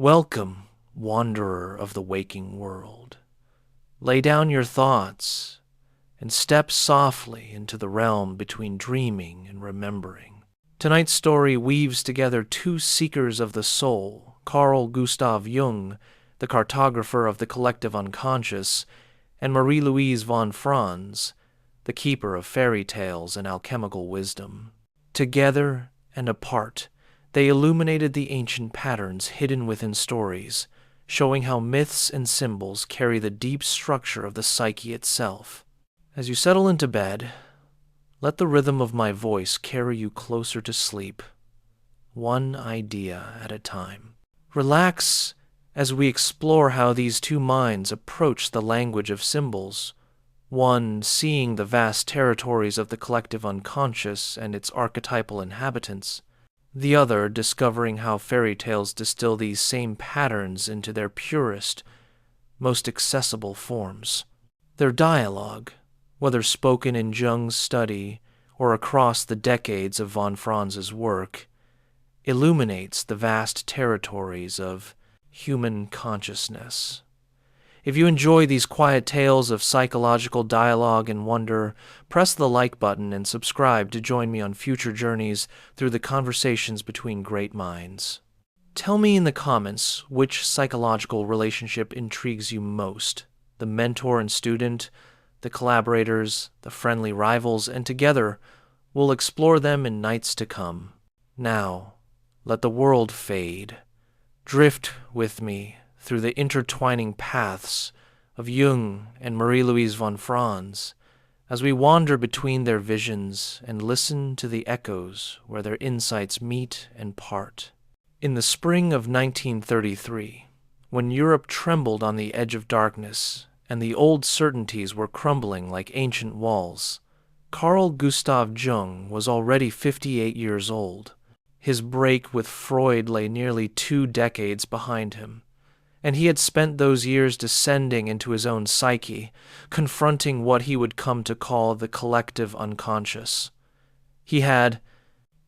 Welcome, wanderer of the waking world. Lay down your thoughts and step softly into the realm between dreaming and remembering. Tonight's story weaves together two seekers of the soul, Carl Gustav Jung, the cartographer of the collective unconscious, and Marie-Louise von Franz, the keeper of fairy tales and alchemical wisdom. Together and apart, they illuminated the ancient patterns hidden within stories, showing how myths and symbols carry the deep structure of the psyche itself. As you settle into bed, let the rhythm of my voice carry you closer to sleep, one idea at a time. Relax as we explore how these two minds approach the language of symbols, one seeing the vast territories of the collective unconscious and its archetypal inhabitants, the other discovering how fairy tales distill these same patterns into their purest, most accessible forms. Their dialogue, whether spoken in Jung's study or across the decades of von Franz's work, illuminates the vast territories of human consciousness. If you enjoy these quiet tales of psychological dialogue and wonder, press the like button and subscribe to join me on future journeys through the conversations between great minds. Tell me in the comments which psychological relationship intrigues you most, the mentor and student, the collaborators, the friendly rivals, and together we'll explore them in nights to come. Now, let the world fade. Drift with me through the intertwining paths of Jung and Marie-Louise von Franz as we wander between their visions and listen to the echoes where their insights meet and part. In the spring of 1933, when Europe trembled on the edge of darkness and the old certainties were crumbling like ancient walls, Carl Gustav Jung was already 58 years old. His break with Freud lay nearly 2 decades behind him, and he had spent those years descending into his own psyche, confronting what he would come to call the collective unconscious. He had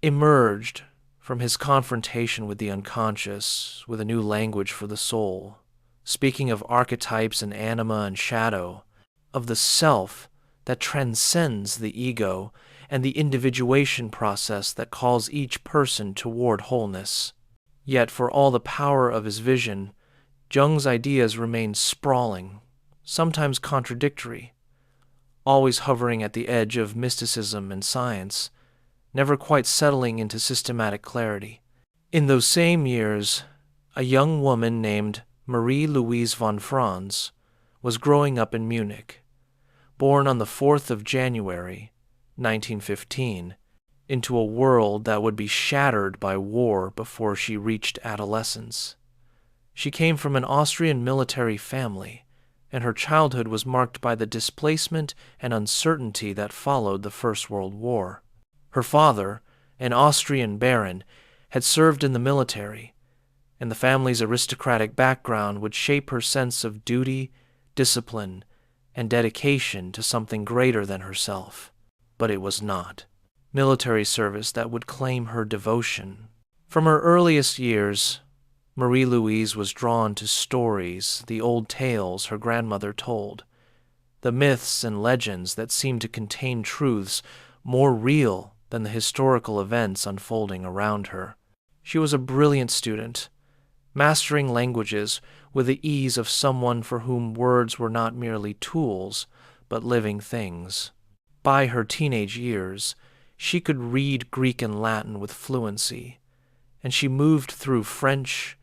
emerged from his confrontation with the unconscious with a new language for the soul, speaking of archetypes and anima and shadow, of the self that transcends the ego and the individuation process that calls each person toward wholeness. Yet for all the power of his vision, Jung's ideas remained sprawling, sometimes contradictory, always hovering at the edge of mysticism and science, never quite settling into systematic clarity. In those same years, a young woman named Marie-Louise von Franz was growing up in Munich, born on the 4th of January, 1915, into a world that would be shattered by war before she reached adolescence. She came from an Austrian military family, and her childhood was marked by the displacement and uncertainty that followed the First World War. Her father, an Austrian baron, had served in the military, and the family's aristocratic background would shape her sense of duty, discipline, and dedication to something greater than herself. But it was not military service that would claim her devotion. From her earliest years, Marie-Louise was drawn to stories, the old tales her grandmother told, the myths and legends that seemed to contain truths more real than the historical events unfolding around her. She was a brilliant student, mastering languages with the ease of someone for whom words were not merely tools, but living things. By her teenage years, she could read Greek and Latin with fluency, and she moved through French,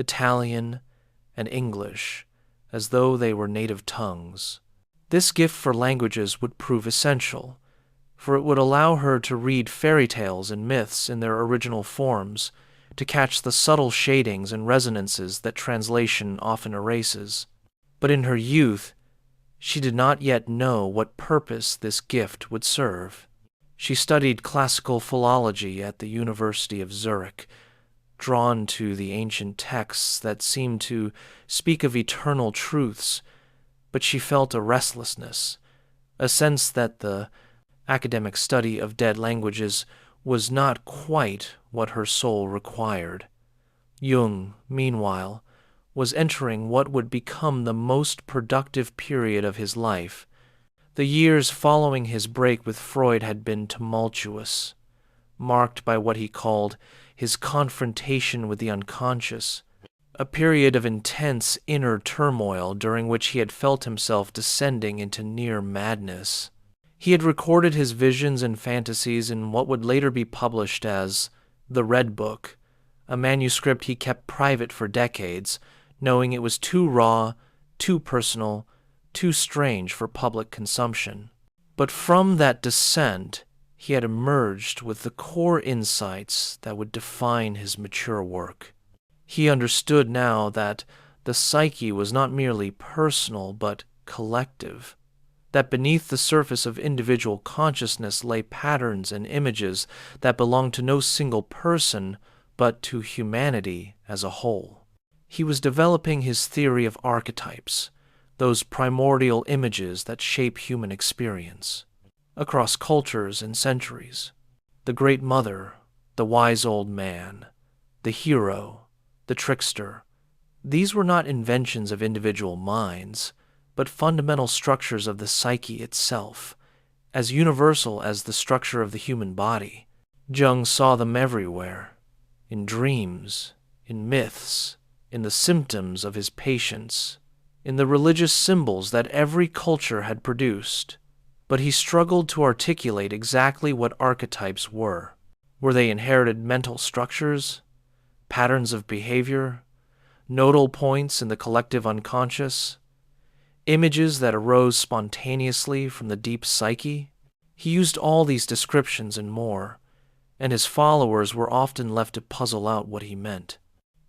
Italian, and English as though they were native tongues. This gift for languages would prove essential, for it would allow her to read fairy tales and myths in their original forms, to catch the subtle shadings and resonances that translation often erases. But in her youth, she did not yet know what purpose this gift would serve. She studied classical philology at the University of Zurich, drawn to the ancient texts that seemed to speak of eternal truths, but she felt a restlessness, a sense that the academic study of dead languages was not quite what her soul required. Jung, meanwhile, was entering what would become the most productive period of his life. The years following his break with Freud had been tumultuous, marked by what he called his confrontation with the unconscious, a period of intense inner turmoil during which he had felt himself descending into near madness. He had recorded his visions and fantasies in what would later be published as the Red Book, a manuscript he kept private for decades, knowing it was too raw, too personal, too strange for public consumption. But from that descent, he had emerged with the core insights that would define his mature work. He understood now that the psyche was not merely personal but collective, that beneath the surface of individual consciousness lay patterns and images that belonged to no single person but to humanity as a whole. He was developing his theory of archetypes, those primordial images that shape human experience, across cultures and centuries. The great mother, the wise old man, the hero, the trickster. These were not inventions of individual minds, but fundamental structures of the psyche itself, as universal as the structure of the human body. Jung saw them everywhere, in dreams, in myths, in the symptoms of his patients, in the religious symbols that every culture had produced. But he struggled to articulate exactly what archetypes were. Were they inherited mental structures, patterns of behavior, nodal points in the collective unconscious, images that arose spontaneously from the deep psyche? He used all these descriptions and more, and his followers were often left to puzzle out what he meant.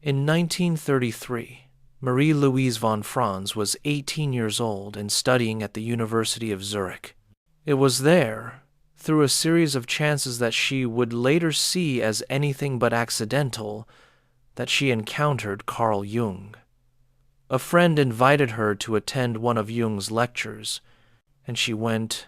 In 1933, Marie-Louise von Franz was 18 years old and studying at the University of Zurich. It was there, through a series of chances that she would later see as anything but accidental, that she encountered Carl Jung. A friend invited her to attend one of Jung's lectures, and she went,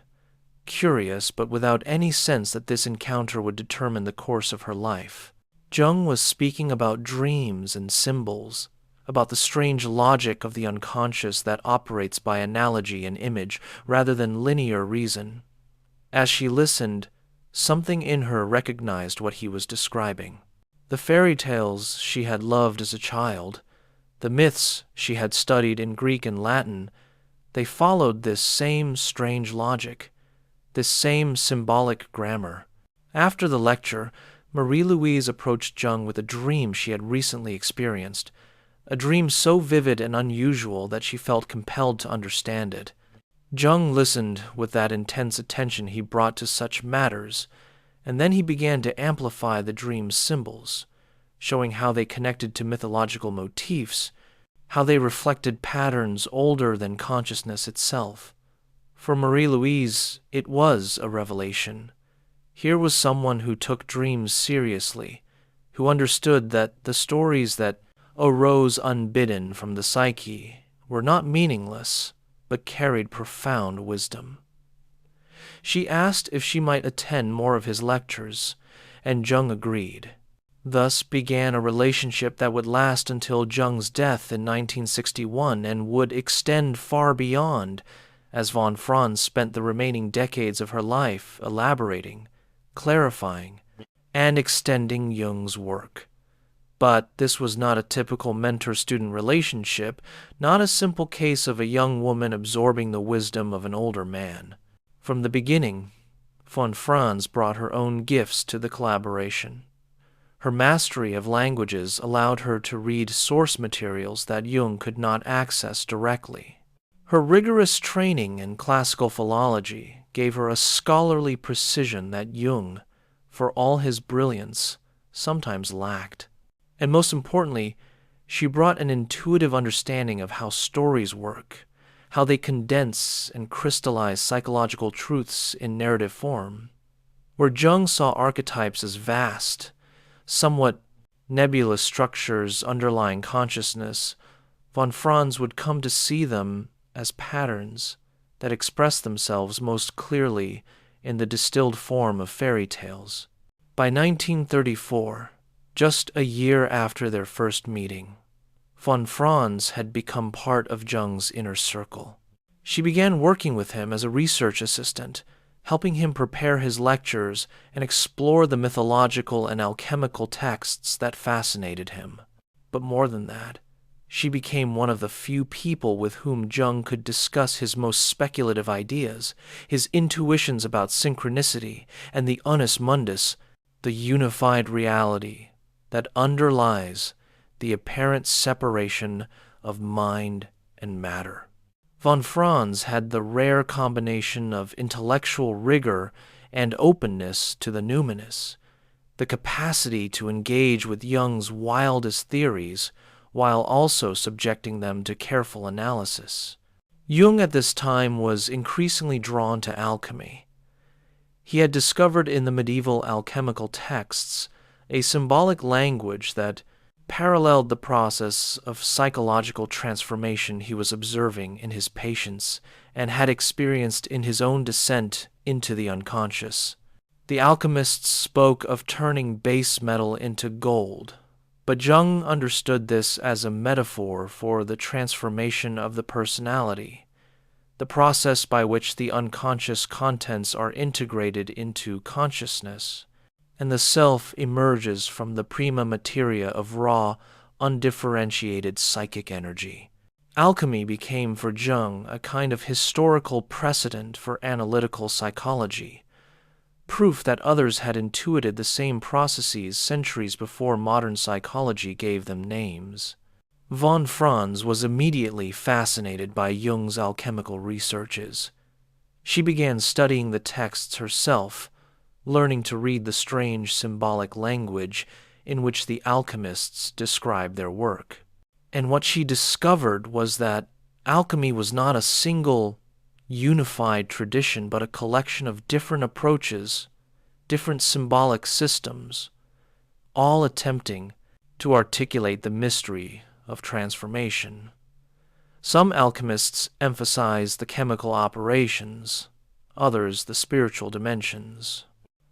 curious but without any sense that this encounter would determine the course of her life. Jung was speaking about dreams and symbols, about the strange logic of the unconscious that operates by analogy and image rather than linear reason. As she listened, something in her recognized what he was describing. The fairy tales she had loved as a child, the myths she had studied in Greek and Latin, they followed this same strange logic, this same symbolic grammar. After the lecture, Marie-Louise approached Jung with a dream she had recently experienced, a dream so vivid and unusual that she felt compelled to understand it. Jung listened with that intense attention he brought to such matters, and then he began to amplify the dream's symbols, showing how they connected to mythological motifs, how they reflected patterns older than consciousness itself. For Marie-Louise, it was a revelation. Here was someone who took dreams seriously, who understood that the stories that arose unbidden from the psyche were not meaningless, but carried profound wisdom. She asked if she might attend more of his lectures, and Jung agreed. Thus began a relationship that would last until Jung's death in 1961 and would extend far beyond, as von Franz spent the remaining decades of her life elaborating, clarifying, and extending Jung's work. But this was not a typical mentor-student relationship, not a simple case of a young woman absorbing the wisdom of an older man. From the beginning, von Franz brought her own gifts to the collaboration. Her mastery of languages allowed her to read source materials that Jung could not access directly. Her rigorous training in classical philology gave her a scholarly precision that Jung, for all his brilliance, sometimes lacked. And most importantly, she brought an intuitive understanding of how stories work, how they condense and crystallize psychological truths in narrative form. Where Jung saw archetypes as vast, somewhat nebulous structures underlying consciousness, von Franz would come to see them as patterns that express themselves most clearly in the distilled form of fairy tales. By 1934, Just a year after their first meeting, von Franz had become part of Jung's inner circle. She began working with him as a research assistant, helping him prepare his lectures and explore the mythological and alchemical texts that fascinated him. But more than that, she became one of the few people with whom Jung could discuss his most speculative ideas, his intuitions about synchronicity and the unus mundus, the unified reality that underlies the apparent separation of mind and matter. Von Franz had the rare combination of intellectual rigor and openness to the numinous, the capacity to engage with Jung's wildest theories while also subjecting them to careful analysis. Jung at this time was increasingly drawn to alchemy. He had discovered in the medieval alchemical texts a symbolic language that paralleled the process of psychological transformation he was observing in his patients and had experienced in his own descent into the unconscious. The alchemists spoke of turning base metal into gold, but Jung understood this as a metaphor for the transformation of the personality, the process by which the unconscious contents are integrated into consciousness, and the self emerges from the prima materia of raw, undifferentiated psychic energy. Alchemy became for Jung a kind of historical precedent for analytical psychology, proof that others had intuited the same processes centuries before modern psychology gave them names. Von Franz was immediately fascinated by Jung's alchemical researches. She began studying the texts herself, learning to read the strange symbolic language in which the alchemists described their work. And what she discovered was that alchemy was not a single, unified tradition, but a collection of different approaches, different symbolic systems, all attempting to articulate the mystery of transformation. Some alchemists emphasize the chemical operations, others the spiritual dimensions.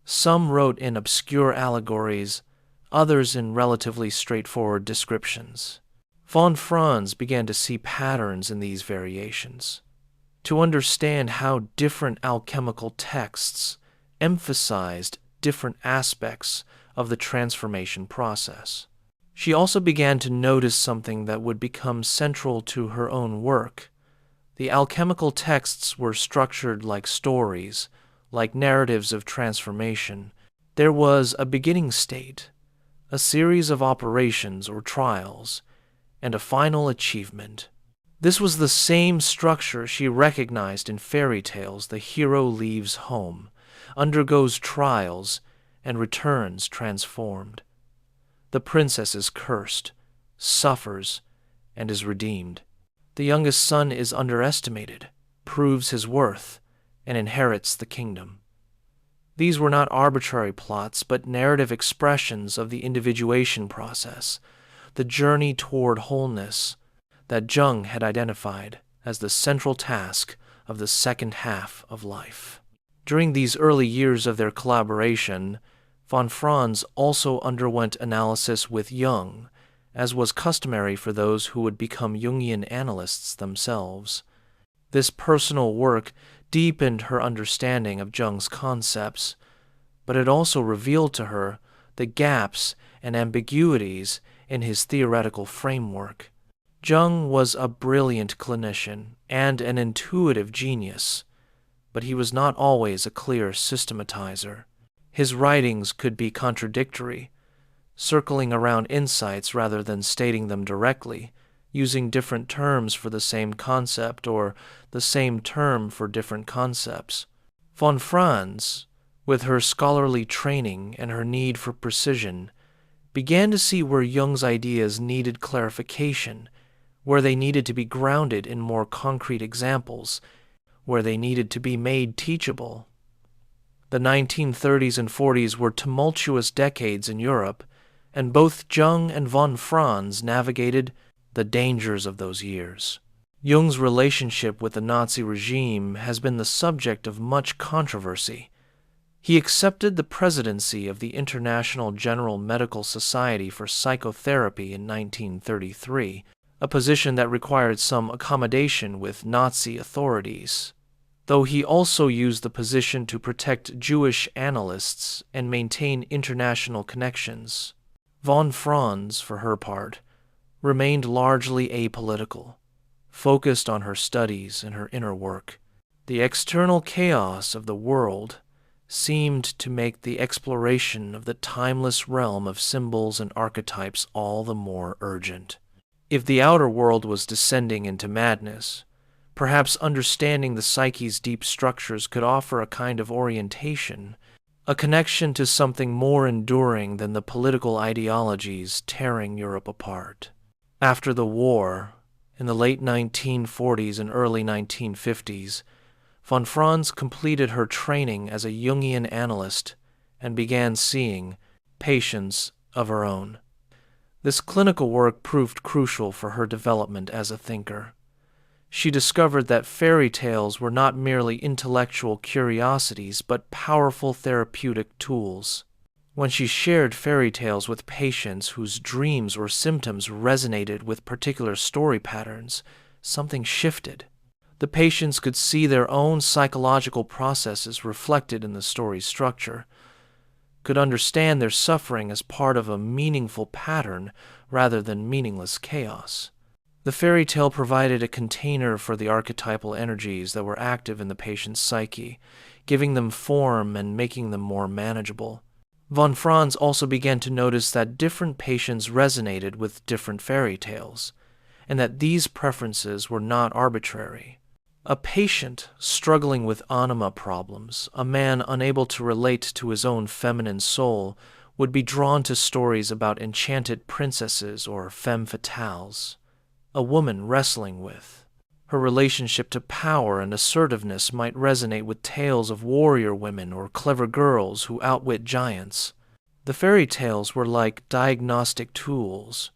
Some wrote in obscure allegories, others in relatively straightforward descriptions. Von Franz began to see patterns in these variations, to understand how different alchemical texts emphasized different aspects of the transformation process. She also began to notice something that would become central to her own work. The alchemical texts were structured like stories, like narratives of transformation. There was a beginning state, a series of operations or trials, and a final achievement. This was the same structure she recognized in fairy tales. The hero leaves home, undergoes trials, and returns transformed. The princess is cursed, suffers, and is redeemed. The youngest son is underestimated, proves his worth, and inherits the kingdom. These were not arbitrary plots, but narrative expressions of the individuation process, the journey toward wholeness that Jung had identified as the central task of the second half of life. During these early years of their collaboration, von Franz also underwent analysis with Jung, as was customary for those who would become Jungian analysts themselves. This personal work deepened her understanding of Jung's concepts, but it also revealed to her the gaps and ambiguities in his theoretical framework. Jung was a brilliant clinician and an intuitive genius, but he was not always a clear systematizer. His writings could be contradictory, circling around insights rather than stating them directly, using different terms for the same concept or the same term for different concepts. Von Franz, with her scholarly training and her need for precision, began to see where Jung's ideas needed clarification, where they needed to be grounded in more concrete examples, where they needed to be made teachable. The 1930s and 40s were tumultuous decades in Europe, and both Jung and von Franz navigated the dangers of those years. Jung's relationship with the Nazi regime has been the subject of much controversy. He accepted the presidency of the International General Medical Society for Psychotherapy in 1933, a position that required some accommodation with Nazi authorities, though he also used the position to protect Jewish analysts and maintain international connections. Von Franz, for her part, remained largely apolitical, focused on her studies and her inner work. The external chaos of the world seemed to make the exploration of the timeless realm of symbols and archetypes all the more urgent. If the outer world was descending into madness, perhaps understanding the psyche's deep structures could offer a kind of orientation, a connection to something more enduring than the political ideologies tearing Europe apart. After the war, in the late 1940s and early 1950s, von Franz completed her training as a Jungian analyst and began seeing patients of her own. This clinical work proved crucial for her development as a thinker. She discovered that fairy tales were not merely intellectual curiosities, but powerful therapeutic tools. When she shared fairy tales with patients whose dreams or symptoms resonated with particular story patterns, something shifted. The patients could see their own psychological processes reflected in the story's structure, could understand their suffering as part of a meaningful pattern rather than meaningless chaos. The fairy tale provided a container for the archetypal energies that were active in the patient's psyche, giving them form and making them more manageable. Von Franz also began to notice that different patients resonated with different fairy tales, and that these preferences were not arbitrary. A patient struggling with anima problems, a man unable to relate to his own feminine soul, would be drawn to stories about enchanted princesses or femme fatales. A woman wrestling with her relationship to power and assertiveness might resonate with tales of warrior women or clever girls who outwit giants. The fairy tales were like diagnostic tools,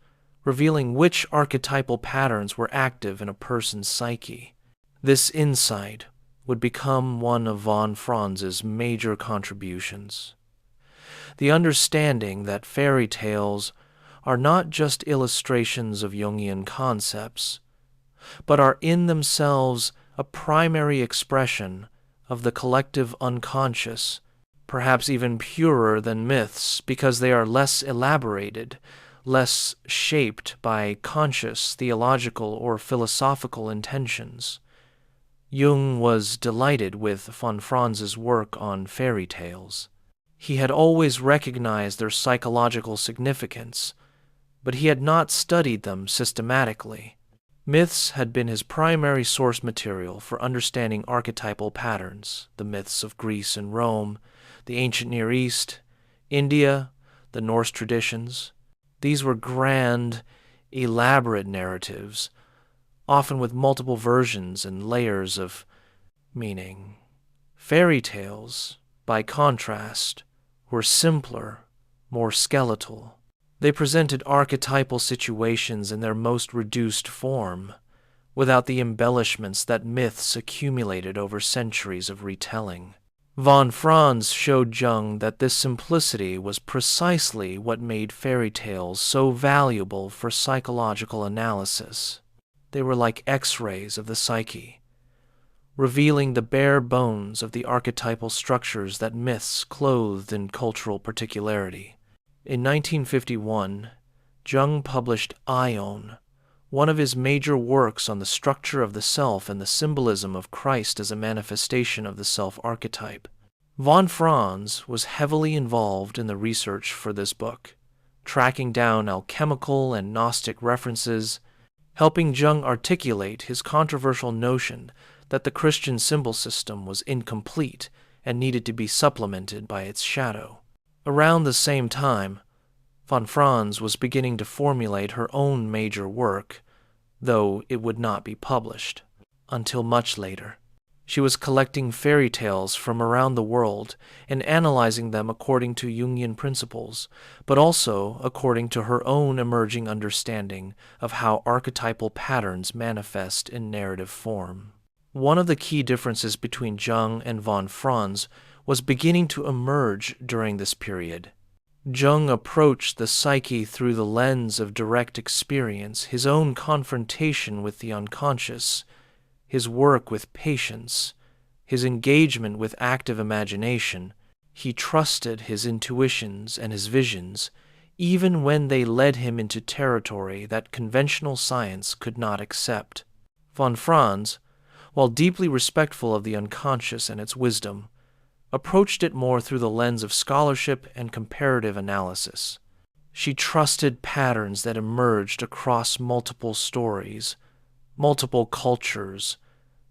revealing which archetypal patterns were active in a person's psyche. This insight would become one of von Franz's major contributions. The understanding that fairy tales are not just illustrations of Jungian concepts, but are in themselves a primary expression of the collective unconscious, perhaps even purer than myths because they are less elaborated, less shaped by conscious theological or philosophical intentions. Jung was delighted with von Franz's work on fairy tales. He had always recognized their psychological significance, but he had not studied them systematically. Myths had been his primary source material for understanding archetypal patterns, the myths of Greece and Rome, the ancient Near East, India, the Norse traditions. These were grand, elaborate narratives, often with multiple versions and layers of meaning. Fairy tales, by contrast, were simpler, more skeletal. They presented archetypal situations in their most reduced form, without the embellishments that myths accumulated over centuries of retelling. Von Franz showed Jung that this simplicity was precisely what made fairy tales so valuable for psychological analysis. They were like X-rays of the psyche, revealing the bare bones of the archetypal structures that myths clothed in cultural particularity. In 1951, Jung published Ion, one of his major works on the structure of the self and the symbolism of Christ as a manifestation of the self archetype. Von Franz was heavily involved in the research for this book, tracking down alchemical and Gnostic references, helping Jung articulate his controversial notion that the Christian symbol system was incomplete and needed to be supplemented by its shadow. Around the same time, von Franz was beginning to formulate her own major work, though it would not be published until much later. She was collecting fairy tales from around the world and analyzing them according to Jungian principles, but also according to her own emerging understanding of how archetypal patterns manifest in narrative form. One of the key differences between Jung and von Franz was beginning to emerge during this period. Jung approached the psyche through the lens of direct experience, his own confrontation with the unconscious, his work with patience, his engagement with active imagination. He trusted his intuitions and his visions, even when they led him into territory that conventional science could not accept. Von Franz, while deeply respectful of the unconscious and its wisdom, approached it more through the lens of scholarship and comparative analysis. She trusted patterns that emerged across multiple stories, multiple cultures,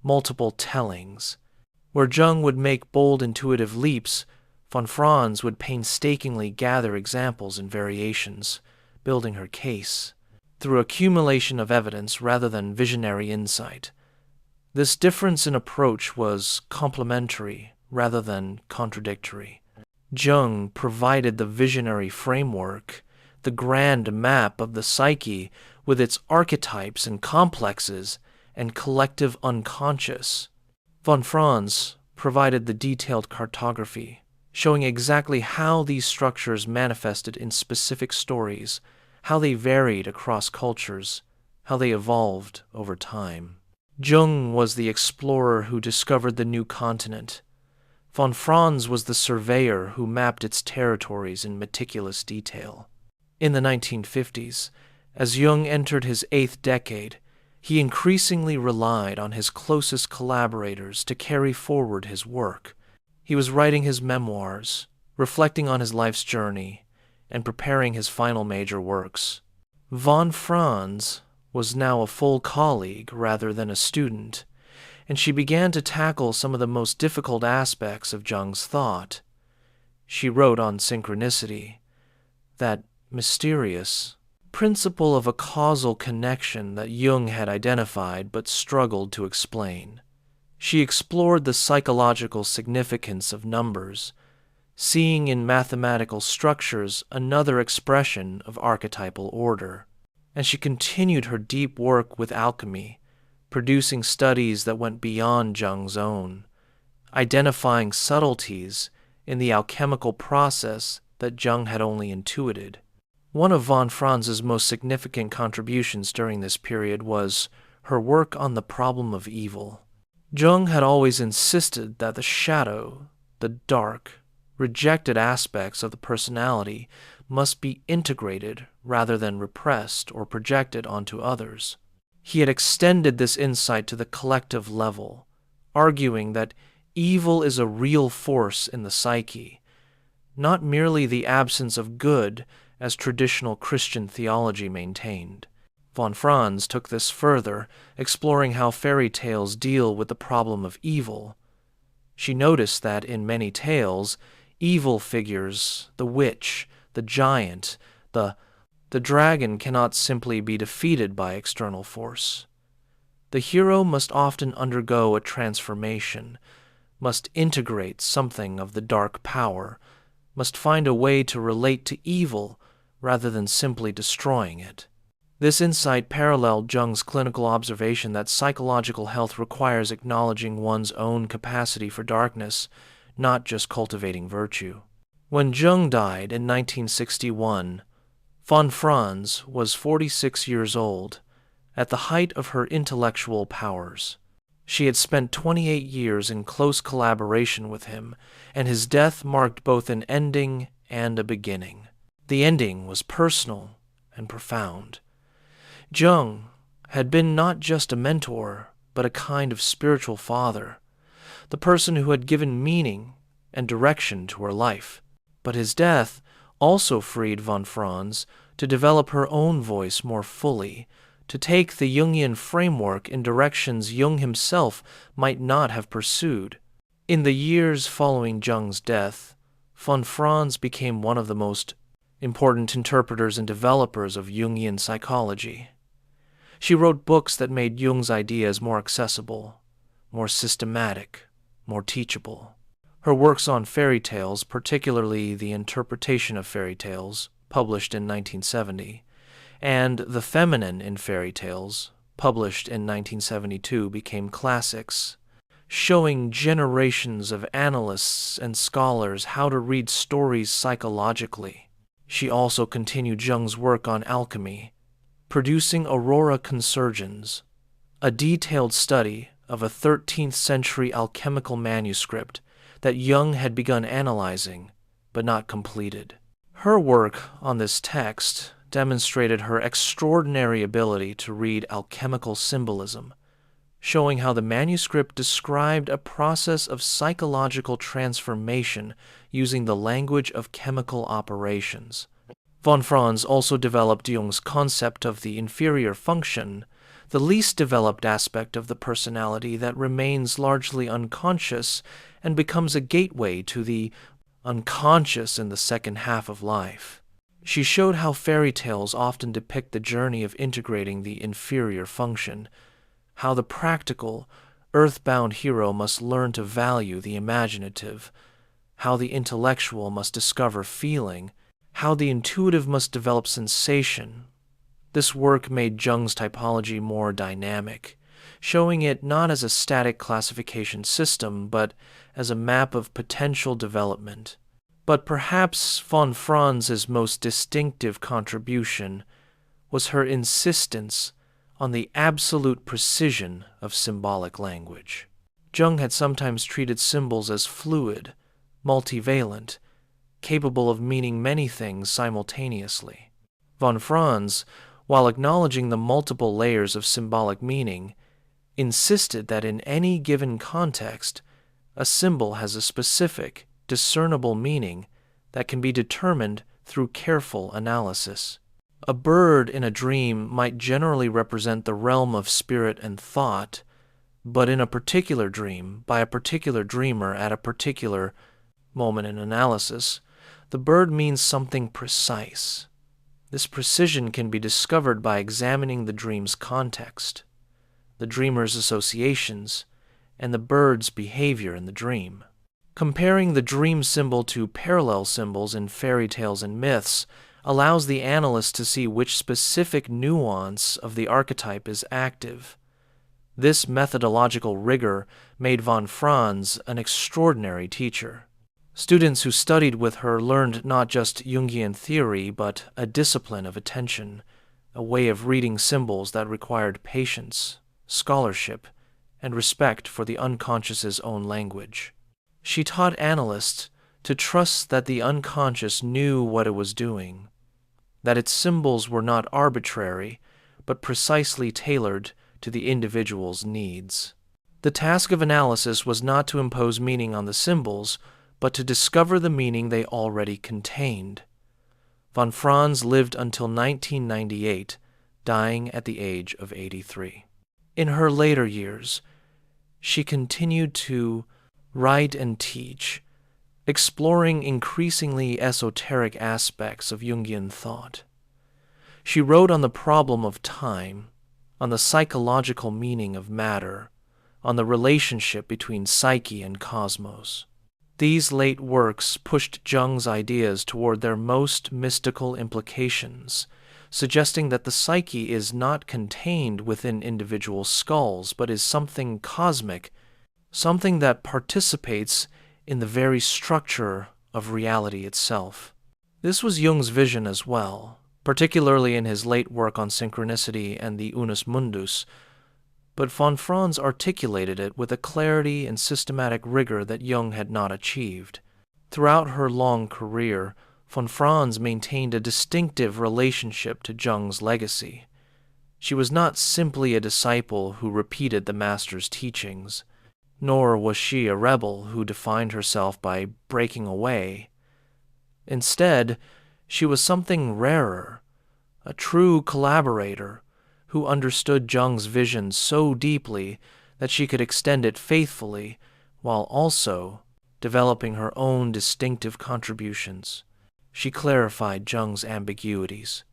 multiple tellings. Where Jung would make bold intuitive leaps, von Franz would painstakingly gather examples and variations, building her case through accumulation of evidence rather than visionary insight. This difference in approach was complementary rather than contradictory. Jung provided the visionary framework, the grand map of the psyche with its archetypes and complexes and collective unconscious. Von Franz provided the detailed cartography, showing exactly how these structures manifested in specific stories, how they varied across cultures, how they evolved over time. Jung was the explorer who discovered the new continent. Von Franz was the surveyor who mapped its territories in meticulous detail. In the 1950s, as Jung entered his 8th decade, he increasingly relied on his closest collaborators to carry forward his work. He was writing his memoirs, reflecting on his life's journey, and preparing his final major works. Von Franz was now a full colleague rather than a student, and she began to tackle some of the most difficult aspects of Jung's thought. She wrote on synchronicity, that mysterious principle of a causal connection that Jung had identified but struggled to explain. She explored the psychological significance of numbers, seeing in mathematical structures another expression of archetypal order. And she continued her deep work with alchemy, producing studies that went beyond Jung's own, identifying subtleties in the alchemical process that Jung had only intuited. One of von Franz's most significant contributions during this period was her work on the problem of evil. Jung had always insisted that the shadow, the dark, rejected aspects of the personality must be integrated rather than repressed or projected onto others. He had extended this insight to the collective level, arguing that evil is a real force in the psyche, not merely the absence of good as traditional Christian theology maintained. Von Franz took this further, exploring how fairy tales deal with the problem of evil. She noticed that in many tales, evil figures, the witch, the giant, the dragon cannot simply be defeated by external force. The hero must often undergo a transformation, must integrate something of the dark power, must find a way to relate to evil rather than simply destroying it. This insight paralleled Jung's clinical observation that psychological health requires acknowledging one's own capacity for darkness, not just cultivating virtue. When Jung died in 1961, von Franz was 46 years old, at the height of her intellectual powers. She had spent 28 years in close collaboration with him, and his death marked both an ending and a beginning. The ending was personal and profound. Jung had been not just a mentor, but a kind of spiritual father, the person who had given meaning and direction to her life. But his death also freed von Franz to develop her own voice more fully, to take the Jungian framework in directions Jung himself might not have pursued. In the years following Jung's death, von Franz became one of the most important interpreters and developers of Jungian psychology. She wrote books that made Jung's ideas more accessible, more systematic, more teachable. Her works on fairy tales, particularly The Interpretation of Fairy Tales, published in 1970, and The Feminine in Fairy Tales, published in 1972, became classics. showing generations of analysts and scholars how to read stories psychologically. She also continued Jung's work on alchemy, producing Aurora Consurgens, a detailed study of a 13th century alchemical manuscript that Jung had begun analyzing but not completed. Her work on this text demonstrated her extraordinary ability to read alchemical symbolism, showing how the manuscript described a process of psychological transformation using the language of chemical operations. Von Franz also developed Jung's concept of the inferior function, the least developed aspect of the personality that remains largely unconscious and becomes a gateway to the unconscious in the second half of life. She showed how fairy tales often depict the journey of integrating the inferior function, how the practical, earthbound hero must learn to value the imaginative, how the intellectual must discover feeling, how the intuitive must develop sensation. This work made Jung's typology more dynamic, showing it not as a static classification system, but as a map of potential development. But perhaps von Franz's most distinctive contribution was her insistence on the absolute precision of symbolic language. Jung had sometimes treated symbols as fluid, multivalent, capable of meaning many things simultaneously. Von Franz, while acknowledging the multiple layers of symbolic meaning, insisted that in any given context, a symbol has a specific, discernible meaning that can be determined through careful analysis. A bird in a dream might generally represent the realm of spirit and thought, but in a particular dream, by a particular dreamer at a particular moment in analysis, the bird means something precise. This precision can be discovered by examining the dream's context, the dreamer's associations, and the bird's behavior in the dream. Comparing the dream symbol to parallel symbols in fairy tales and myths allows the analyst to see which specific nuance of the archetype is active. This methodological rigor made von Franz an extraordinary teacher. Students who studied with her learned not just Jungian theory, but a discipline of attention, a way of reading symbols that required patience, scholarship, and respect for the unconscious's own language. She taught analysts to trust that the unconscious knew what it was doing, that its symbols were not arbitrary, but precisely tailored to the individual's needs. The task of analysis was not to impose meaning on the symbols, but to discover the meaning they already contained. Von Franz lived until 1998, dying at the age of 83. In her later years, she continued to write and teach, exploring increasingly esoteric aspects of Jungian thought. She wrote on the problem of time, on the psychological meaning of matter, on the relationship between psyche and cosmos. These late works pushed Jung's ideas toward their most mystical implications, suggesting that the psyche is not contained within individual skulls, but is something cosmic, something that participates in the very structure of reality itself. This was Jung's vision as well, particularly in his late work on synchronicity and the unus mundus, but von Franz articulated it with a clarity and systematic rigor that Jung had not achieved. Throughout her long career, von Franz maintained a distinctive relationship to Jung's legacy. She was not simply a disciple who repeated the master's teachings, nor was she a rebel who defined herself by breaking away. Instead, she was something rarer, a true collaborator who understood Jung's vision so deeply that she could extend it faithfully while also developing her own distinctive contributions. She clarified Jung's ambiguities,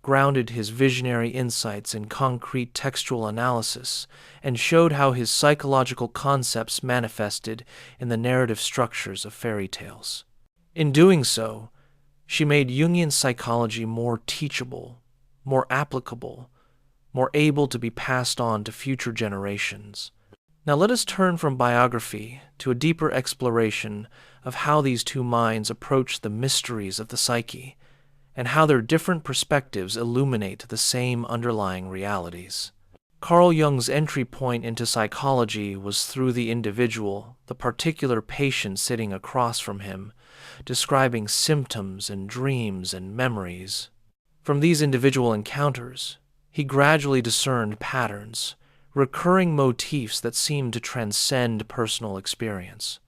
grounded his visionary insights in concrete textual analysis, and showed how his psychological concepts manifested in the narrative structures of fairy tales. In doing so, she made Jungian psychology more teachable, more applicable, more able to be passed on to future generations. Now let us turn from biography to a deeper exploration of how these two minds approach the mysteries of the psyche, and how their different perspectives illuminate the same underlying realities. Carl Jung's entry point into psychology was through the individual, the particular patient sitting across from him, describing symptoms and dreams and memories. From these individual encounters, he gradually discerned patterns, recurring motifs that seemed to transcend personal experience.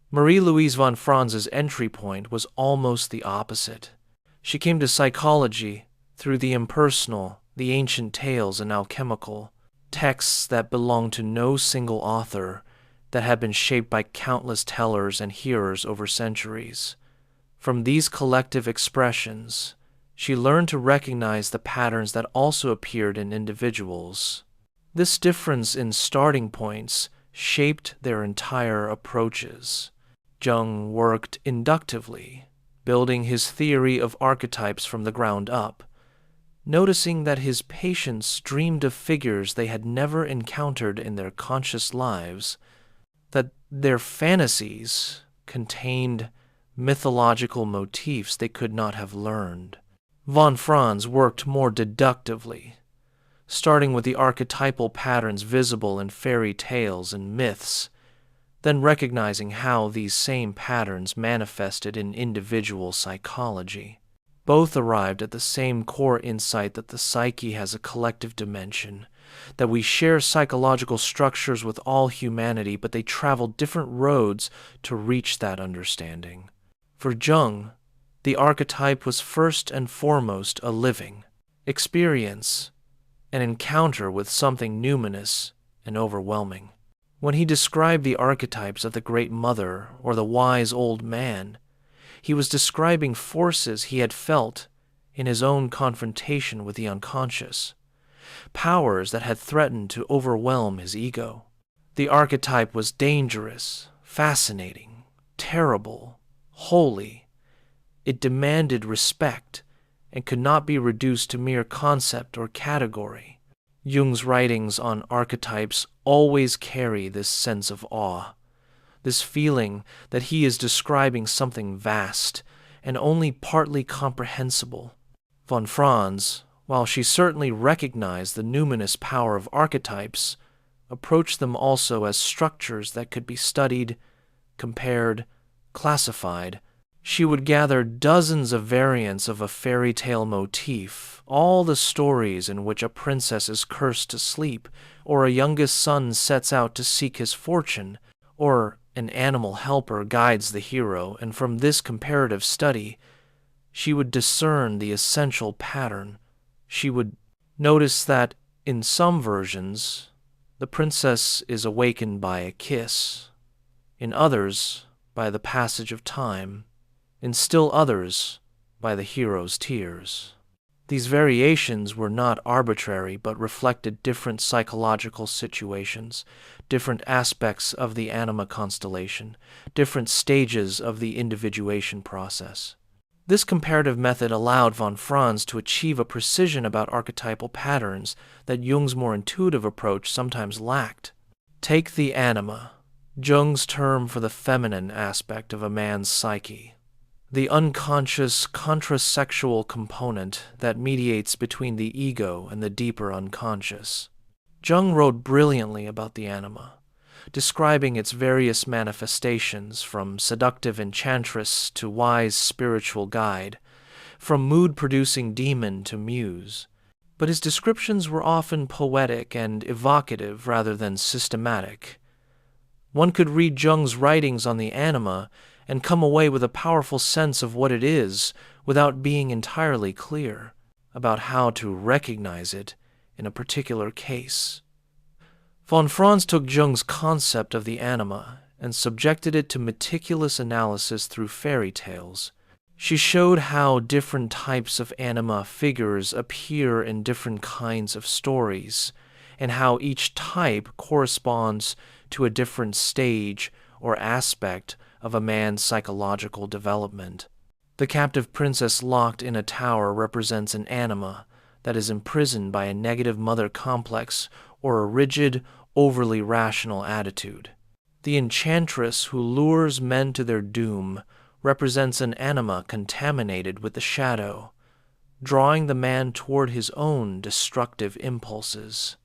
Marie-Louise von Franz's entry point was almost the opposite. She came to psychology through the impersonal, the ancient tales and alchemical, texts that belonged to no single author, that had been shaped by countless tellers and hearers over centuries. From these collective expressions, she learned to recognize the patterns that also appeared in individuals. This difference in starting points shaped their entire approaches. Jung worked inductively, building his theory of archetypes from the ground up, noticing that his patients dreamed of figures they had never encountered in their conscious lives, that their fantasies contained mythological motifs they could not have learned. Von Franz worked more deductively, starting with the archetypal patterns visible in fairy tales and myths, then recognizing how these same patterns manifested in individual psychology. Both arrived at the same core insight that the psyche has a collective dimension, that we share psychological structures with all humanity, but they travel different roads to reach that understanding. For Jung, the archetype was first and foremost a living experience, an encounter with something numinous and overwhelming. When he described the archetypes of the Great Mother or the wise old man, he was describing forces he had felt in his own confrontation with the unconscious, powers that had threatened to overwhelm his ego. The archetype was dangerous, fascinating, terrible, holy. It demanded respect and could not be reduced to mere concept or category. Jung's writings on archetypes always carry this sense of awe, this feeling that he is describing something vast and only partly comprehensible. Von Franz, while she certainly recognized the numinous power of archetypes, approached them also as structures that could be studied, compared, classified. She would gather dozens of variants of a fairy tale motif, all the stories in which a princess is cursed to sleep, or a youngest son sets out to seek his fortune, or an animal helper guides the hero, and from this comparative study, she would discern the essential pattern. She would notice that, in some versions, the princess is awakened by a kiss, in others, by the passage of time, in still others, by the hero's tears. These variations were not arbitrary, but reflected different psychological situations, different aspects of the anima constellation, different stages of the individuation process. This comparative method allowed von Franz to achieve a precision about archetypal patterns that Jung's more intuitive approach sometimes lacked. Take the anima, Jung's term for the feminine aspect of a man's psyche, the unconscious contrasexual component that mediates between the ego and the deeper unconscious. Jung wrote brilliantly about the anima, describing its various manifestations, from seductive enchantress to wise spiritual guide, from mood-producing demon to muse. But his descriptions were often poetic and evocative rather than systematic. One could read Jung's writings on the anima and come away with a powerful sense of what it is without being entirely clear about how to recognize it in a particular case. Von Franz took Jung's concept of the anima and subjected it to meticulous analysis through fairy tales. She showed how different types of anima figures appear in different kinds of stories, and how each type corresponds to a different stage or aspect of a man's psychological development. The captive princess locked in a tower represents an anima that is imprisoned by a negative mother complex or a rigid overly rational attitude. The enchantress who lures men to their doom represents an anima contaminated with the shadow, drawing the man toward his own destructive impulses.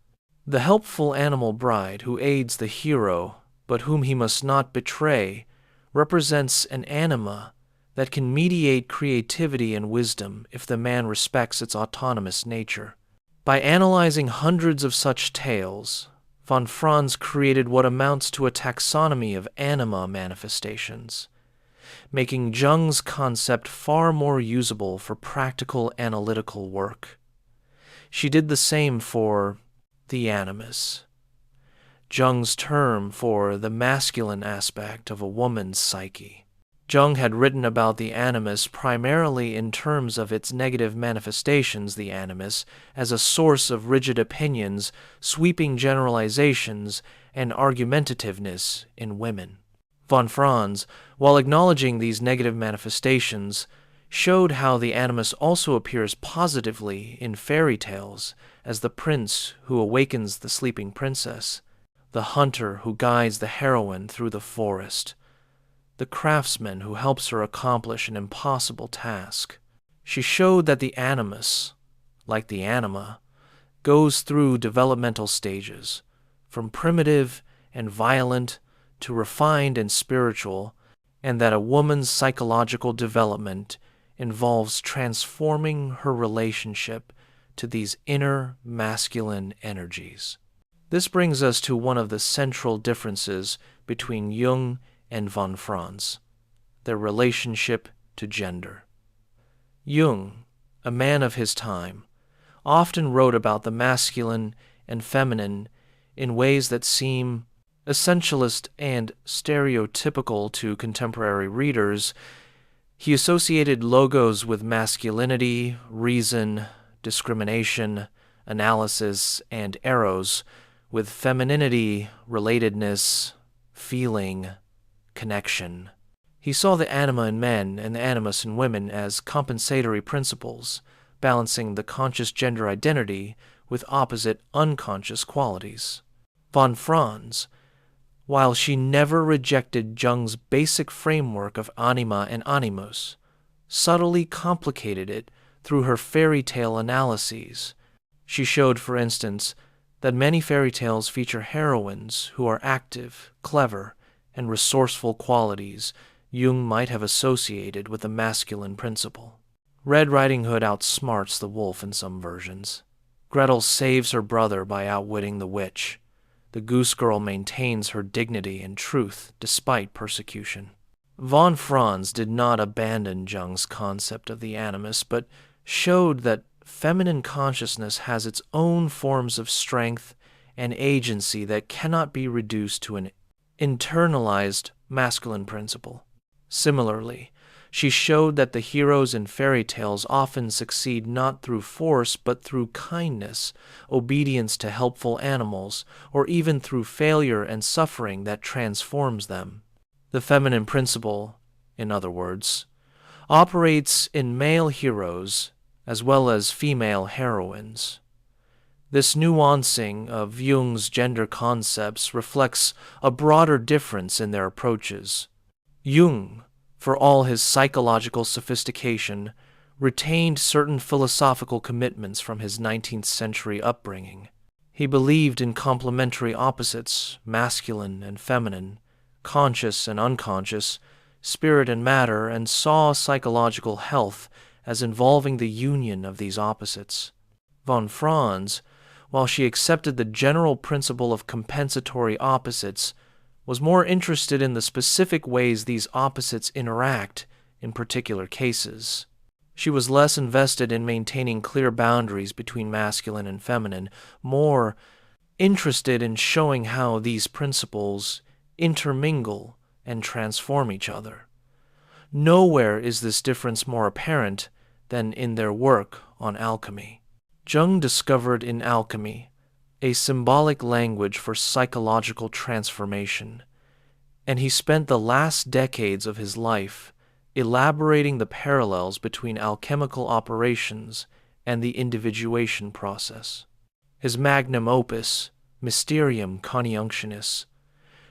The helpful animal bride who aids the hero, but whom he must not betray, represents an anima that can mediate creativity and wisdom if the man respects its autonomous nature. By analyzing hundreds of such tales, von Franz created what amounts to a taxonomy of anima manifestations, making Jung's concept far more usable for practical analytical work. She did the same for the animus, Jung's term for the masculine aspect of a woman's psyche. Jung had written about the animus primarily in terms of its negative manifestations, the animus, as a source of rigid opinions, sweeping generalizations, and argumentativeness in women. Von Franz, while acknowledging these negative manifestations, showed how the animus also appears positively in fairy tales as the prince who awakens the sleeping princess, the hunter who guides the heroine through the forest, the craftsman who helps her accomplish an impossible task. She showed that the animus, like the anima, goes through developmental stages, from primitive and violent to refined and spiritual, and that a woman's psychological development involves transforming her relationship to these inner masculine energies. This brings us to one of the central differences between Jung and von Franz, their relationship to gender. Jung, a man of his time, often wrote about the masculine and feminine in ways that seem essentialist and stereotypical to contemporary readers. He associated logos with masculinity, reason, discrimination, analysis, and eros, with femininity, relatedness, feeling, connection. He saw the anima in men and the animus in women as compensatory principles, balancing the conscious gender identity with opposite unconscious qualities. Von Franz, while she never rejected Jung's basic framework of anima and animus, subtly complicated it through her fairy tale analyses. She showed, for instance, that many fairy tales feature heroines who are active, clever, and resourceful qualities Jung might have associated with the masculine principle. Red Riding Hood outsmarts the wolf in some versions. Gretel saves her brother by outwitting the witch. The Goose Girl maintains her dignity and truth despite persecution. Von Franz did not abandon Jung's concept of the animus, but showed that feminine consciousness has its own forms of strength and agency that cannot be reduced to an internalized masculine principle. Similarly, she showed that the heroes in fairy tales often succeed not through force but through kindness, obedience to helpful animals, or even through failure and suffering that transforms them. The feminine principle, in other words, operates in male heroes as well as female heroines. This nuancing of Jung's gender concepts reflects a broader difference in their approaches. Jung, for all his psychological sophistication, retained certain philosophical commitments from his 19th century upbringing. He believed in complementary opposites, masculine and feminine, conscious and unconscious, spirit and matter, and saw psychological health as involving the union of these opposites. Von Franz, while she accepted the general principle of compensatory opposites, was more interested in the specific ways these opposites interact in particular cases. She was less invested in maintaining clear boundaries between masculine and feminine, more interested in showing how these principles intermingle and transform each other. Nowhere is this difference more apparent than in their work on alchemy. Jung discovered in alchemy a symbolic language for psychological transformation, and he spent the last decades of his life elaborating the parallels between alchemical operations and the individuation process. His magnum opus, Mysterium Coniunctionis,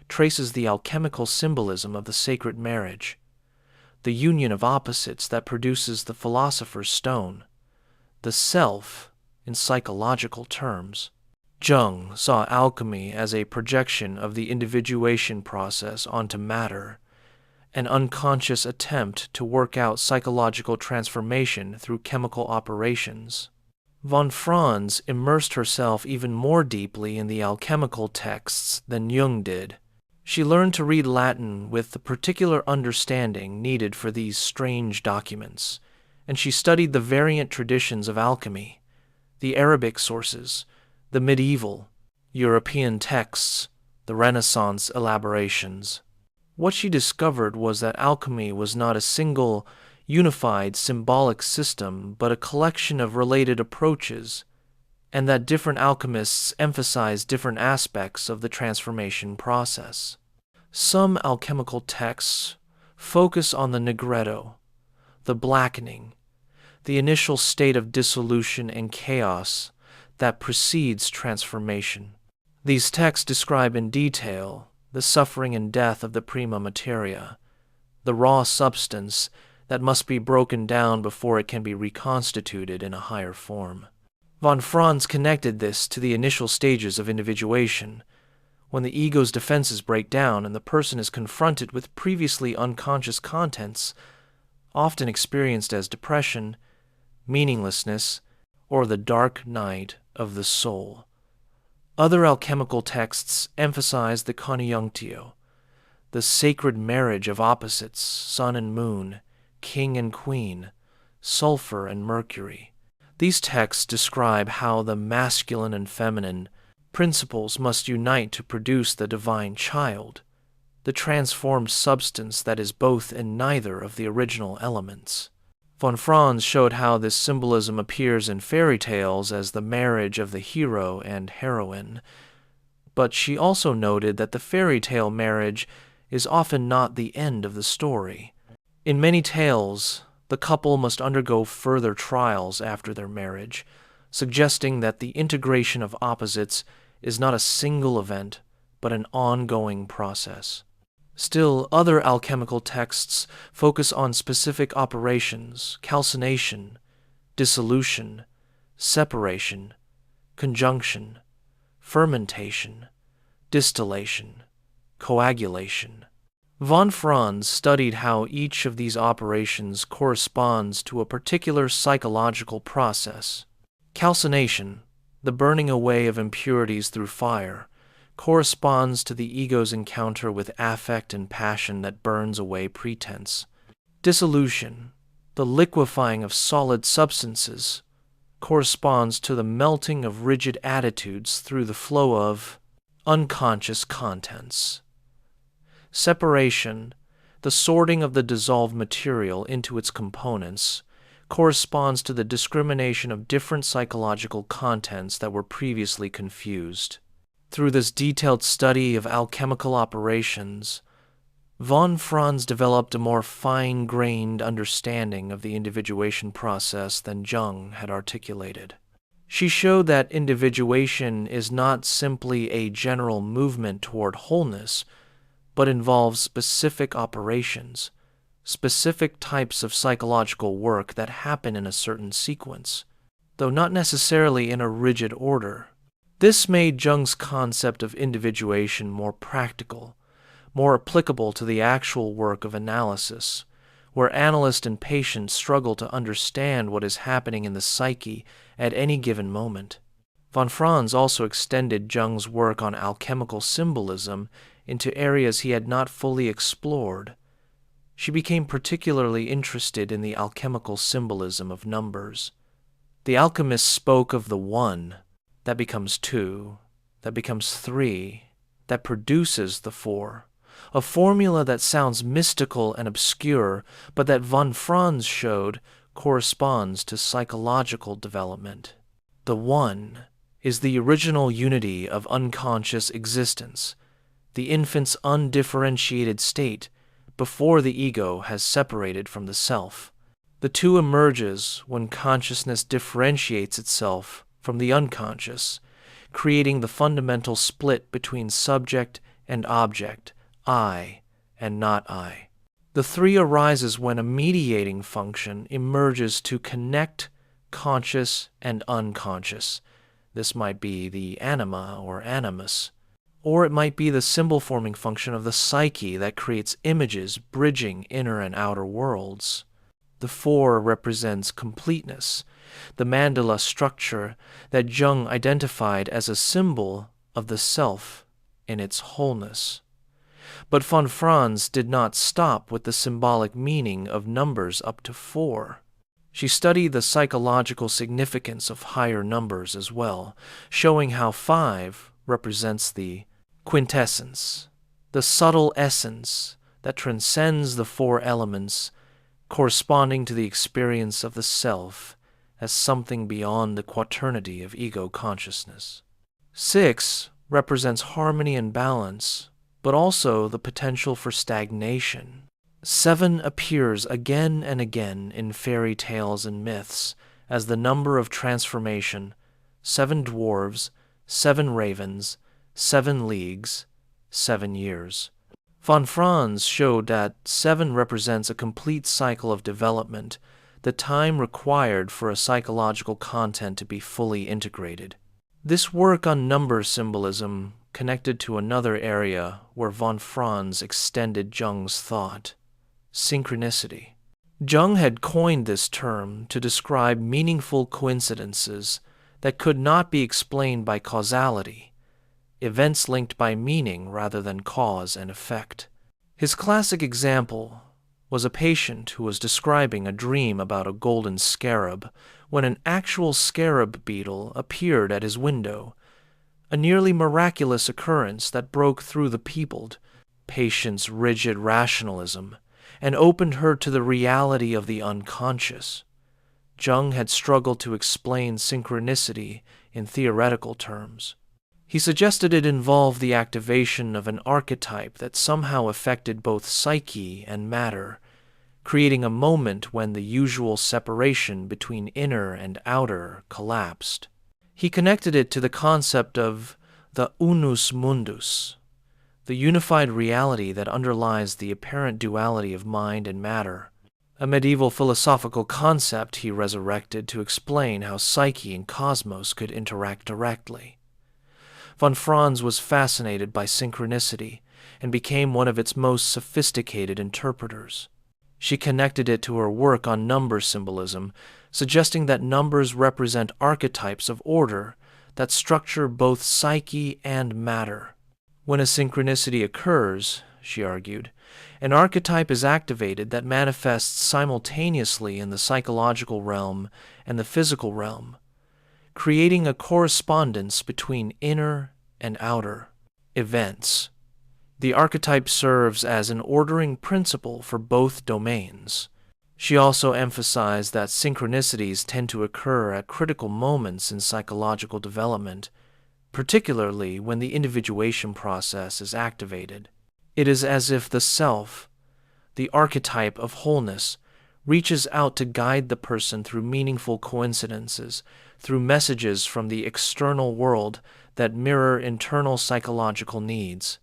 traces the alchemical symbolism of the sacred marriage, the union of opposites that produces the philosopher's stone, the self in psychological terms. Jung saw alchemy as a projection of the individuation process onto matter, an unconscious attempt to work out psychological transformation through chemical operations. Von Franz immersed herself even more deeply in the alchemical texts than Jung did. She learned to read Latin with the particular understanding needed for these strange documents, and she studied the variant traditions of alchemy, the Arabic sources, the medieval, European texts, the Renaissance elaborations. What she discovered was that alchemy was not a single, unified symbolic system, but a collection of related approaches, and that different alchemists emphasized different aspects of the transformation process. Some alchemical texts focus on the negretto, the blackening, the initial state of dissolution and chaos that precedes transformation. These texts describe in detail the suffering and death of the prima materia, the raw substance that must be broken down before it can be reconstituted in a higher form. Von Franz connected this to the initial stages of individuation, when the ego's defenses break down and the person is confronted with previously unconscious contents, often experienced as depression, meaninglessness, or the dark night of the soul. Other alchemical texts emphasize the coniunctio, the sacred marriage of opposites, sun and moon, king and queen, sulfur and mercury. These texts describe how the masculine and feminine principles must unite to produce the divine child, the transformed substance that is both and neither of the original elements. Von Franz showed how this symbolism appears in fairy tales as the marriage of the hero and heroine, but she also noted that the fairy tale marriage is often not the end of the story. In many tales, the couple must undergo further trials after their marriage, suggesting that the integration of opposites is not a single event, but an ongoing process. Still, other alchemical texts focus on specific operations: calcination, dissolution, separation, conjunction, fermentation, distillation, coagulation. Von Franz studied how each of these operations corresponds to a particular psychological process. Calcination, the burning away of impurities through fire, corresponds to the ego's encounter with affect and passion that burns away pretense. Dissolution, the liquefying of solid substances, corresponds to the melting of rigid attitudes through the flow of unconscious contents. Separation, the sorting of the dissolved material into its components, corresponds to the discrimination of different psychological contents that were previously confused. Through this detailed study of alchemical operations, von Franz developed a more fine-grained understanding of the individuation process than Jung had articulated. She showed that individuation is not simply a general movement toward wholeness, but involves specific operations, specific types of psychological work that happen in a certain sequence, though not necessarily in a rigid order. This made Jung's concept of individuation more practical, more applicable to the actual work of analysis, where analyst and patient struggle to understand what is happening in the psyche at any given moment. Von Franz also extended Jung's work on alchemical symbolism into areas he had not fully explored. She became particularly interested in the alchemical symbolism of numbers. The alchemists spoke of the one, that becomes two, that becomes three, that produces the four, a formula that sounds mystical and obscure, but that von Franz showed corresponds to psychological development. The one is the original unity of unconscious existence, the infant's undifferentiated state before the ego has separated from the self. The two emerges when consciousness differentiates itself from the unconscious, creating the fundamental split between subject and object, I and not I. The three arises when a mediating function emerges to connect conscious and unconscious. This might be the anima or animus, or it might be the symbol-forming function of the psyche that creates images bridging inner and outer worlds. The four represents completeness, the mandala structure that Jung identified as a symbol of the self in its wholeness. But von Franz did not stop with the symbolic meaning of numbers up to 4. She studied the psychological significance of higher numbers as well, showing how 5 represents the quintessence, the subtle essence that transcends the 4 elements, corresponding to the experience of the self as something beyond the quaternity of ego consciousness. 6 represents harmony and balance, but also the potential for stagnation. 7 appears again and again in fairy tales and myths as the number of transformation, 7 dwarves, 7 ravens, 7 leagues, 7 years. Von Franz showed that 7 represents a complete cycle of development, the time required for a psychological content to be fully integrated. This work on number symbolism connected to another area where von Franz extended Jung's thought: synchronicity. Jung had coined this term to describe meaningful coincidences that could not be explained by causality, events linked by meaning rather than cause and effect. His classic example was a patient who was describing a dream about a golden scarab when an actual scarab beetle appeared at his window, a nearly miraculous occurrence that broke through the peopled patient's rigid rationalism and opened her to the reality of the unconscious. Jung had struggled to explain synchronicity in theoretical terms. He suggested it involved the activation of an archetype that somehow affected both psyche and matter, creating a moment when the usual separation between inner and outer collapsed. He connected it to the concept of the unus mundus, the unified reality that underlies the apparent duality of mind and matter, a medieval philosophical concept he resurrected to explain how psyche and cosmos could interact directly. Von Franz was fascinated by synchronicity and became one of its most sophisticated interpreters. She connected it to her work on number symbolism, suggesting that numbers represent archetypes of order that structure both psyche and matter. When a synchronicity occurs, she argued, an archetype is activated that manifests simultaneously in the psychological realm and the physical realm, creating a correspondence between inner and outer events. The archetype serves as an ordering principle for both domains. She also emphasized that synchronicities tend to occur at critical moments in psychological development, particularly when the individuation process is activated. It is as if the self, the archetype of wholeness, reaches out to guide the person through meaningful coincidences, through messages from the external world that mirror internal psychological needs.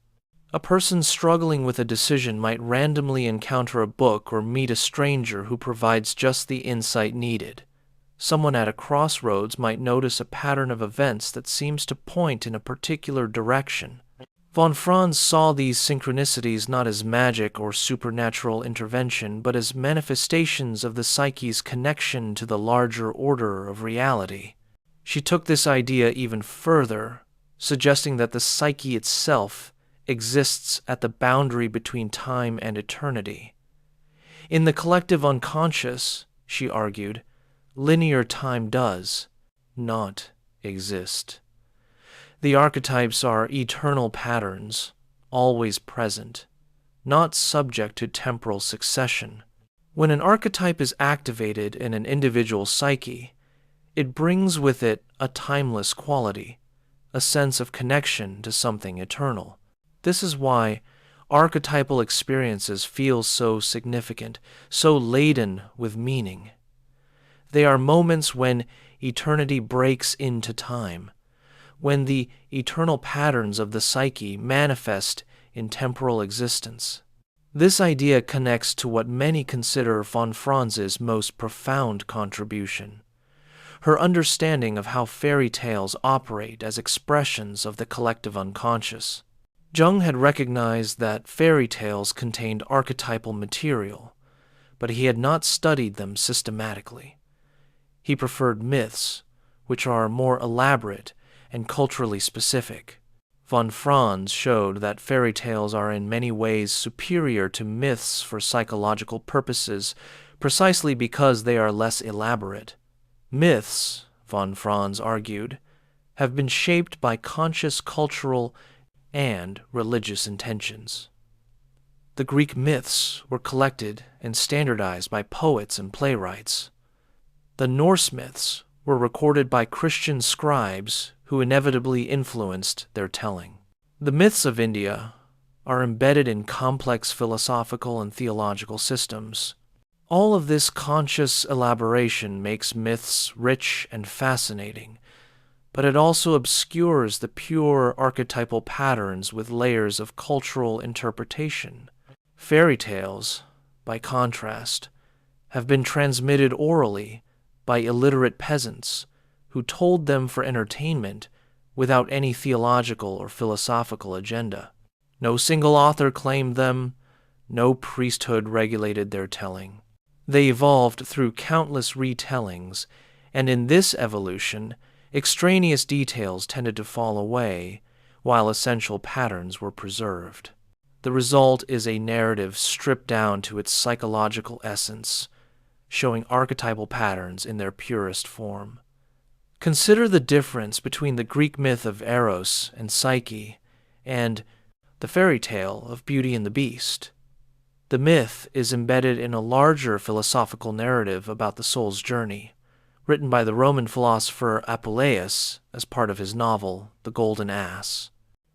A person struggling with a decision might randomly encounter a book or meet a stranger who provides just the insight needed. Someone at a crossroads might notice a pattern of events that seems to point in a particular direction. Von Franz saw these synchronicities not as magic or supernatural intervention, but as manifestations of the psyche's connection to the larger order of reality. She took this idea even further, suggesting that the psyche itself exists at the boundary between time and eternity. In the collective unconscious, she argued, linear time does not exist. The archetypes are eternal patterns, always present, not subject to temporal succession. When an archetype is activated in an individual psyche, it brings with it a timeless quality, a sense of connection to something eternal. This is why archetypal experiences feel so significant, so laden with meaning. They are moments when eternity breaks into time, when the eternal patterns of the psyche manifest in temporal existence. This idea connects to what many consider von Franz's most profound contribution, her understanding of how fairy tales operate as expressions of the collective unconscious. Jung had recognized that fairy tales contained archetypal material, but he had not studied them systematically. He preferred myths, which are more elaborate and culturally specific. Von Franz showed that fairy tales are in many ways superior to myths for psychological purposes, precisely because they are less elaborate. Myths, von Franz argued, have been shaped by conscious cultural and religious intentions. The Greek myths were collected and standardized by poets and playwrights. The Norse myths were recorded by Christian scribes who inevitably influenced their telling. The myths of India are embedded in complex philosophical and theological systems. All of this conscious elaboration makes myths rich and fascinating, but it also obscures the pure archetypal patterns with layers of cultural interpretation. Fairy tales, by contrast, have been transmitted orally by illiterate peasants who told them for entertainment without any theological or philosophical agenda. No single author claimed them, no priesthood regulated their telling. They evolved through countless retellings, and in this evolution, extraneous details tended to fall away, while essential patterns were preserved. The result is a narrative stripped down to its psychological essence, showing archetypal patterns in their purest form. Consider the difference between the Greek myth of Eros and Psyche and the fairy tale of Beauty and the Beast. The myth is embedded in a larger philosophical narrative about the soul's journey, written by the Roman philosopher Apuleius as part of his novel, The Golden Ass.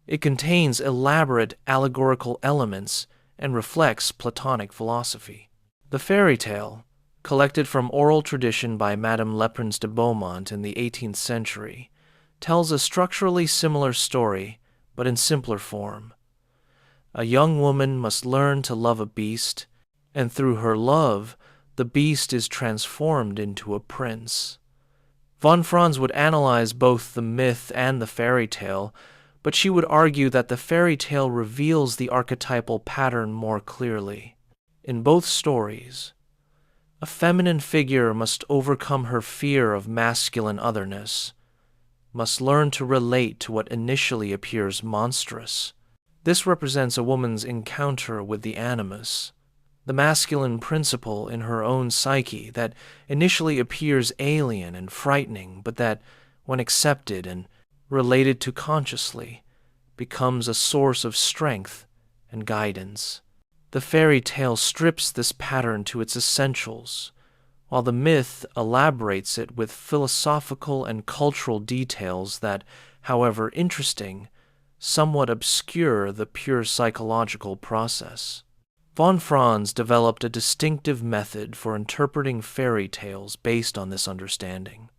It contains elaborate allegorical elements and reflects Platonic philosophy. The fairy tale, collected from oral tradition by Madame Leprince de Beaumont in the 18th century, tells a structurally similar story, but in simpler form. A young woman must learn to love a beast, and through her love, the beast is transformed into a prince. Von Franz would analyze both the myth and the fairy tale, but she would argue that the fairy tale reveals the archetypal pattern more clearly. In both stories, a feminine figure must overcome her fear of masculine otherness, must learn to relate to what initially appears monstrous. This represents a woman's encounter with the animus, the masculine principle in her own psyche that initially appears alien and frightening, but that, when accepted and related to consciously, becomes a source of strength and guidance. The fairy tale strips this pattern to its essentials, while the myth elaborates it with philosophical and cultural details that, however interesting, somewhat obscure the pure psychological process. Von Franz developed a distinctive method for interpreting fairy tales based on this understanding.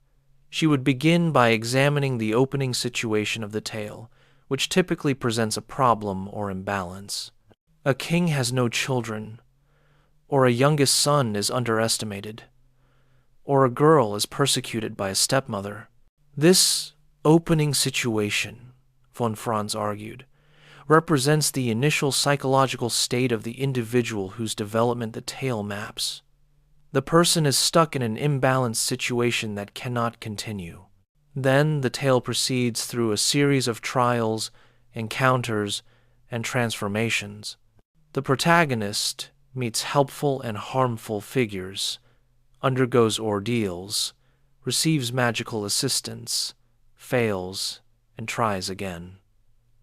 She would begin by examining the opening situation of the tale, which typically presents a problem or imbalance. A king has no children, or a youngest son is underestimated, or a girl is persecuted by a stepmother. This opening situation, von Franz argued, represents the initial psychological state of the individual whose development the tale maps. The person is stuck in an imbalanced situation that cannot continue. Then the tale proceeds through a series of trials, encounters, and transformations. The protagonist meets helpful and harmful figures, undergoes ordeals, receives magical assistance, fails, and tries again.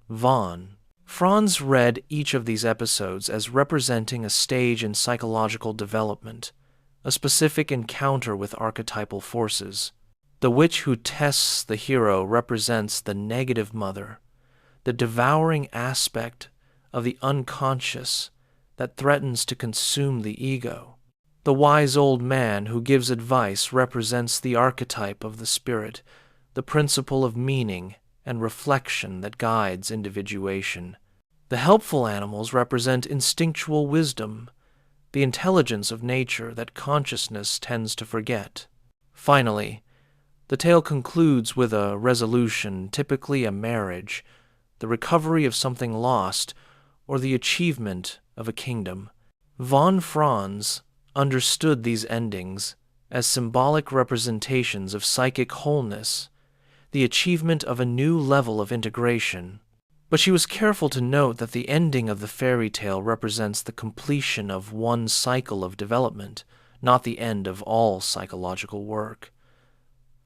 Von Franz read each of these episodes as representing a stage in psychological development, a specific encounter with archetypal forces. The witch who tests the hero represents the negative mother, the devouring aspect of the unconscious that threatens to consume the ego. The wise old man who gives advice represents the archetype of the spirit, the principle of meaning and reflection that guides individuation. The helpful animals represent instinctual wisdom, the intelligence of nature that consciousness tends to forget. Finally, the tale concludes with a resolution, typically a marriage, the recovery of something lost, or the achievement of a kingdom. Von Franz understood these endings as symbolic representations of psychic wholeness, the achievement of a new level of integration. But she was careful to note that the ending of the fairy tale represents the completion of one cycle of development, not the end of all psychological work.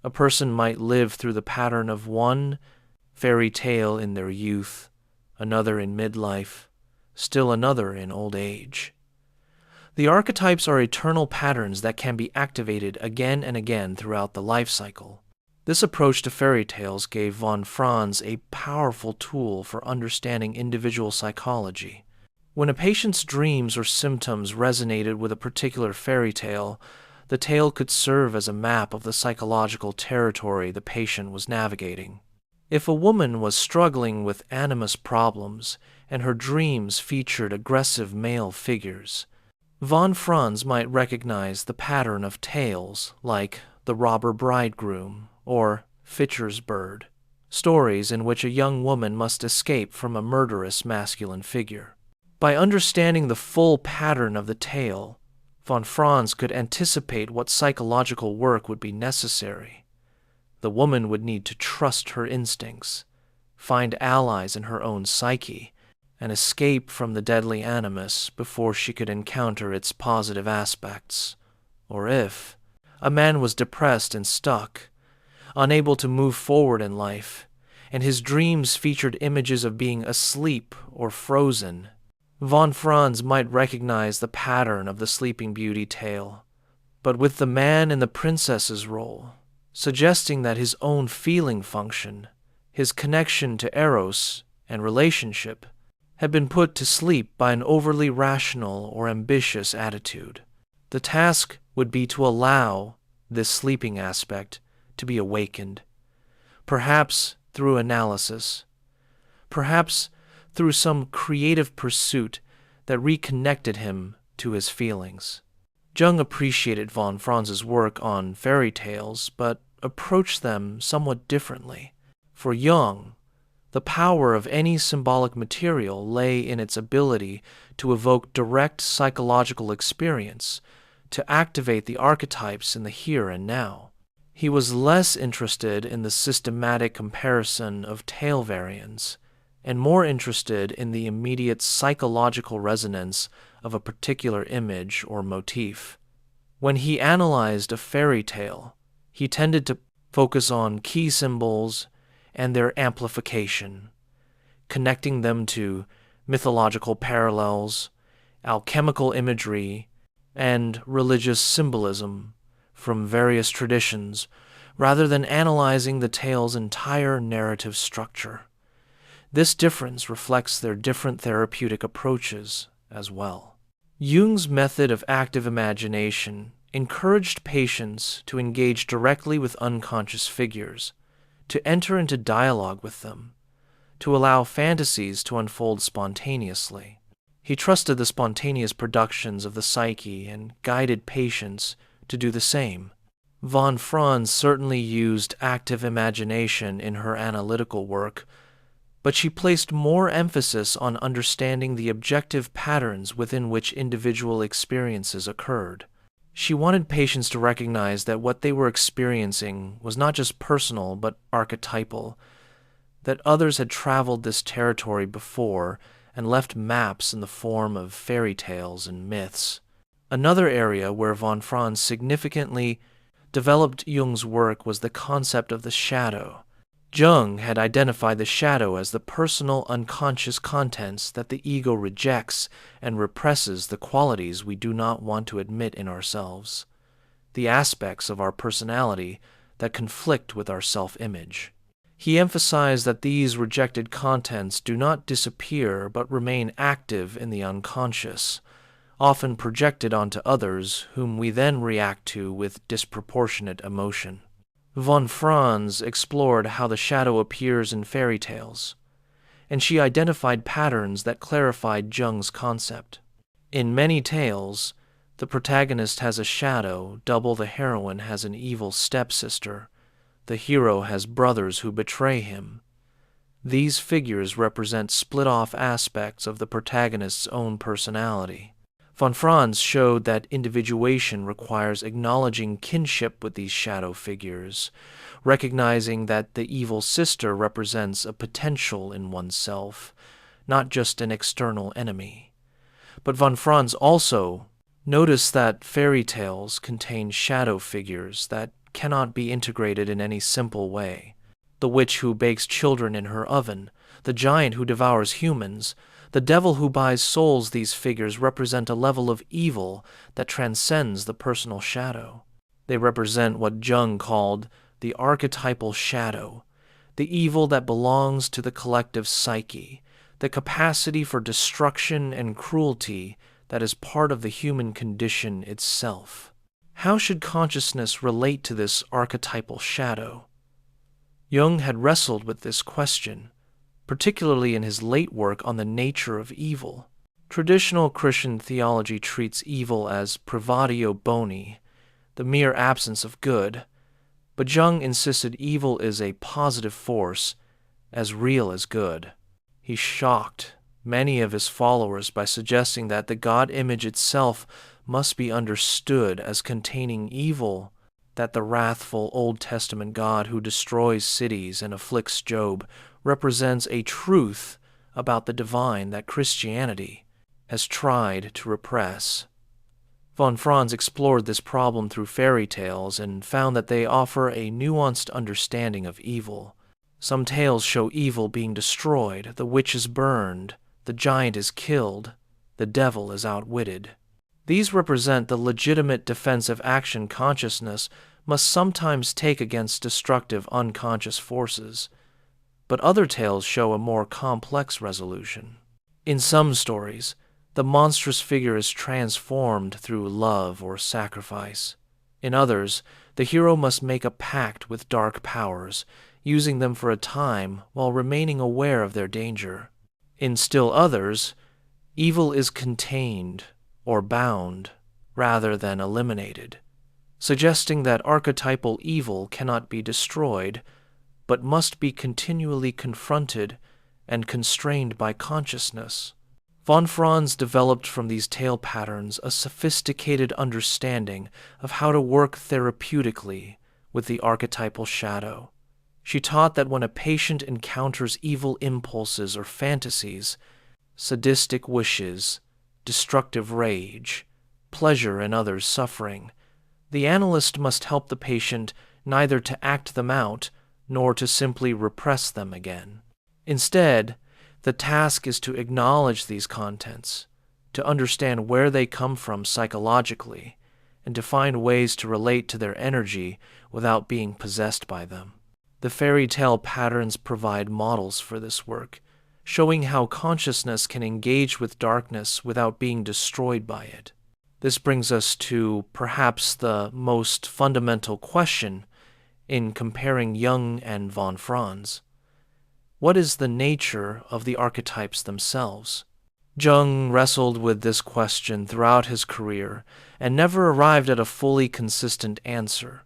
A person might live through the pattern of one fairy tale in their youth, another in midlife, still another in old age. The archetypes are eternal patterns that can be activated again and again throughout the life cycle. This approach to fairy tales gave von Franz a powerful tool for understanding individual psychology. When a patient's dreams or symptoms resonated with a particular fairy tale, the tale could serve as a map of the psychological territory the patient was navigating. If a woman was struggling with animus problems and her dreams featured aggressive male figures, von Franz might recognize the pattern of tales like The Robber Bridegroom or Fitcher's Bird, stories in which a young woman must escape from a murderous masculine figure. By understanding the full pattern of the tale, von Franz could anticipate what psychological work would be necessary. The woman would need to trust her instincts, find allies in her own psyche, and escape from the deadly animus before she could encounter its positive aspects. Or if a man was depressed and stuck, unable to move forward in life, and his dreams featured images of being asleep or frozen, von Franz might recognize the pattern of the Sleeping Beauty tale, but with the man in the princess's role, suggesting that his own feeling function, his connection to eros and relationship, had been put to sleep by an overly rational or ambitious attitude. The task would be to allow this sleeping aspect to be awakened, perhaps through analysis, perhaps through some creative pursuit that reconnected him to his feelings. Jung appreciated von Franz's work on fairy tales, but approached them somewhat differently. For Jung, the power of any symbolic material lay in its ability to evoke direct psychological experience, to activate the archetypes in the here and now. He was less interested in the systematic comparison of tale variants, and more interested in the immediate psychological resonance of a particular image or motif. When he analyzed a fairy tale, he tended to focus on key symbols and their amplification, connecting them to mythological parallels, alchemical imagery, and religious symbolism from various traditions, rather than analyzing the tale's entire narrative structure. This difference reflects their different therapeutic approaches as well. Jung's method of active imagination encouraged patients to engage directly with unconscious figures, to enter into dialogue with them, to allow fantasies to unfold spontaneously. He trusted the spontaneous productions of the psyche and guided patients to do the same. Von Franz certainly used active imagination in her analytical work, but she placed more emphasis on understanding the objective patterns within which individual experiences occurred. She wanted patients to recognize that what they were experiencing was not just personal but archetypal, that others had traveled this territory before and left maps in the form of fairy tales and myths. Another area where von Franz significantly developed Jung's work was the concept of the shadow. Jung had identified the shadow as the personal unconscious contents that the ego rejects and represses the qualities we do not want to admit in ourselves, the aspects of our personality that conflict with our self-image. He emphasized that these rejected contents do not disappear but remain active in the unconscious, often projected onto others whom we then react to with disproportionate emotion. Von Franz explored how the shadow appears in fairy tales, and she identified patterns that clarified Jung's concept. In many tales, the protagonist has a shadow, double the heroine has an evil stepsister, the hero has brothers who betray him. These figures represent split-off aspects of the protagonist's own personality. Von Franz showed that individuation requires acknowledging kinship with these shadow figures, recognizing that the evil sister represents a potential in oneself, not just an external enemy. But von Franz also noticed that fairy tales contain shadow figures that cannot be integrated in any simple way. The witch who bakes children in her oven, the giant who devours humans, the devil who buys souls. These figures represent a level of evil that transcends the personal shadow. They represent what Jung called the archetypal shadow, the evil that belongs to the collective psyche, the capacity for destruction and cruelty that is part of the human condition itself. How should consciousness relate to this archetypal shadow? Jung had wrestled with this question, particularly in his late work on the nature of evil. Traditional Christian theology treats evil as privatio boni, the mere absence of good, but Jung insisted evil is a positive force, as real as good. He shocked many of his followers by suggesting that the God image itself must be understood as containing evil, that the wrathful Old Testament God who destroys cities and afflicts Job represents a truth about the divine that Christianity has tried to repress. Von Franz explored this problem through fairy tales and found that they offer a nuanced understanding of evil. Some tales show evil being destroyed, the witch is burned, the giant is killed, the devil is outwitted. These represent the legitimate defensive action consciousness must sometimes take against destructive unconscious forces, but other tales show a more complex resolution. In some stories, the monstrous figure is transformed through love or sacrifice. In others, the hero must make a pact with dark powers, using them for a time while remaining aware of their danger. In still others, evil is contained or bound rather than eliminated, suggesting that archetypal evil cannot be destroyed, but must be continually confronted and constrained by consciousness. Von Franz developed from these tale patterns a sophisticated understanding of how to work therapeutically with the archetypal shadow. She taught that when a patient encounters evil impulses or fantasies, sadistic wishes, destructive rage, pleasure in others' suffering, the analyst must help the patient neither to act them out nor to simply repress them again. Instead, the task is to acknowledge these contents, to understand where they come from psychologically, and to find ways to relate to their energy without being possessed by them. The fairy tale patterns provide models for this work, showing how consciousness can engage with darkness without being destroyed by it. This brings us to perhaps the most fundamental question in comparing Jung and von Franz. What is the nature of the archetypes themselves? Jung wrestled with this question throughout his career and never arrived at a fully consistent answer.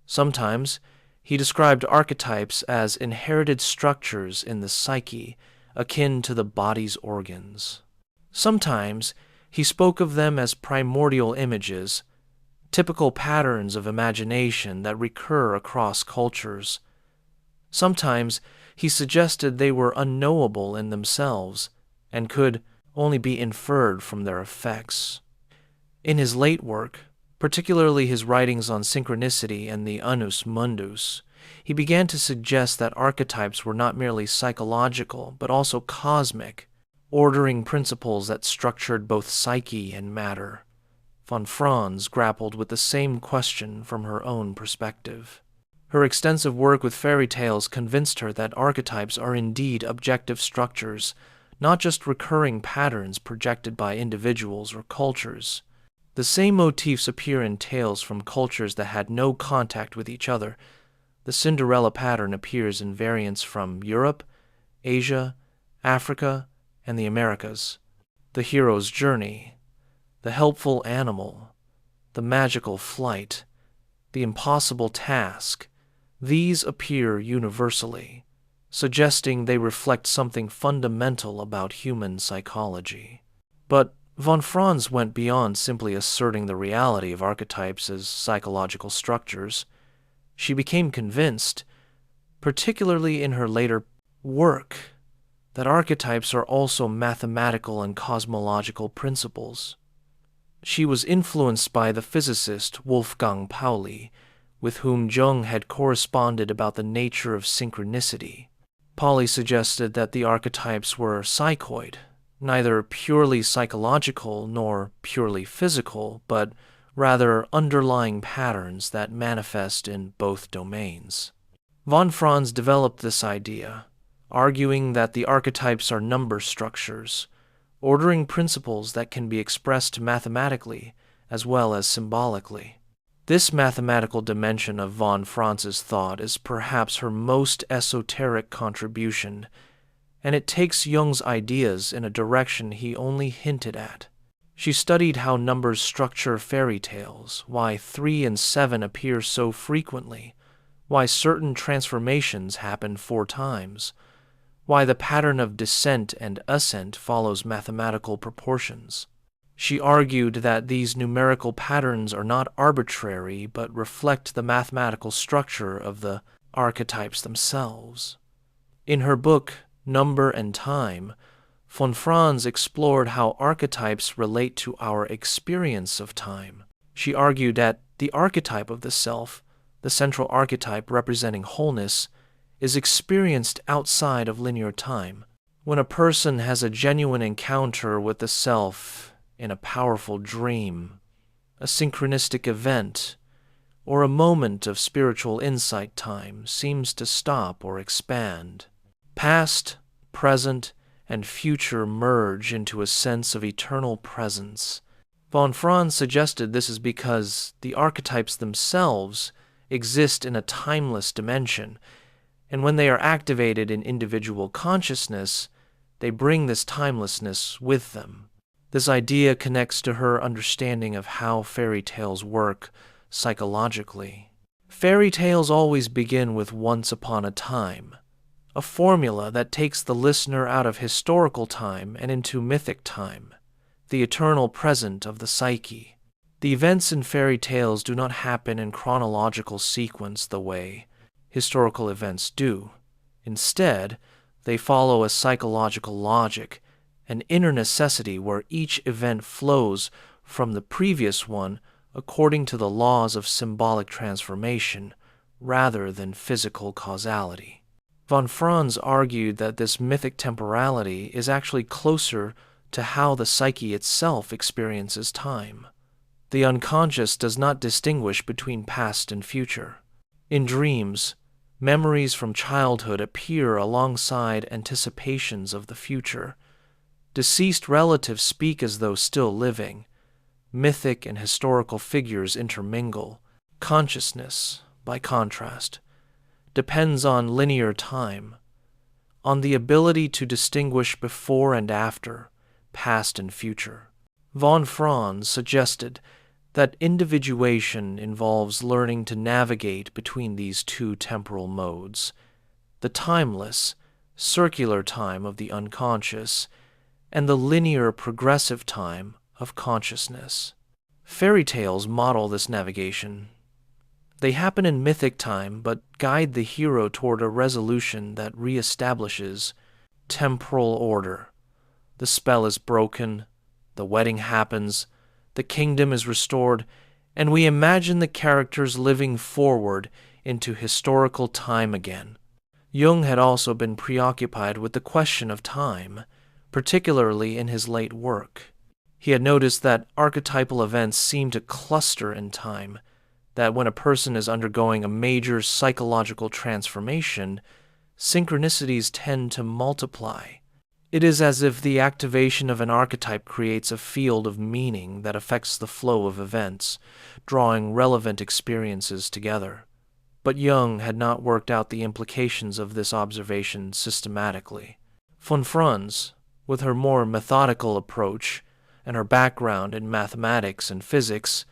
Sometimes he described archetypes as inherited structures in the psyche, akin to the body's organs. Sometimes he spoke of them as primordial images, typical patterns of imagination that recur across cultures. Sometimes he suggested they were unknowable in themselves and could only be inferred from their effects. In his late work, particularly his writings on synchronicity and the annus mundus, he began to suggest that archetypes were not merely psychological but also cosmic, ordering principles that structured both psyche and matter. Von Franz grappled with the same question from her own perspective. Her extensive work with fairy tales convinced her that archetypes are indeed objective structures, not just recurring patterns projected by individuals or cultures. The same motifs appear in tales from cultures that had no contact with each other, The Cinderella pattern appears in variants from Europe, Asia, Africa, and the Americas. The hero's journey, the helpful animal, the magical flight, the impossible task, these appear universally, suggesting they reflect something fundamental about human psychology. But von Franz went beyond simply asserting the reality of archetypes as psychological structures. She became convinced, particularly in her later work, that archetypes are also mathematical and cosmological principles. She was influenced by the physicist Wolfgang Pauli, with whom Jung had corresponded about the nature of synchronicity. Pauli suggested that the archetypes were psychoid, neither purely psychological nor purely physical, but rather underlying patterns that manifest in both domains. Von Franz developed this idea, arguing that the archetypes are number structures, ordering principles that can be expressed mathematically as well as symbolically. This mathematical dimension of von Franz's thought is perhaps her most esoteric contribution, and it takes Jung's ideas in a direction he only hinted at. She studied how numbers structure fairy tales, why 3 and 7 appear so frequently, why certain transformations happen 4 times, why the pattern of descent and ascent follows mathematical proportions. She argued that these numerical patterns are not arbitrary but reflect the mathematical structure of the archetypes themselves. In her book, Number and Time, von Franz explored how archetypes relate to our experience of time. She argued that the archetype of the self, the central archetype representing wholeness, is experienced outside of linear time. When a person has a genuine encounter with the self in a powerful dream, a synchronistic event, or a moment of spiritual insight, time seems to stop or expand. Past, present, and future merge into a sense of eternal presence. Von Franz suggested this is because the archetypes themselves exist in a timeless dimension, and when they are activated in individual consciousness, they bring this timelessness with them. This idea connects to her understanding of how fairy tales work psychologically. Fairy tales always begin with once upon a time, a formula that takes the listener out of historical time and into mythic time, the eternal present of the psyche. The events in fairy tales do not happen in chronological sequence the way historical events do. Instead, they follow a psychological logic, an inner necessity where each event flows from the previous one according to the laws of symbolic transformation rather than physical causality. Von Franz argued that this mythic temporality is actually closer to how the psyche itself experiences time. The unconscious does not distinguish between past and future. In dreams, memories from childhood appear alongside anticipations of the future. Deceased relatives speak as though still living. Mythic and historical figures intermingle. Consciousness, by contrast, depends on linear time, on the ability to distinguish before and after, past and future. Von Franz suggested that individuation involves learning to navigate between these two temporal modes, the timeless, circular time of the unconscious, and the linear, progressive time of consciousness. Fairy tales model this navigation. They happen in mythic time, but guide the hero toward a resolution that reestablishes temporal order. The spell is broken, the wedding happens, the kingdom is restored, and we imagine the characters living forward into historical time again. Jung had also been preoccupied with the question of time, particularly in his late work. He had noticed that archetypal events seem to cluster in time, that when a person is undergoing a major psychological transformation, synchronicities tend to multiply. It is as if the activation of an archetype creates a field of meaning that affects the flow of events, drawing relevant experiences together. but Jung had not worked out the implications of this observation systematically. Von Franz, with her more methodical approach and her background in mathematics and physics,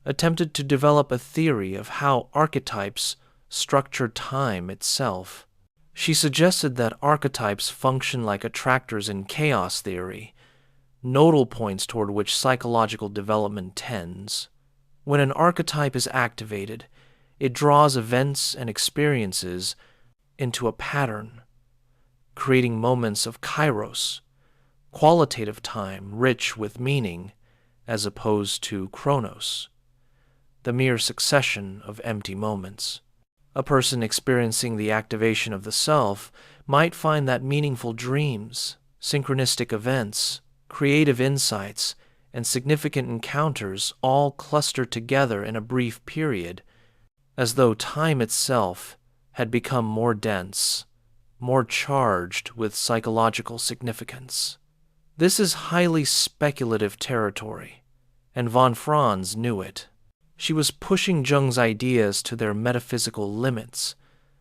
attempted to develop a theory of how archetypes structure time itself. She suggested that archetypes function like attractors in chaos theory, nodal points toward which psychological development tends. When an archetype is activated, it draws events and experiences into a pattern, creating moments of kairos, qualitative time rich with meaning, as opposed to chronos, the mere succession of empty moments. A person experiencing the activation of the self might find that meaningful dreams, synchronistic events, creative insights, and significant encounters all cluster together in a brief period, as though time itself had become more dense, more charged with psychological significance. This is highly speculative territory, and von Franz knew it. She was pushing Jung's ideas to their metaphysical limits,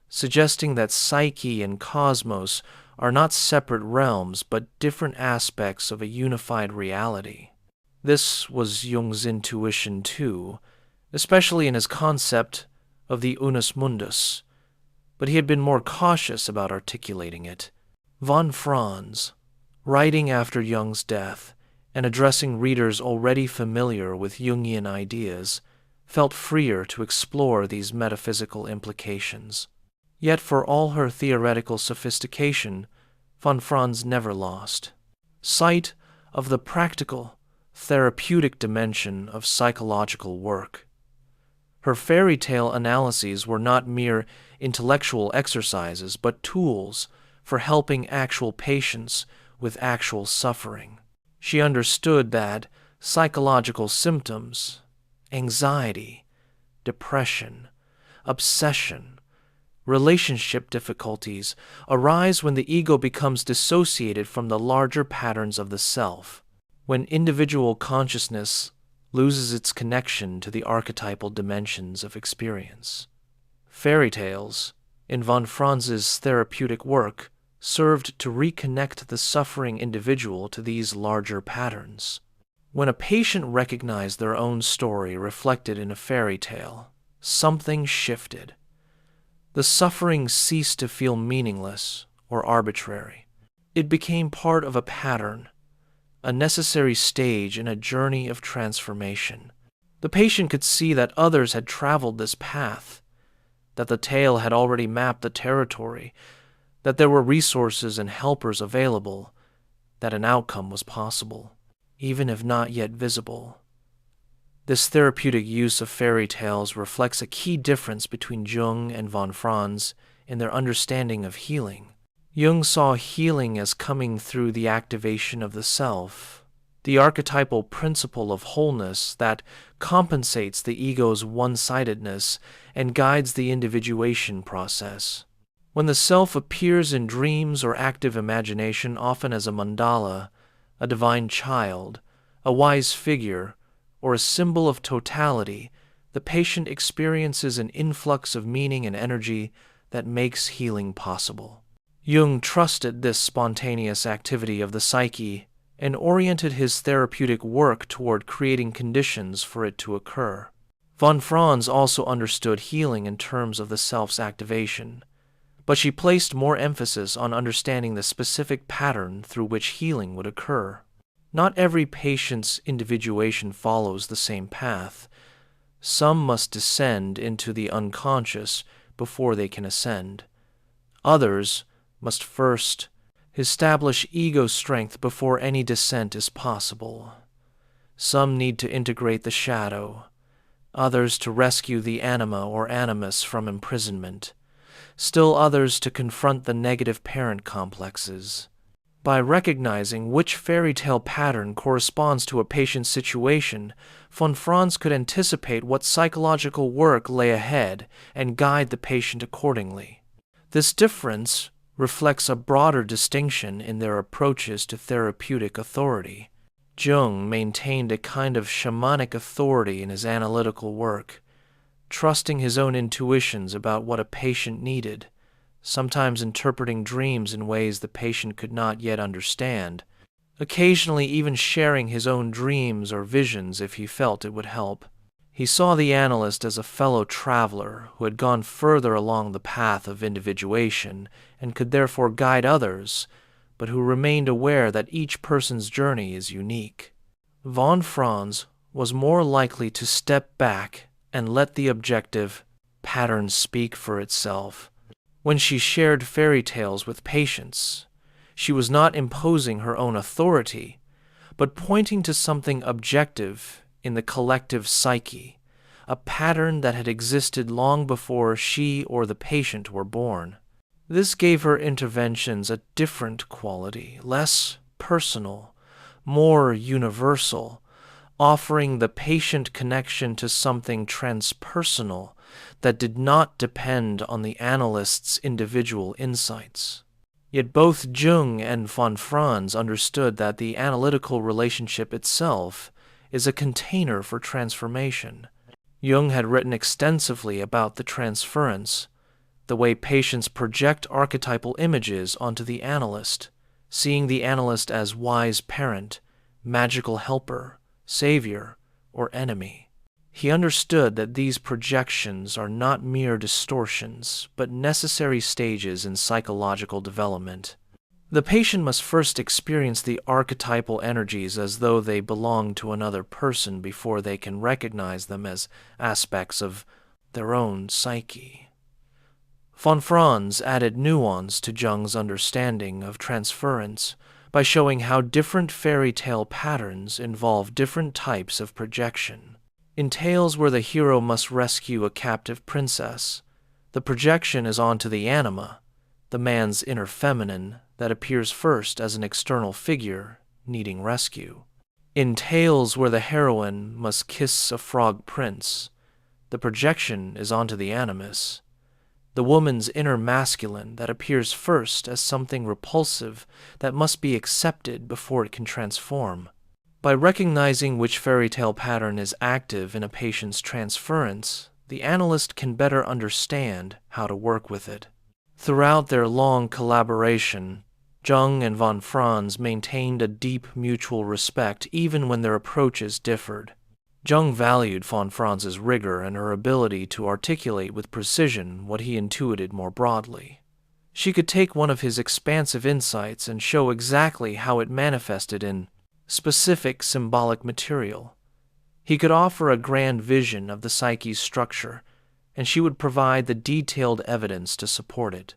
suggesting that psyche and cosmos are not separate realms but different aspects of a unified reality. This was Jung's intuition too, especially in his concept of the unus mundus, but he had been more cautious about articulating it. Von Franz, writing after Jung's death and addressing readers already familiar with Jungian ideas, felt freer to explore these metaphysical implications. Yet for all her theoretical sophistication, von Franz never lost sight of the practical, therapeutic dimension of psychological work. Her fairy tale analyses were not mere intellectual exercises, but tools for helping actual patients with actual suffering. She understood that psychological symptoms, anxiety, depression, obsession, relationship difficulties arise when the ego becomes dissociated from the larger patterns of the self, when individual consciousness loses its connection to the archetypal dimensions of experience. Fairy tales, in von Franz's therapeutic work, served to reconnect the suffering individual to these larger patterns. When a patient recognized their own story reflected in a fairy tale, something shifted. The suffering ceased to feel meaningless or arbitrary. It became part of a pattern, a necessary stage in a journey of transformation. The patient could see that others had traveled this path, that the tale had already mapped the territory, that there were resources and helpers available, that an outcome was possible, even if not yet visible. This therapeutic use of fairy tales reflects a key difference between Jung and von Franz in their understanding of healing. Jung saw healing as coming through the activation of the self, the archetypal principle of wholeness that compensates the ego's one-sidedness and guides the individuation process. When the self appears in dreams or active imagination, often as a mandala, a divine child, a wise figure, or a symbol of totality, the patient experiences an influx of meaning and energy that makes healing possible. Jung trusted this spontaneous activity of the psyche and oriented his therapeutic work toward creating conditions for it to occur. Von Franz also understood healing in terms of the self's activation, but she placed more emphasis on understanding the specific pattern through which healing would occur. Not every patient's individuation follows the same path. Some must descend into the unconscious before they can ascend. Others must first establish ego strength before any descent is possible. Some need to integrate the shadow, others to rescue the anima or animus from imprisonment, still others to confront the negative parent complexes. By recognizing which fairy tale pattern corresponds to a patient's situation, von Franz could anticipate what psychological work lay ahead and guide the patient accordingly. This difference reflects a broader distinction in their approaches to therapeutic authority. Jung maintained a kind of shamanic authority in his analytical work, trusting his own intuitions about what a patient needed, sometimes interpreting dreams in ways the patient could not yet understand, occasionally even sharing his own dreams or visions if he felt it would help. He saw the analyst as a fellow traveler who had gone further along the path of individuation and could therefore guide others, but who remained aware that each person's journey is unique. Von Franz was more likely to step back and let the objective pattern speak for itself. When she shared fairy tales with patients, she was not imposing her own authority, but pointing to something objective in the collective psyche, a pattern that had existed long before she or the patient were born. This gave her interventions a different quality, less personal, more universal, offering the patient connection to something transpersonal that did not depend on the analyst's individual insights. Yet both Jung and von Franz understood that the analytical relationship itself is a container for transformation. Jung had written extensively about the transference, the way patients project archetypal images onto the analyst, seeing the analyst as wise parent, magical helper, savior, or enemy. He understood that these projections are not mere distortions, but necessary stages in psychological development. The patient must first experience the archetypal energies as though they belong to another person before they can recognize them as aspects of their own psyche. Von Franz added nuance to Jung's understanding of transference by showing how different fairy tale patterns involve different types of projection. In tales where the hero must rescue a captive princess, the projection is onto the anima, the man's inner feminine that appears first as an external figure needing rescue. In tales where the heroine must kiss a frog prince, the projection is onto the animus, the woman's inner masculine that appears first as something repulsive that must be accepted before it can transform. By recognizing which fairy tale pattern is active in a patient's transference, the analyst can better understand how to work with it. Throughout their long collaboration, Jung and von Franz maintained a deep mutual respect even when their approaches differed. Jung valued von Franz's rigor and her ability to articulate with precision what he intuited more broadly. She could take one of his expansive insights and show exactly how it manifested in specific symbolic material. He could offer a grand vision of the psyche's structure, and she would provide the detailed evidence to support it.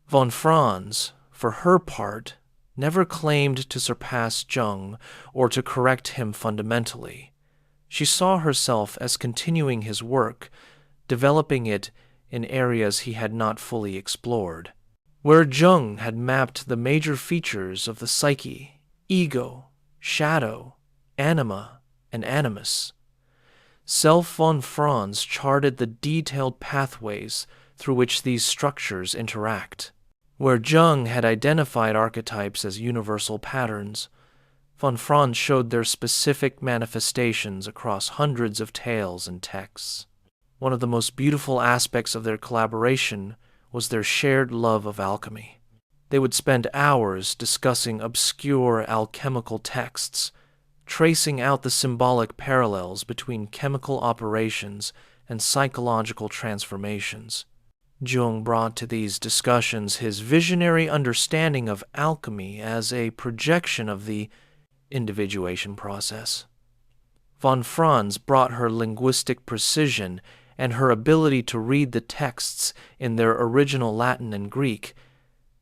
Von Franz, for her part, never claimed to surpass Jung or to correct him fundamentally. She saw herself as continuing his work, developing it in areas he had not fully explored. Where Jung had mapped the major features of the psyche, ego, shadow, anima, and animus, Self von Franz charted the detailed pathways through which these structures interact. Where Jung had identified archetypes as universal patterns, von Franz showed their specific manifestations across hundreds of tales and texts. One of the most beautiful aspects of their collaboration was their shared love of alchemy. They would spend hours discussing obscure alchemical texts, tracing out the symbolic parallels between chemical operations and psychological transformations. Jung brought to these discussions his visionary understanding of alchemy as a projection of the individuation process. Von Franz brought her linguistic precision and her ability to read the texts in their original Latin and Greek,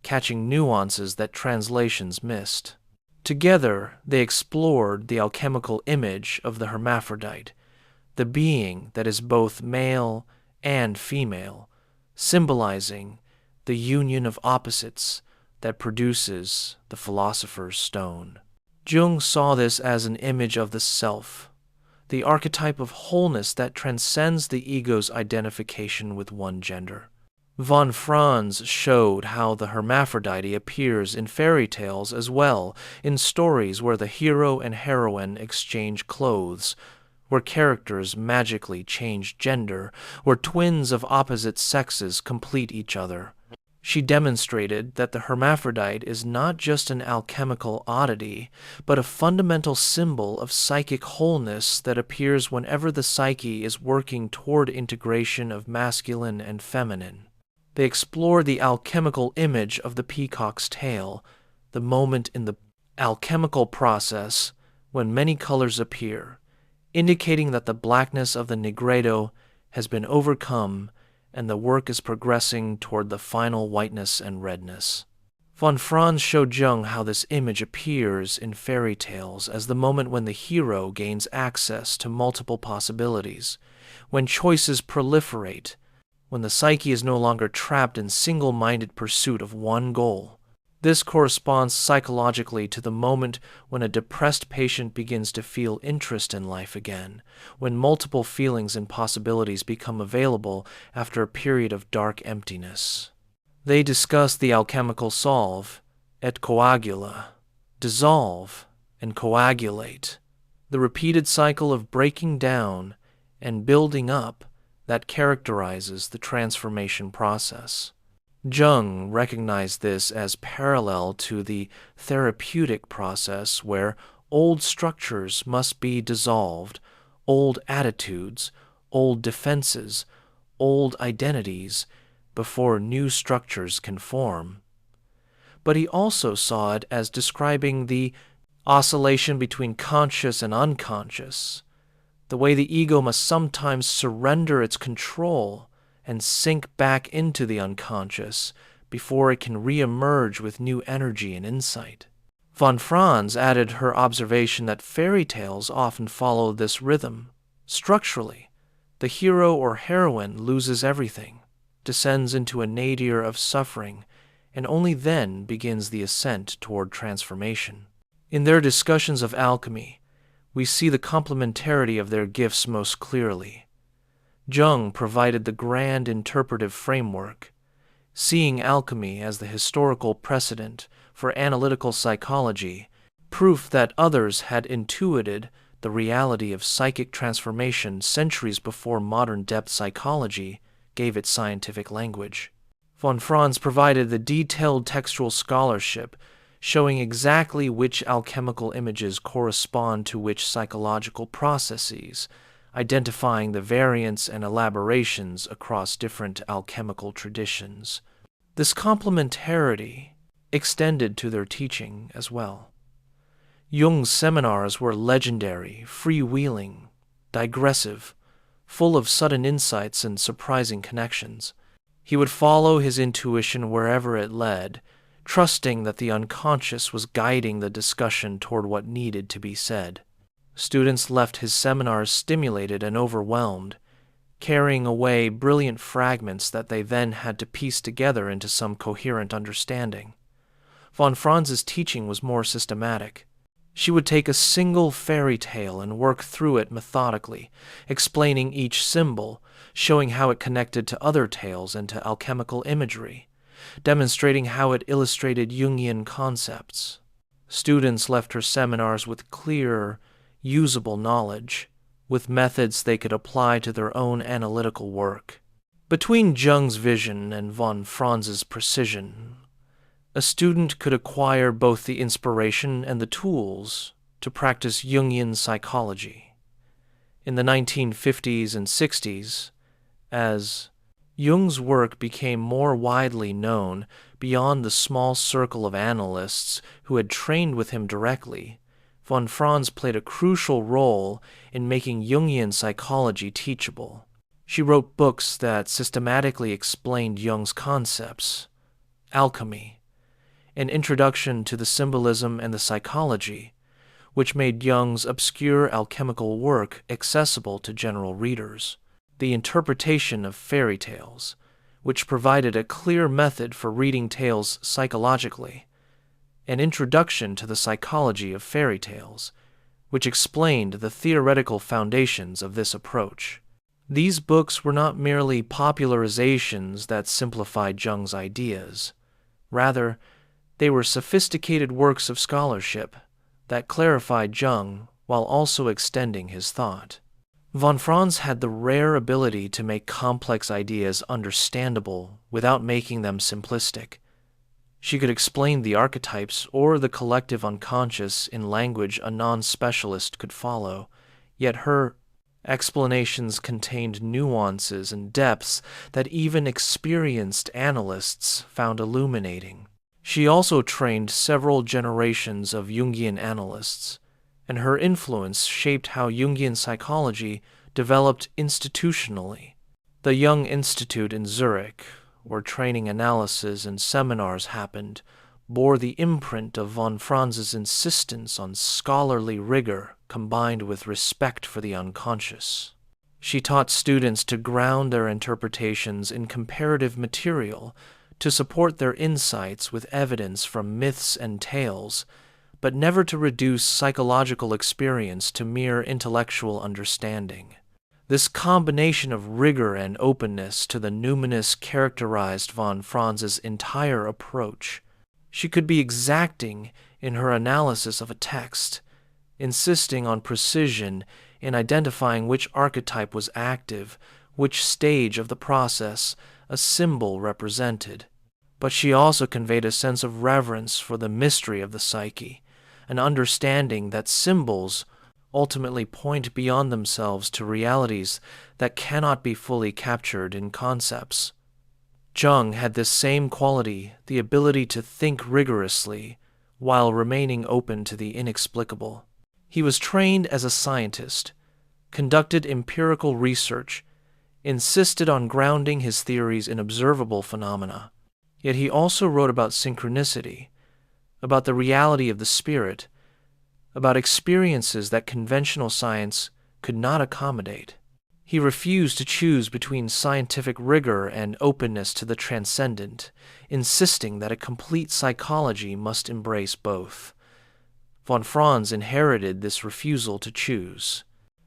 catching nuances that translations missed. Together, they explored the alchemical image of the hermaphrodite, the being that is both male and female, symbolizing the union of opposites that produces the philosopher's stone. Jung saw this as an image of the self, the archetype of wholeness that transcends the ego's identification with one gender. Von Franz showed how the hermaphrodite appears in fairy tales as well, in stories where the hero and heroine exchange clothes, where characters magically change gender, where twins of opposite sexes complete each other. She demonstrated that the hermaphrodite is not just an alchemical oddity, but a fundamental symbol of psychic wholeness that appears whenever the psyche is working toward integration of masculine and feminine. They explore the alchemical image of the peacock's tail, the moment in the alchemical process when many colors appear, indicating that the blackness of the nigredo has been overcome and the work is progressing toward the final whiteness and redness. Von Franz showed Jung how this image appears in fairy tales as the moment when the hero gains access to multiple possibilities, when choices proliferate, when the psyche is no longer trapped in single-minded pursuit of one goal. This corresponds psychologically to the moment when a depressed patient begins to feel interest in life again, when multiple feelings and possibilities become available after a period of dark emptiness. They discuss the alchemical solve, et coagula, dissolve and coagulate, the repeated cycle of breaking down and building up that characterizes the transformation process. Jung recognized this as parallel to the therapeutic process where old structures must be dissolved, old attitudes, old defenses, old identities, before new structures can form. But he also saw it as describing the oscillation between conscious and unconscious, the way the ego must sometimes surrender its control and sink back into the unconscious before it can re-emerge with new energy and insight. Von Franz added her observation that fairy tales often follow this rhythm. Structurally, the hero or heroine loses everything, descends into a nadir of suffering, and only then begins the ascent toward transformation. In their discussions of alchemy, we see the complementarity of their gifts most clearly. Jung provided the grand interpretive framework, seeing alchemy as the historical precedent for analytical psychology, proof that others had intuited the reality of psychic transformation centuries before modern depth psychology gave it scientific language. Von Franz provided the detailed textual scholarship, showing exactly which alchemical images correspond to which psychological processes, identifying the variants and elaborations across different alchemical traditions. This complementarity extended to their teaching as well. Jung's seminars were legendary, freewheeling, digressive, full of sudden insights and surprising connections. He would follow his intuition wherever it led, trusting that the unconscious was guiding the discussion toward what needed to be said. Students left his seminars stimulated and overwhelmed, carrying away brilliant fragments that they then had to piece together into some coherent understanding. Von Franz's teaching was more systematic. She would take a single fairy tale and work through it methodically, explaining each symbol, showing how it connected to other tales and to alchemical imagery, demonstrating how it illustrated Jungian concepts. Students left her seminars with clear, usable knowledge, with methods they could apply to their own analytical work. Between Jung's vision and von Franz's precision, a student could acquire both the inspiration and the tools to practice Jungian psychology. In the 1950s and 60s, as Jung's work became more widely known beyond the small circle of analysts who had trained with him directly, von Franz played a crucial role in making Jungian psychology teachable. She wrote books that systematically explained Jung's concepts, alchemy, an introduction to the symbolism and the psychology, which made Jung's obscure alchemical work accessible to general readers, the interpretation of fairy tales, which provided a clear method for reading tales psychologically, an introduction to the psychology of fairy tales, which explained the theoretical foundations of this approach. These books were not merely popularizations that simplified Jung's ideas. Rather, they were sophisticated works of scholarship that clarified Jung while also extending his thought. Von Franz had the rare ability to make complex ideas understandable without making them simplistic. She could explain the archetypes or the collective unconscious in language a non-specialist could follow, yet her explanations contained nuances and depths that even experienced analysts found illuminating. She also trained several generations of Jungian analysts, and her influence shaped how Jungian psychology developed institutionally. The Jung Institute in Zurich, where training analysis and seminars happened, bore the imprint of von Franz's insistence on scholarly rigor combined with respect for the unconscious. She taught students to ground their interpretations in comparative material, to support their insights with evidence from myths and tales, but never to reduce psychological experience to mere intellectual understanding. This combination of rigor and openness to the numinous characterized von Franz's entire approach. She could be exacting in her analysis of a text, insisting on precision in identifying which archetype was active, which stage of the process a symbol represented. But she also conveyed a sense of reverence for the mystery of the psyche, an understanding that symbols ultimately point beyond themselves to realities that cannot be fully captured in concepts. Jung had this same quality, the ability to think rigorously while remaining open to the inexplicable. He was trained as a scientist, conducted empirical research, insisted on grounding his theories in observable phenomena. Yet he also wrote about synchronicity, about the reality of the spirit, about experiences that conventional science could not accommodate. He refused to choose between scientific rigor and openness to the transcendent, insisting that a complete psychology must embrace both. Von Franz inherited this refusal to choose.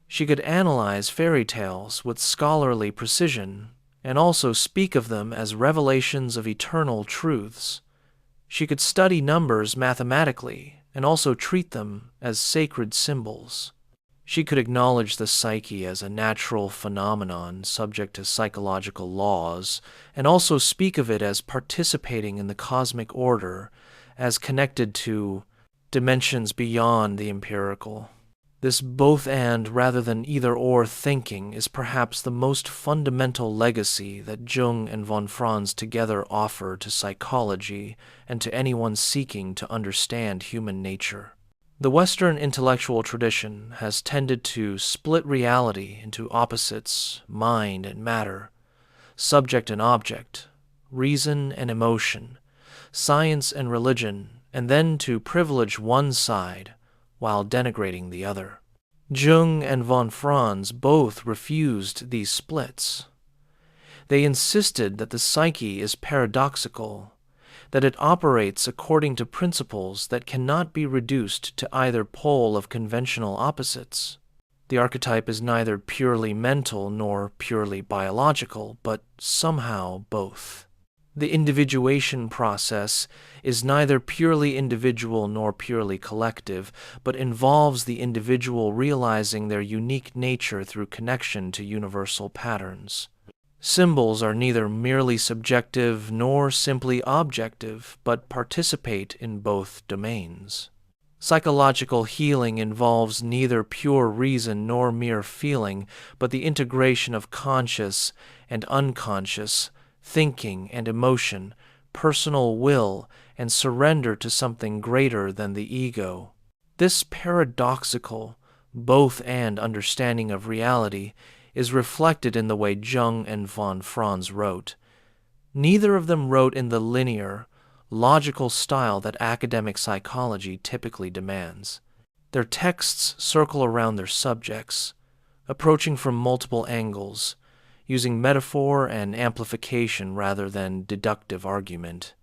She could analyze fairy tales with scholarly precision and also speak of them as revelations of eternal truths. She could study numbers mathematically and also treat them as sacred symbols. She could acknowledge the psyche as a natural phenomenon subject to psychological laws and also speak of it as participating in the cosmic order, as connected to dimensions beyond the empirical. This both-and rather than either-or thinking is perhaps the most fundamental legacy that Jung and von Franz together offer to psychology and to anyone seeking to understand human nature. The Western intellectual tradition has tended to split reality into opposites, mind and matter, subject and object, reason and emotion, science and religion, and then to privilege one side while denigrating the other. Jung and von Franz both refused these splits. They insisted that the psyche is paradoxical, that it operates according to principles that cannot be reduced to either pole of conventional opposites. The archetype is neither purely mental nor purely biological, but somehow both. The individuation process is neither purely individual nor purely collective, but involves the individual realizing their unique nature through connection to universal patterns. Symbols are neither merely subjective nor simply objective, but participate in both domains. Psychological healing involves neither pure reason nor mere feeling, but the integration of conscious and unconscious, thinking and emotion, personal will, and surrender to something greater than the ego. This paradoxical, both-and understanding of reality is reflected in the way Jung and von Franz wrote. Neither of them wrote in the linear, logical style that academic psychology typically demands. Their texts circle around their subjects, approaching from multiple angles, using metaphor and amplification rather than deductive argument.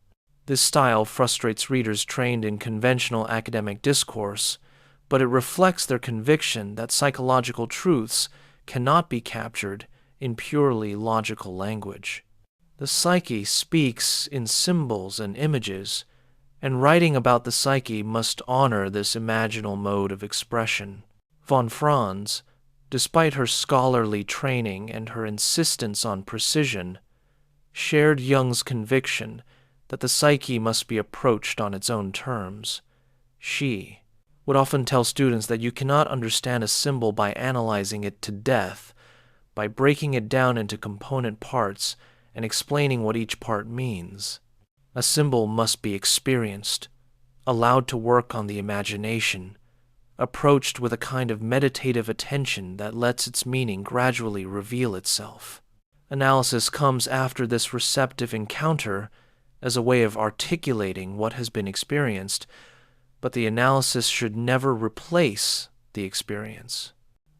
This style frustrates readers trained in conventional academic discourse, but it reflects their conviction that psychological truths cannot be captured in purely logical language. The psyche speaks in symbols and images, and writing about the psyche must honor this imaginal mode of expression. Von Franz, despite her scholarly training and her insistence on precision, shared Jung's conviction that the psyche must be approached on its own terms. She would often tell students that you cannot understand a symbol by analyzing it to death, by breaking it down into component parts and explaining what each part means. A symbol must be experienced, allowed to work on the imagination, approached with a kind of meditative attention that lets its meaning gradually reveal itself. Analysis comes after this receptive encounter as a way of articulating what has been experienced, but the analysis should never replace the experience.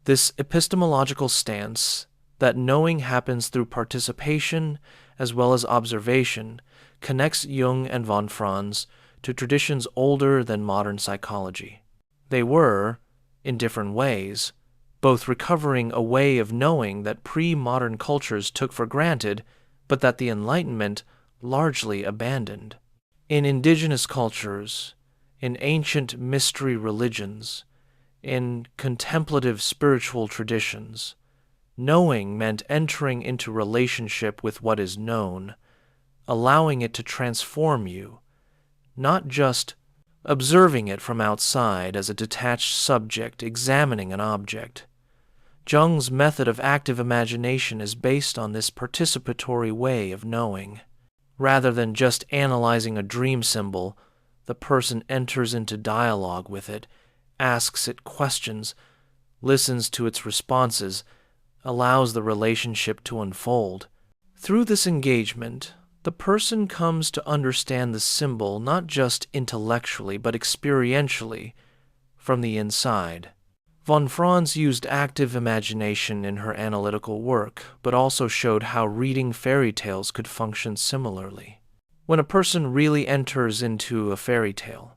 This epistemological stance that knowing happens through participation as well as observation connects Jung and von Franz to traditions older than modern psychology. They were, in different ways, both recovering a way of knowing that pre-modern cultures took for granted, but that the Enlightenment largely abandoned. In indigenous cultures, in ancient mystery religions, in contemplative spiritual traditions, knowing meant entering into relationship with what is known, allowing it to transform you, not just observing it from outside as a detached subject examining an object. Jung's method of active imagination is based on this participatory way of knowing. Rather than just analyzing a dream symbol, the person enters into dialogue with it, asks it questions, listens to its responses, allows the relationship to unfold. Through this engagement, the person comes to understand the symbol not just intellectually but experientially from the inside. Von Franz used active imagination in her analytical work, but also showed how reading fairy tales could function similarly. When a person really enters into a fairy tale,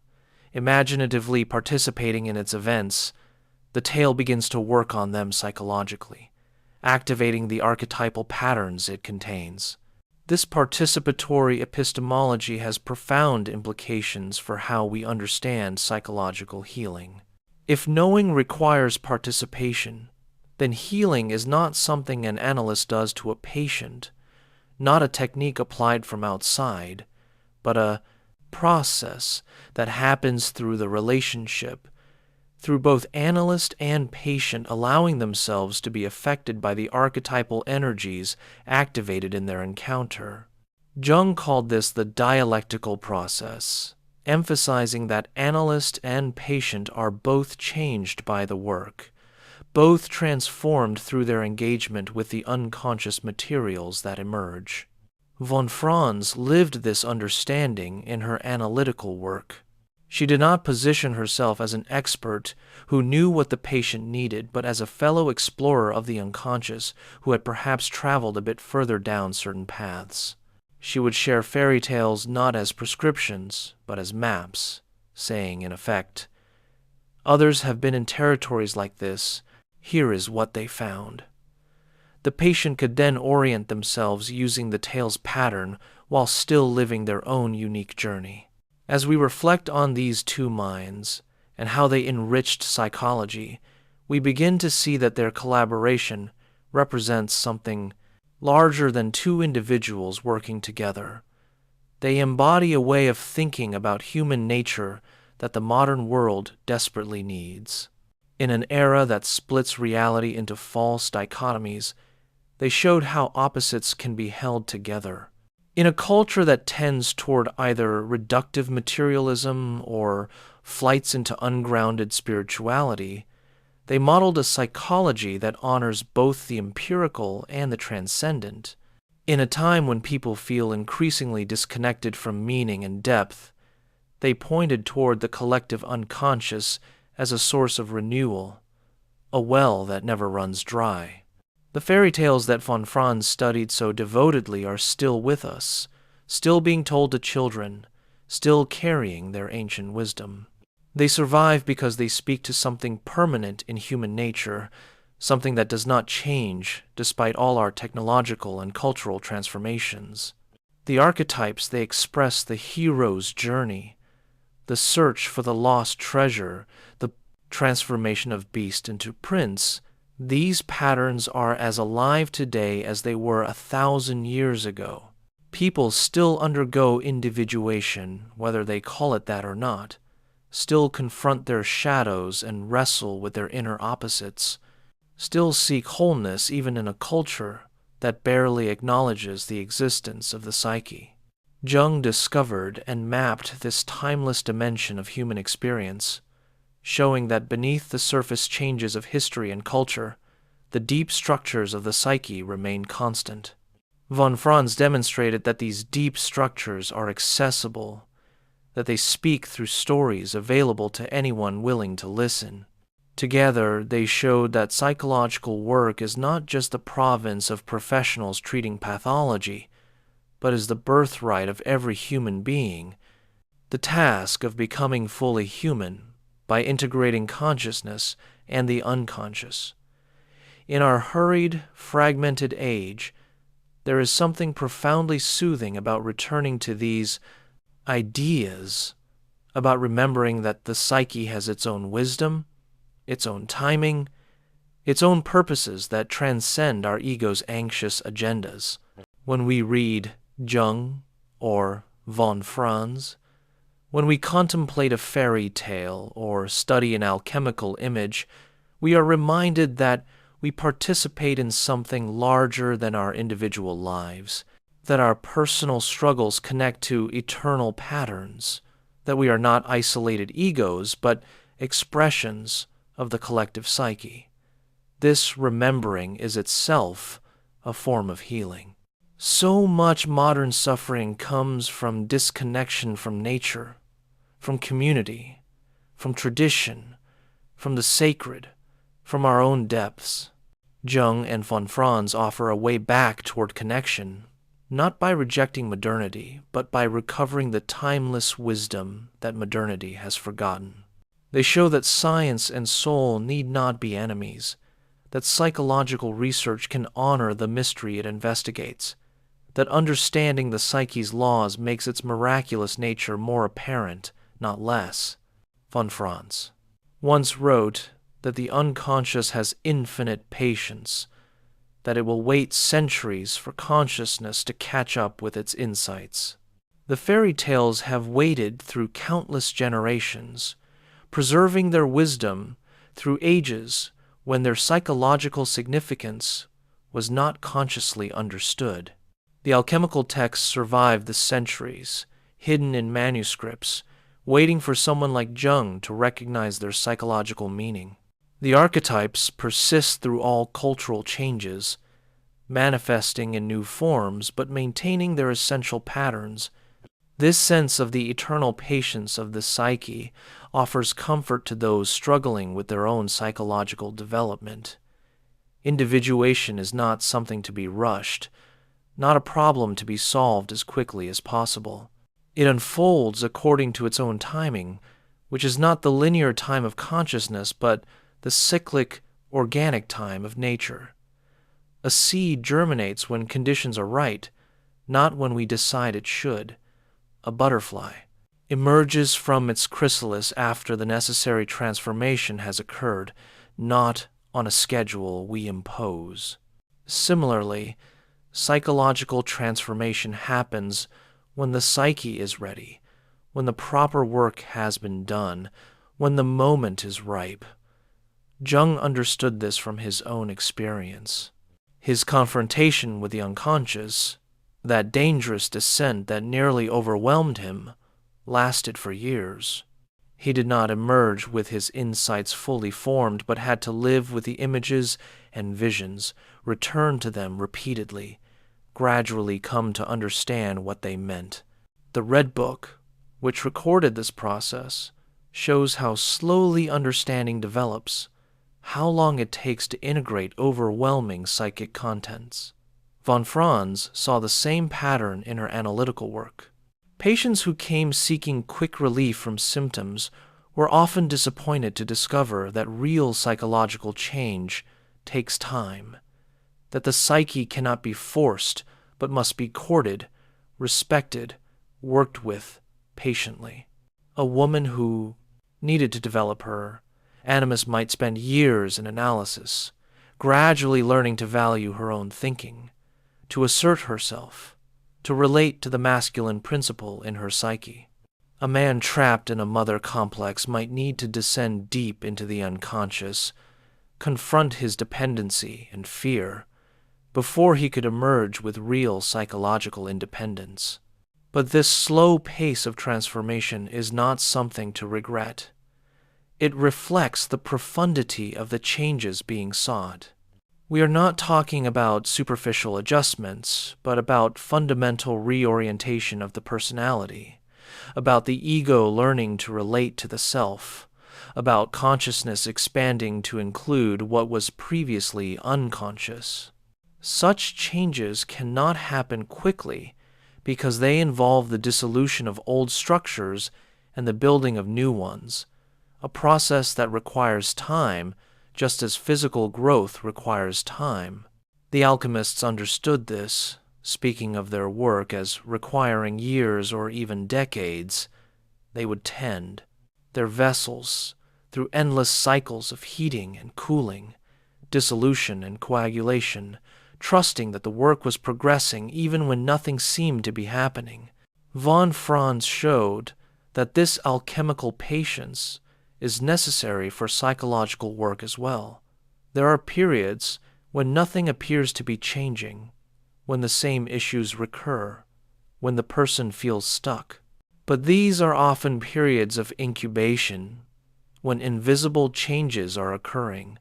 imaginatively participating in its events, the tale begins to work on them psychologically, activating the archetypal patterns it contains. This participatory epistemology has profound implications for how we understand psychological healing. If knowing requires participation, then healing is not something an analyst does to a patient, not a technique applied from outside, but a process that happens through the relationship, through both analyst and patient allowing themselves to be affected by the archetypal energies activated in their encounter. Jung called this the dialectical process, emphasizing that analyst and patient are both changed by the work, both transformed through their engagement with the unconscious materials that emerge. Von Franz lived this understanding in her analytical work. She did not position herself as an expert who knew what the patient needed, but as a fellow explorer of the unconscious who had perhaps traveled a bit further down certain paths. She would share fairy tales not as prescriptions, but as maps, saying, in effect, "Others have been in territories like this. Here is what they found." The patient could then orient themselves using the tale's pattern while still living their own unique journey. As we reflect on these two minds and how they enriched psychology, we begin to see that their collaboration represents something larger than two individuals working together. They embody a way of thinking about human nature that the modern world desperately needs. In an era that splits reality into false dichotomies, they showed how opposites can be held together. In a culture that tends toward either reductive materialism or flights into ungrounded spirituality, they modeled a psychology that honors both the empirical and the transcendent. In a time when people feel increasingly disconnected from meaning and depth, they pointed toward the collective unconscious as a source of renewal, a well that never runs dry. The fairy tales that von Franz studied so devotedly are still with us, still being told to children, still carrying their ancient wisdom. They survive because they speak to something permanent in human nature, something that does not change despite all our technological and cultural transformations. The archetypes, they express the hero's journey, the search for the lost treasure, the transformation of beast into prince, These patterns are as alive today as they were 1,000 years ago. People still undergo individuation, whether they call it that or not, still confront their shadows and wrestle with their inner opposites, still seek wholeness even in a culture that barely acknowledges the existence of the psyche. Jung discovered and mapped this timeless dimension of human experience, showing that beneath the surface changes of history and culture, the deep structures of the psyche remain constant. Von Franz demonstrated that these deep structures are accessible, that they speak through stories available to anyone willing to listen. Together, they showed that psychological work is not just the province of professionals treating pathology, but is the birthright of every human being, the task of becoming fully human by integrating consciousness and the unconscious. In our hurried, fragmented age, there is something profoundly soothing about returning to these ideas, about remembering that the psyche has its own wisdom, its own timing, its own purposes that transcend our ego's anxious agendas. When we read Jung or von Franz, when we contemplate a fairy tale or study an alchemical image, we are reminded that we participate in something larger than our individual lives, that our personal struggles connect to eternal patterns, that we are not isolated egos, but expressions of the collective psyche. This remembering is itself a form of healing. So much modern suffering comes from disconnection from nature, from community, from tradition, from the sacred, from our own depths. Jung and von Franz offer a way back toward connection, not by rejecting modernity, but by recovering the timeless wisdom that modernity has forgotten. They show that science and soul need not be enemies, that psychological research can honor the mystery it investigates, that understanding the psyche's laws makes its miraculous nature more apparent, not less. Von Franz once wrote that the unconscious has infinite patience, that it will wait centuries for consciousness to catch up with its insights. The fairy tales have waited through countless generations, preserving their wisdom through ages when their psychological significance was not consciously understood. The alchemical texts survived the centuries, hidden in manuscripts, waiting for someone like Jung to recognize their psychological meaning. The archetypes persist through all cultural changes, manifesting in new forms but maintaining their essential patterns. This sense of the eternal patience of the psyche offers comfort to those struggling with their own psychological development. Individuation is not something to be rushed, not a problem to be solved as quickly as possible. It unfolds according to its own timing, which is not the linear time of consciousness, but the cyclic, organic time of nature. A seed germinates when conditions are right, not when we decide it should. A butterfly emerges from its chrysalis after the necessary transformation has occurred, not on a schedule we impose. Similarly, psychological transformation happens when the psyche is ready, when the proper work has been done, when the moment is ripe. Jung understood this from his own experience. His confrontation with the unconscious, that dangerous descent that nearly overwhelmed him, lasted for years. He did not emerge with his insights fully formed, but had to live with the images and visions, return to them repeatedly, gradually come to understand what they meant. The Red Book, which recorded this process, shows how slowly understanding develops, how long it takes to integrate overwhelming psychic contents. Von Franz saw the same pattern in her analytical work. Patients who came seeking quick relief from symptoms were often disappointed to discover that real psychological change takes time, that the psyche cannot be forced but must be courted, respected, worked with patiently. A woman who needed to develop her animus might spend years in analysis, gradually learning to value her own thinking, to assert herself, to relate to the masculine principle in her psyche. A man trapped in a mother complex might need to descend deep into the unconscious, confront his dependency and fear, before he could emerge with real psychological independence. But this slow pace of transformation is not something to regret. It reflects the profundity of the changes being sought. We are not talking about superficial adjustments, but about fundamental reorientation of the personality, about the ego learning to relate to the self, about consciousness expanding to include what was previously unconscious. Such changes cannot happen quickly because they involve the dissolution of old structures and the building of new ones, a process that requires time, just as physical growth requires time. The alchemists understood this, speaking of their work as requiring years or even decades. They would tend their vessels through endless cycles of heating and cooling, dissolution and coagulation, trusting that the work was progressing even when nothing seemed to be happening. Von Franz showed that this alchemical patience is necessary for psychological work as well. There are periods when nothing appears to be changing, when the same issues recur, when the person feels stuck. But these are often periods of incubation, when invisible changes are occurring,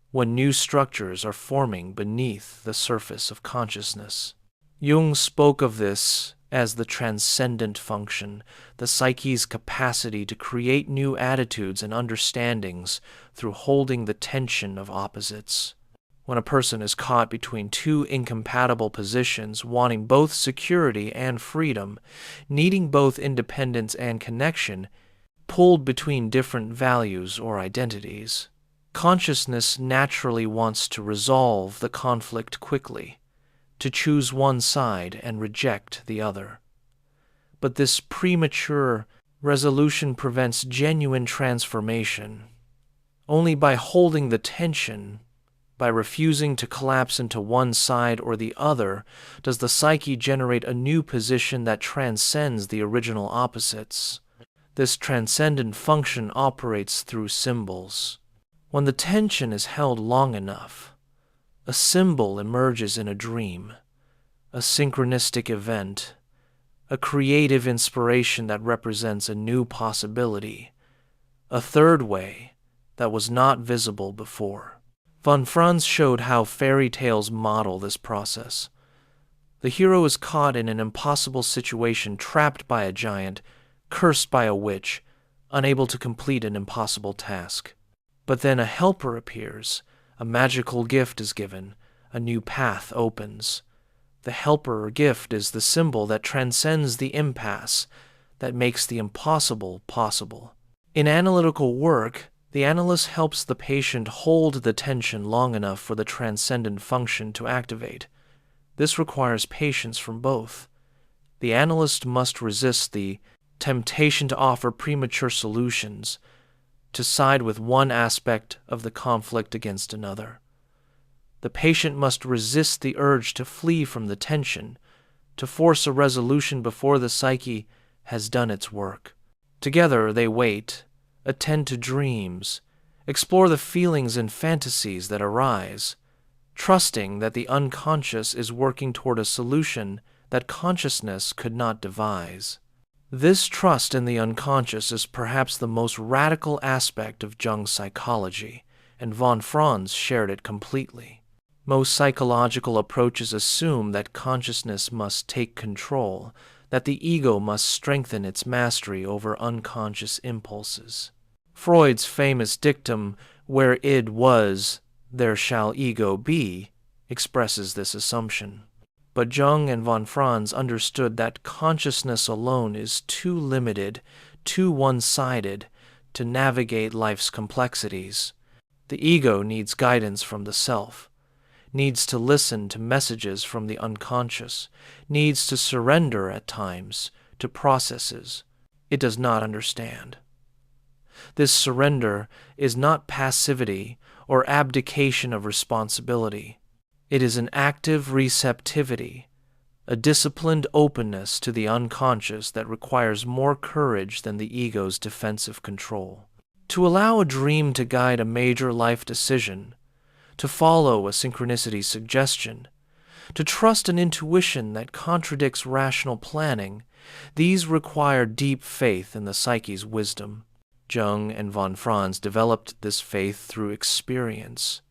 when new structures are forming beneath the surface of consciousness. Jung spoke of this as the transcendent function, the psyche's capacity to create new attitudes and understandings through holding the tension of opposites. When a person is caught between two incompatible positions, wanting both security and freedom, needing both independence and connection, pulled between different values or identities, consciousness naturally wants to resolve the conflict quickly, to choose one side and reject the other. But this premature resolution prevents genuine transformation. Only by holding the tension, by refusing to collapse into one side or the other, does the psyche generate a new position that transcends the original opposites. This transcendent function operates through symbols. When the tension is held long enough, a symbol emerges in a dream, a synchronistic event, a creative inspiration that represents a new possibility, a third way that was not visible before. Von Franz showed how fairy tales model this process. The hero is caught in an impossible situation, trapped by a giant, cursed by a witch, unable to complete an impossible task. But then a helper appears, a magical gift is given, a new path opens. The helper or gift is the symbol that transcends the impasse, that makes the impossible possible. In analytical work, the analyst helps the patient hold the tension long enough for the transcendent function to activate. This requires patience from both. The analyst must resist the temptation to offer premature solutions, to side with one aspect of the conflict against another. The patient must resist the urge to flee from the tension, to force a resolution before the psyche has done its work. Together they wait, attend to dreams, explore the feelings and fantasies that arise, trusting that the unconscious is working toward a solution that consciousness could not devise. This trust in the unconscious is perhaps the most radical aspect of Jung's psychology, and von Franz shared it completely. Most psychological approaches assume that consciousness must take control, that the ego must strengthen its mastery over unconscious impulses. Freud's famous dictum, "Where id was, there shall ego be," expresses this assumption. But Jung and von Franz understood that consciousness alone is too limited, too one-sided, to navigate life's complexities. The ego needs guidance from the self, needs to listen to messages from the unconscious, needs to surrender at times to processes it does not understand. This surrender is not passivity or abdication of responsibility. It is an active receptivity, a disciplined openness to the unconscious that requires more courage than the ego's defensive control. To allow a dream to guide a major life decision, to follow a synchronicity suggestion, to trust an intuition that contradicts rational planning, these require deep faith in the psyche's wisdom. Jung and von Franz developed this faith through experience,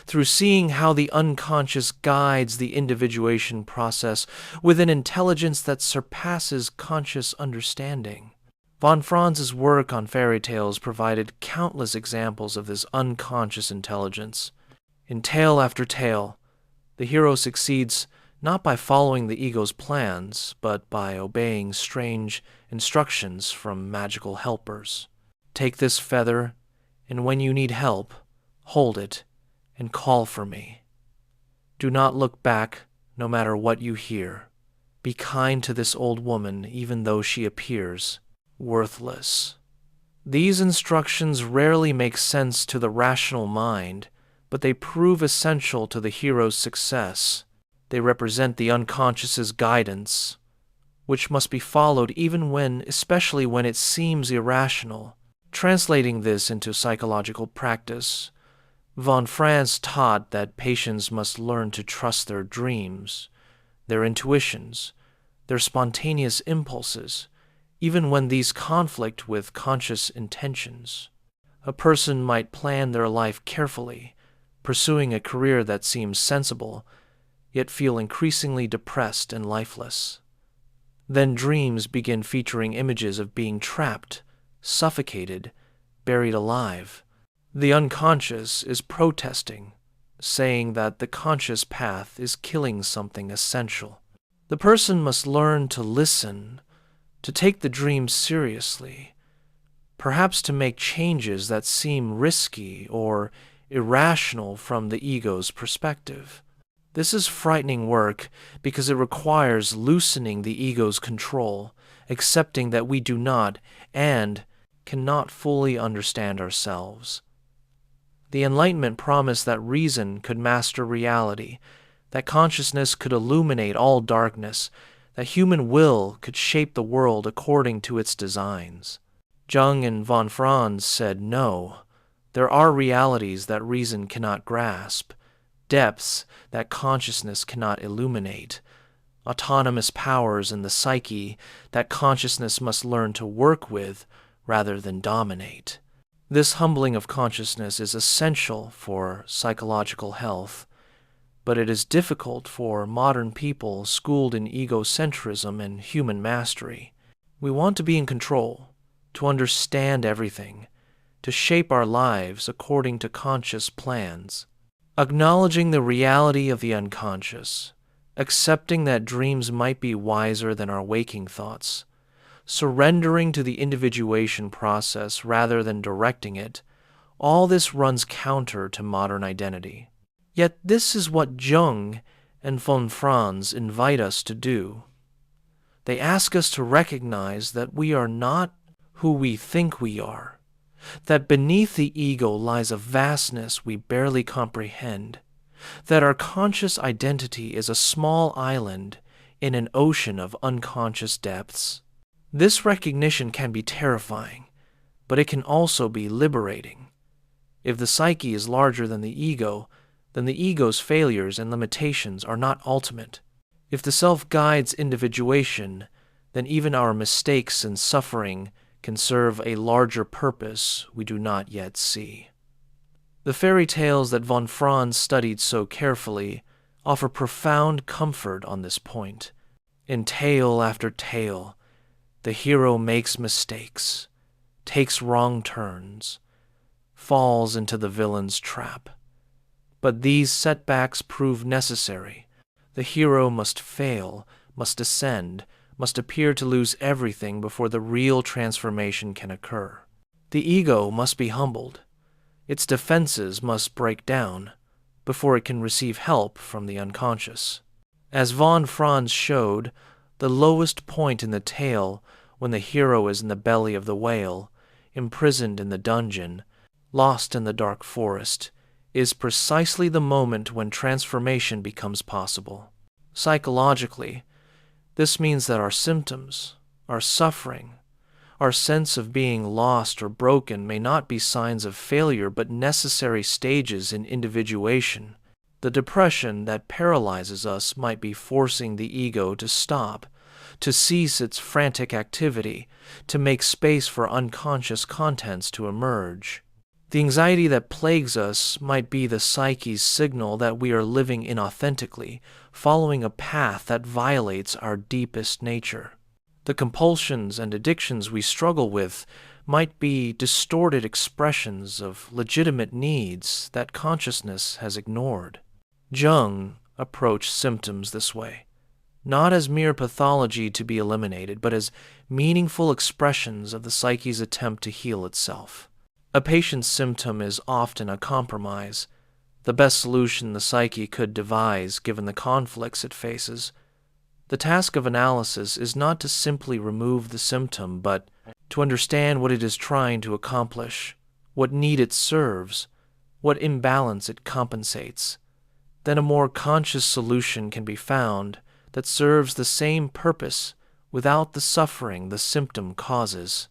through seeing how the unconscious guides the individuation process with an intelligence that surpasses conscious understanding. Von Franz's work on fairy tales provided countless examples of this unconscious intelligence. In tale after tale, the hero succeeds not by following the ego's plans, but by obeying strange instructions from magical helpers. Take this feather, and when you need help, hold it and call for me. Do not look back, no matter what you hear. Be kind to this old woman, even though she appears worthless. These instructions rarely make sense to the rational mind, but they prove essential to the hero's success. They represent the unconscious's guidance, which must be followed especially when it seems irrational. Translating this into psychological practice, von Franz taught that patients must learn to trust their dreams, their intuitions, their spontaneous impulses, even when these conflict with conscious intentions. A person might plan their life carefully, pursuing a career that seems sensible, yet feel increasingly depressed and lifeless. Then dreams begin featuring images of being trapped, suffocated, buried alive. The unconscious is protesting, saying that the conscious path is killing something essential. The person must learn to listen, to take the dream seriously, perhaps to make changes that seem risky or irrational from the ego's perspective. This is frightening work because it requires loosening the ego's control, accepting that we do not and cannot fully understand ourselves. The Enlightenment promised that reason could master reality, that consciousness could illuminate all darkness, that human will could shape the world according to its designs. Jung and von Franz said no. There are realities that reason cannot grasp, depths that consciousness cannot illuminate, autonomous powers in the psyche that consciousness must learn to work with rather than dominate. This humbling of consciousness is essential for psychological health, but it is difficult for modern people schooled in egocentrism and human mastery. We want to be in control, to understand everything, to shape our lives according to conscious plans. Acknowledging the reality of the unconscious, accepting that dreams might be wiser than our waking thoughts, surrendering to the individuation process rather than directing it, all this runs counter to modern identity. Yet this is what Jung and von Franz invite us to do. They ask us to recognize that we are not who we think we are, that beneath the ego lies a vastness we barely comprehend, that our conscious identity is a small island in an ocean of unconscious depths. This recognition can be terrifying, but it can also be liberating. If the psyche is larger than the ego, then the ego's failures and limitations are not ultimate. If the self guides individuation, then even our mistakes and suffering can serve a larger purpose we do not yet see. The fairy tales that von Franz studied so carefully offer profound comfort on this point. In tale after tale, the hero makes mistakes, takes wrong turns, falls into the villain's trap. But these setbacks prove necessary. The hero must fail, must ascend, must appear to lose everything before the real transformation can occur. The ego must be humbled. Its defenses must break down before it can receive help from the unconscious. As von Franz showed, the lowest point in the tale, when the hero is in the belly of the whale, imprisoned in the dungeon, lost in the dark forest, is precisely the moment when transformation becomes possible. Psychologically, this means that our symptoms, our suffering, our sense of being lost or broken may not be signs of failure but necessary stages in individuation. The depression that paralyzes us might be forcing the ego to stop, to cease its frantic activity, to make space for unconscious contents to emerge. The anxiety that plagues us might be the psyche's signal that we are living inauthentically, following a path that violates our deepest nature. The compulsions and addictions we struggle with might be distorted expressions of legitimate needs that consciousness has ignored. Jung approached symptoms this way, not as mere pathology to be eliminated, but as meaningful expressions of the psyche's attempt to heal itself. A patient's symptom is often a compromise, the best solution the psyche could devise given the conflicts it faces. The task of analysis is not to simply remove the symptom, but to understand what it is trying to accomplish, what need it serves, what imbalance it compensates. Then a more conscious solution can be found that serves the same purpose without the suffering the symptom causes.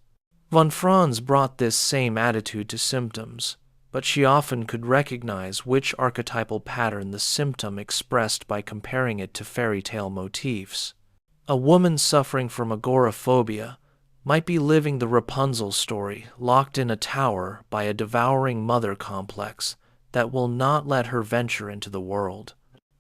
Von Franz brought this same attitude to symptoms, but she often could recognize which archetypal pattern the symptom expressed by comparing it to fairy tale motifs. A woman suffering from agoraphobia might be living the Rapunzel story, locked in a tower by a devouring mother complex that will not let her venture into the world.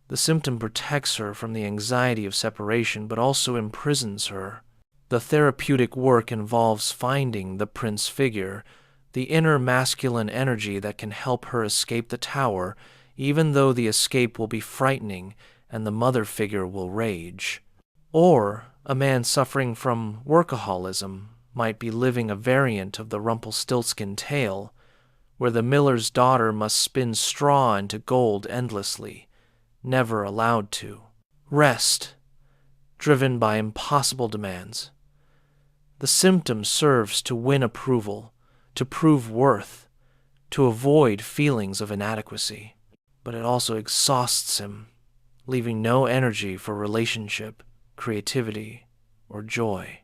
The symptom protects her from the anxiety of separation, but also imprisons her. The therapeutic work involves finding the prince figure, the inner masculine energy that can help her escape the tower, even though the escape will be frightening and the mother figure will rage. Or a man suffering from workaholism might be living a variant of the Rumpelstiltskin tale, where the miller's daughter must spin straw into gold endlessly, never allowed to. Rest, driven by impossible demands. The symptom serves to win approval, to prove worth, to avoid feelings of inadequacy, but it also exhausts him, leaving no energy for relationship, creativity, or joy.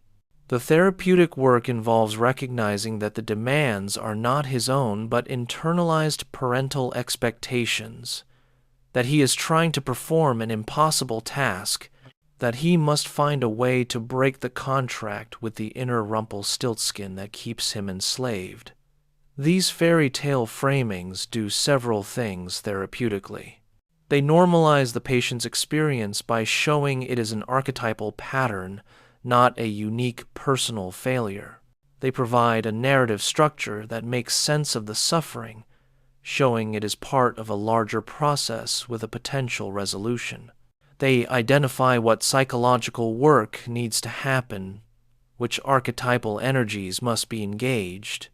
The therapeutic work involves recognizing that the demands are not his own but internalized parental expectations, that he is trying to perform an impossible task, that he must find a way to break the contract with the inner Rumpelstiltskin that keeps him enslaved. These fairy tale framings do several things therapeutically. They normalize the patient's experience by showing it is an archetypal pattern, not a unique personal failure. They provide a narrative structure that makes sense of the suffering, showing it is part of a larger process with a potential resolution. They identify what psychological work needs to happen, which archetypal energies must be engaged,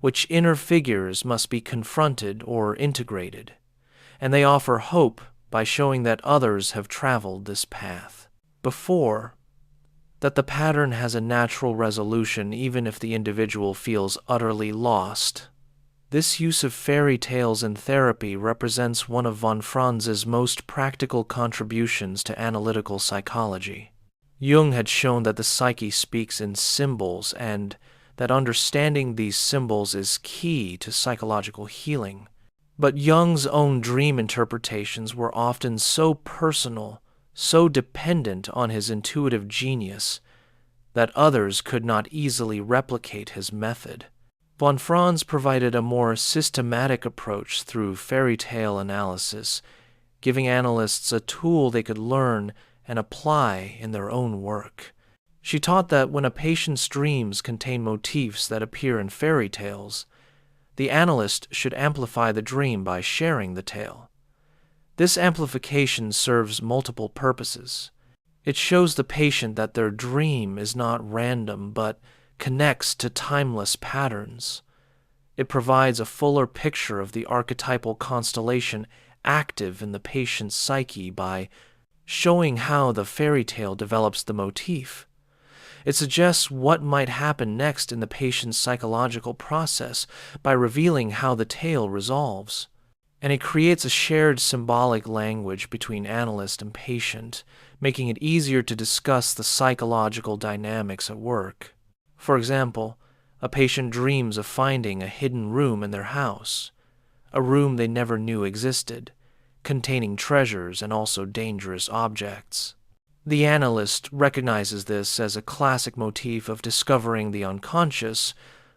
which inner figures must be confronted or integrated, and they offer hope by showing that others have traveled this path before, that the pattern has a natural resolution even if the individual feels utterly lost. This use of fairy tales in therapy represents one of von Franz's most practical contributions to analytical psychology. Jung had shown that the psyche speaks in symbols and that understanding these symbols is key to psychological healing. But Jung's own dream interpretations were often so personal, so dependent on his intuitive genius, that others could not easily replicate his method. Von Franz provided a more systematic approach through fairy tale analysis, giving analysts a tool they could learn and apply in their own work. She taught that when a patient's dreams contain motifs that appear in fairy tales, the analyst should amplify the dream by sharing the tale. This amplification serves multiple purposes. It shows the patient that their dream is not random but connects to timeless patterns. It provides a fuller picture of the archetypal constellation active in the patient's psyche by showing how the fairy tale develops the motif. It suggests what might happen next in the patient's psychological process by revealing how the tale resolves. And it creates a shared symbolic language between analyst and patient, making it easier to discuss the psychological dynamics at work. For example, a patient dreams of finding a hidden room in their house, a room they never knew existed, containing treasures and also dangerous objects. The analyst recognizes this as a classic motif of discovering the unconscious,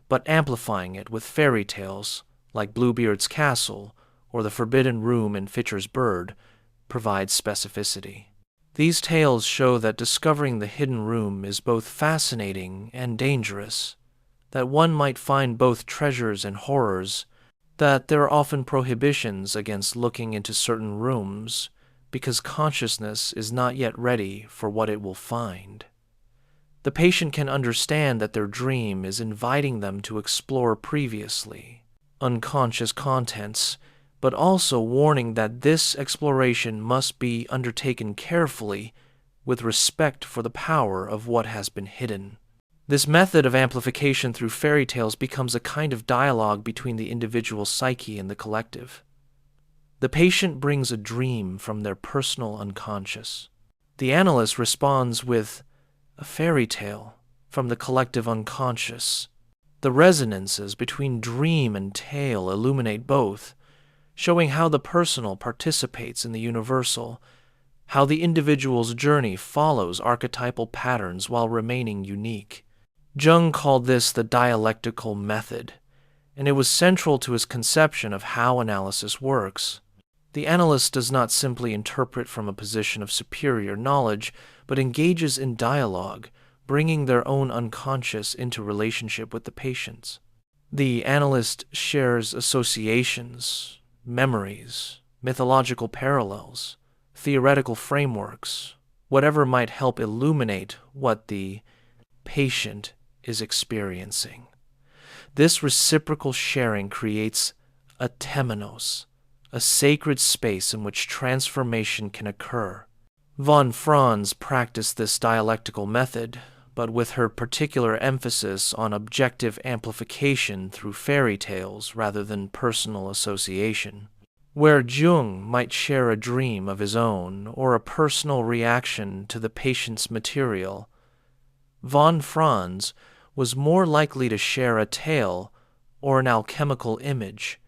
but amplifying it with fairy tales like Bluebeard's Castle or the Forbidden Room in Fitcher's Bird provides specificity. These tales show that discovering the hidden room is both fascinating and dangerous, that one might find both treasures and horrors, that there are often prohibitions against looking into certain rooms because consciousness is not yet ready for what it will find. The patient can understand that their dream is inviting them to explore previously unconscious contents, but also warning that this exploration must be undertaken carefully with respect for the power of what has been hidden. This method of amplification through fairy tales becomes a kind of dialogue between the individual psyche and the collective. The patient brings a dream from their personal unconscious. The analyst responds with a fairy tale from the collective unconscious. The resonances between dream and tale illuminate both, showing how the personal participates in the universal, how the individual's journey follows archetypal patterns while remaining unique. Jung called this the dialectical method, and it was central to his conception of how analysis works. The analyst does not simply interpret from a position of superior knowledge, but engages in dialogue, bringing their own unconscious into relationship with the patients. The analyst shares associations, memories, mythological parallels, theoretical frameworks, whatever might help illuminate what the patient is experiencing. This reciprocal sharing creates a temenos, a sacred space in which transformation can occur. Von Franz practiced this dialectical method, but with her particular emphasis on objective amplification through fairy tales rather than personal association. Where Jung might share a dream of his own or a personal reaction to the patient's material, von Franz was more likely to share a tale or an alchemical image.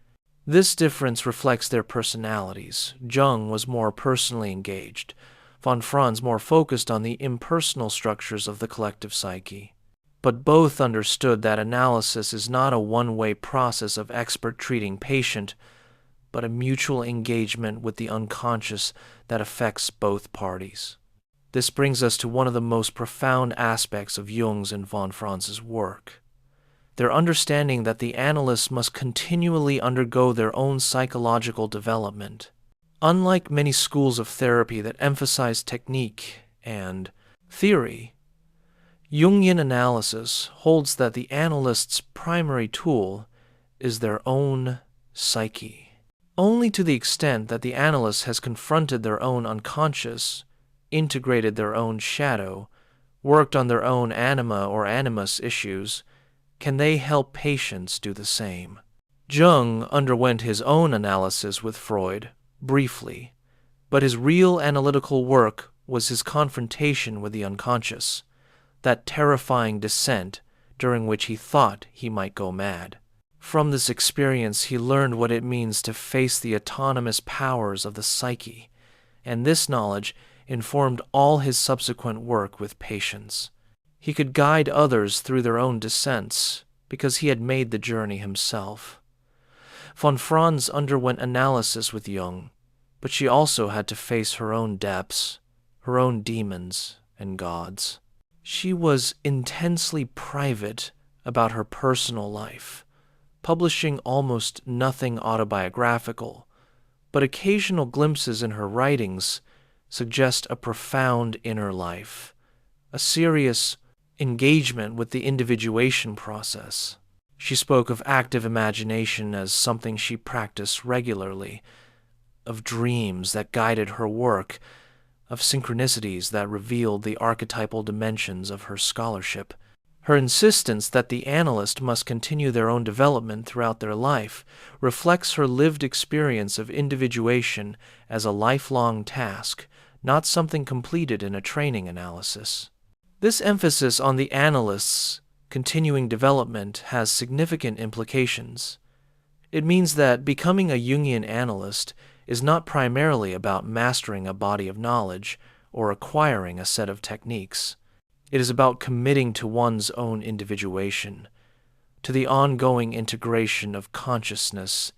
This difference reflects their personalities. Jung was more personally engaged, von Franz more focused on the impersonal structures of the collective psyche. But both understood that analysis is not a one-way process of expert treating patient, but a mutual engagement with the unconscious that affects both parties. This brings us to one of the most profound aspects of Jung's and von Franz's work. Their understanding that the analyst must continually undergo their own psychological development. Unlike many schools of therapy that emphasize technique and theory, Jungian analysis holds that the analyst's primary tool is their own psyche. Only to the extent that the analyst has confronted their own unconscious, integrated their own shadow, worked on their own anima or animus issues, can they help patients do the same. Jung underwent his own analysis with Freud, briefly, but his real analytical work was his confrontation with the unconscious, that terrifying descent during which he thought he might go mad. From this experience, he learned what it means to face the autonomous powers of the psyche, and this knowledge informed all his subsequent work with patients. He could guide others through their own descents because he had made the journey himself. Von Franz underwent analysis with Jung, but she also had to face her own depths, her own demons and gods. She was intensely private about her personal life, publishing almost nothing autobiographical, but occasional glimpses in her writings suggest a profound inner life, a serious engagement with the individuation process. She spoke of active imagination as something she practiced regularly, of dreams that guided her work, of synchronicities that revealed the archetypal dimensions of her scholarship. Her insistence that the analyst must continue their own development throughout their life reflects her lived experience of individuation as a lifelong task, not something completed in a training analysis. This emphasis on the analyst's continuing development has significant implications. It means that becoming a Jungian analyst is not primarily about mastering a body of knowledge or acquiring a set of techniques. It is about committing to one's own individuation, to the ongoing integration of consciousness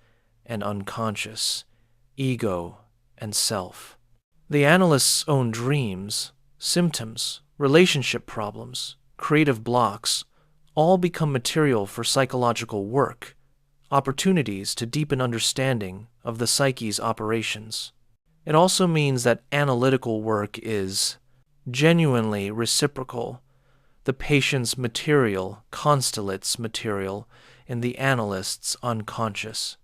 and unconscious, ego and self. The analyst's own dreams, symptoms, relationship problems, creative blocks, all become material for psychological work, opportunities to deepen understanding of the psyche's operations. It also means that analytical work is genuinely reciprocal. The patient's material constellates material in the analyst's unconscious.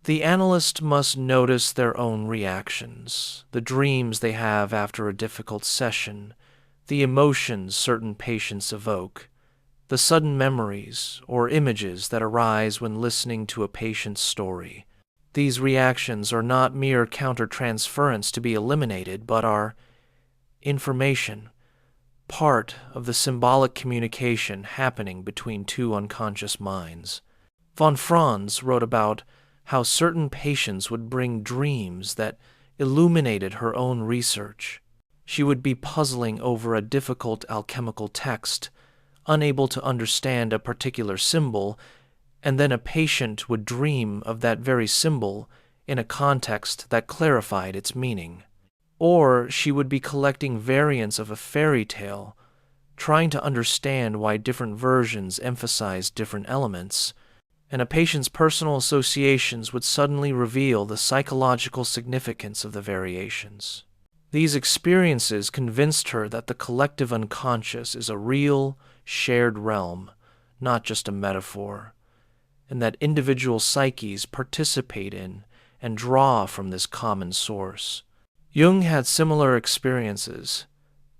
The analyst must notice their own reactions, the dreams they have after a difficult session, the emotions certain patients evoke, the sudden memories or images that arise when listening to a patient's story. These reactions are not mere countertransference to be eliminated, but are information, part of the symbolic communication happening between two unconscious minds. Von Franz wrote about how certain patients would bring dreams that illuminated her own research. She would be puzzling over a difficult alchemical text, unable to understand a particular symbol, and then a patient would dream of that very symbol in a context that clarified its meaning. Or she would be collecting variants of a fairy tale, trying to understand why different versions emphasize different elements, and a patient's personal associations would suddenly reveal the psychological significance of the variations. These experiences convinced her that the collective unconscious is a real, shared realm, not just a metaphor, and that individual psyches participate in and draw from this common source. Jung had similar experiences,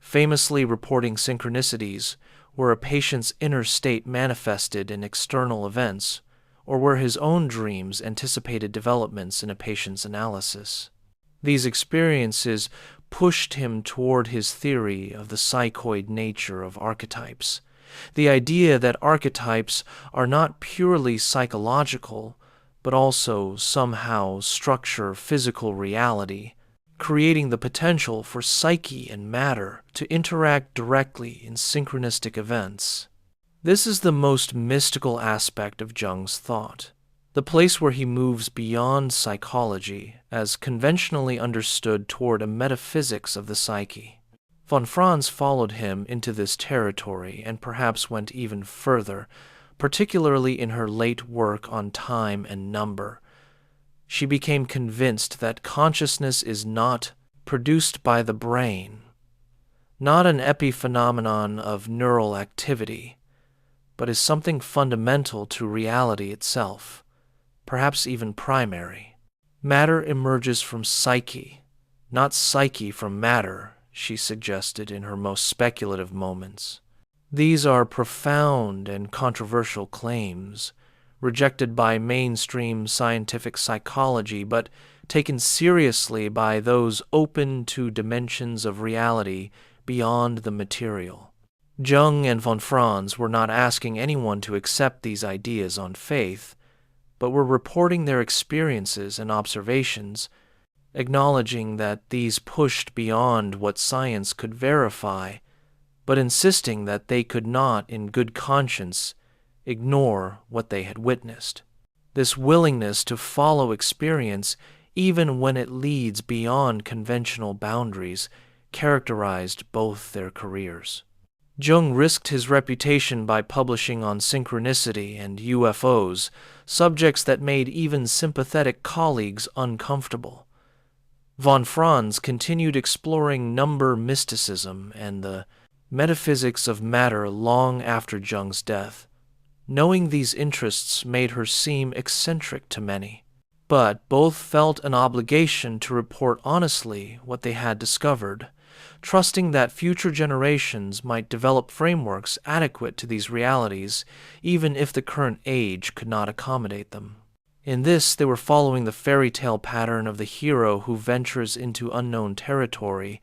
famously reporting synchronicities where a patient's inner state manifested in external events, or where his own dreams anticipated developments in a patient's analysis. These experiences pushed him toward his theory of the psychoid nature of archetypes, the idea that archetypes are not purely psychological, but also somehow structure physical reality, creating the potential for psyche and matter to interact directly in synchronistic events. This is the most mystical aspect of Jung's thought, the place where he moves beyond psychology as conventionally understood toward a metaphysics of the psyche. Von Franz followed him into this territory and perhaps went even further, particularly in her late work on time and number. She became convinced that consciousness is not produced by the brain, not an epiphenomenon of neural activity, but is something fundamental to reality itself, perhaps even primary. Matter emerges from psyche, not psyche from matter, she suggested in her most speculative moments. These are profound and controversial claims, rejected by mainstream scientific psychology, but taken seriously by those open to dimensions of reality beyond the material. Jung and von Franz were not asking anyone to accept these ideas on faith, but were reporting their experiences and observations, acknowledging that these pushed beyond what science could verify, but insisting that they could not, in good conscience, ignore what they had witnessed. This willingness to follow experience, even when it leads beyond conventional boundaries, characterized both their careers. Jung risked his reputation by publishing on synchronicity and UFOs, subjects that made even sympathetic colleagues uncomfortable. Von Franz continued exploring number mysticism and the metaphysics of matter long after Jung's death. Knowing these interests made her seem eccentric to many, but both felt an obligation to report honestly what they had discovered, trusting that future generations might develop frameworks adequate to these realities, even if the current age could not accommodate them. In this, they were following the fairy tale pattern of the hero who ventures into unknown territory,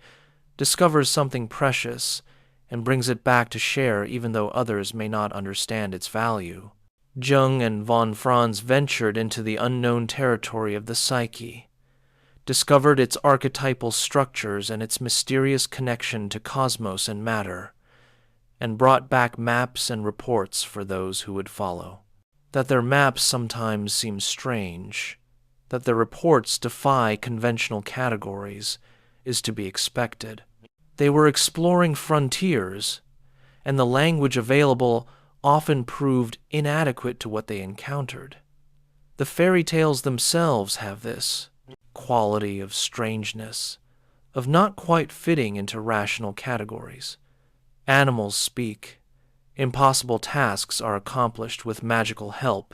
discovers something precious, and brings it back to share even though others may not understand its value. Jung and von Franz ventured into the unknown territory of the psyche, discovered its archetypal structures and its mysterious connection to cosmos and matter, and brought back maps and reports for those who would follow. That their maps sometimes seem strange, that their reports defy conventional categories, is to be expected. They were exploring frontiers, and the language available often proved inadequate to what they encountered. The fairy tales themselves have this quality of strangeness, of not quite fitting into rational categories. Animals speak. Impossible tasks are accomplished with magical help.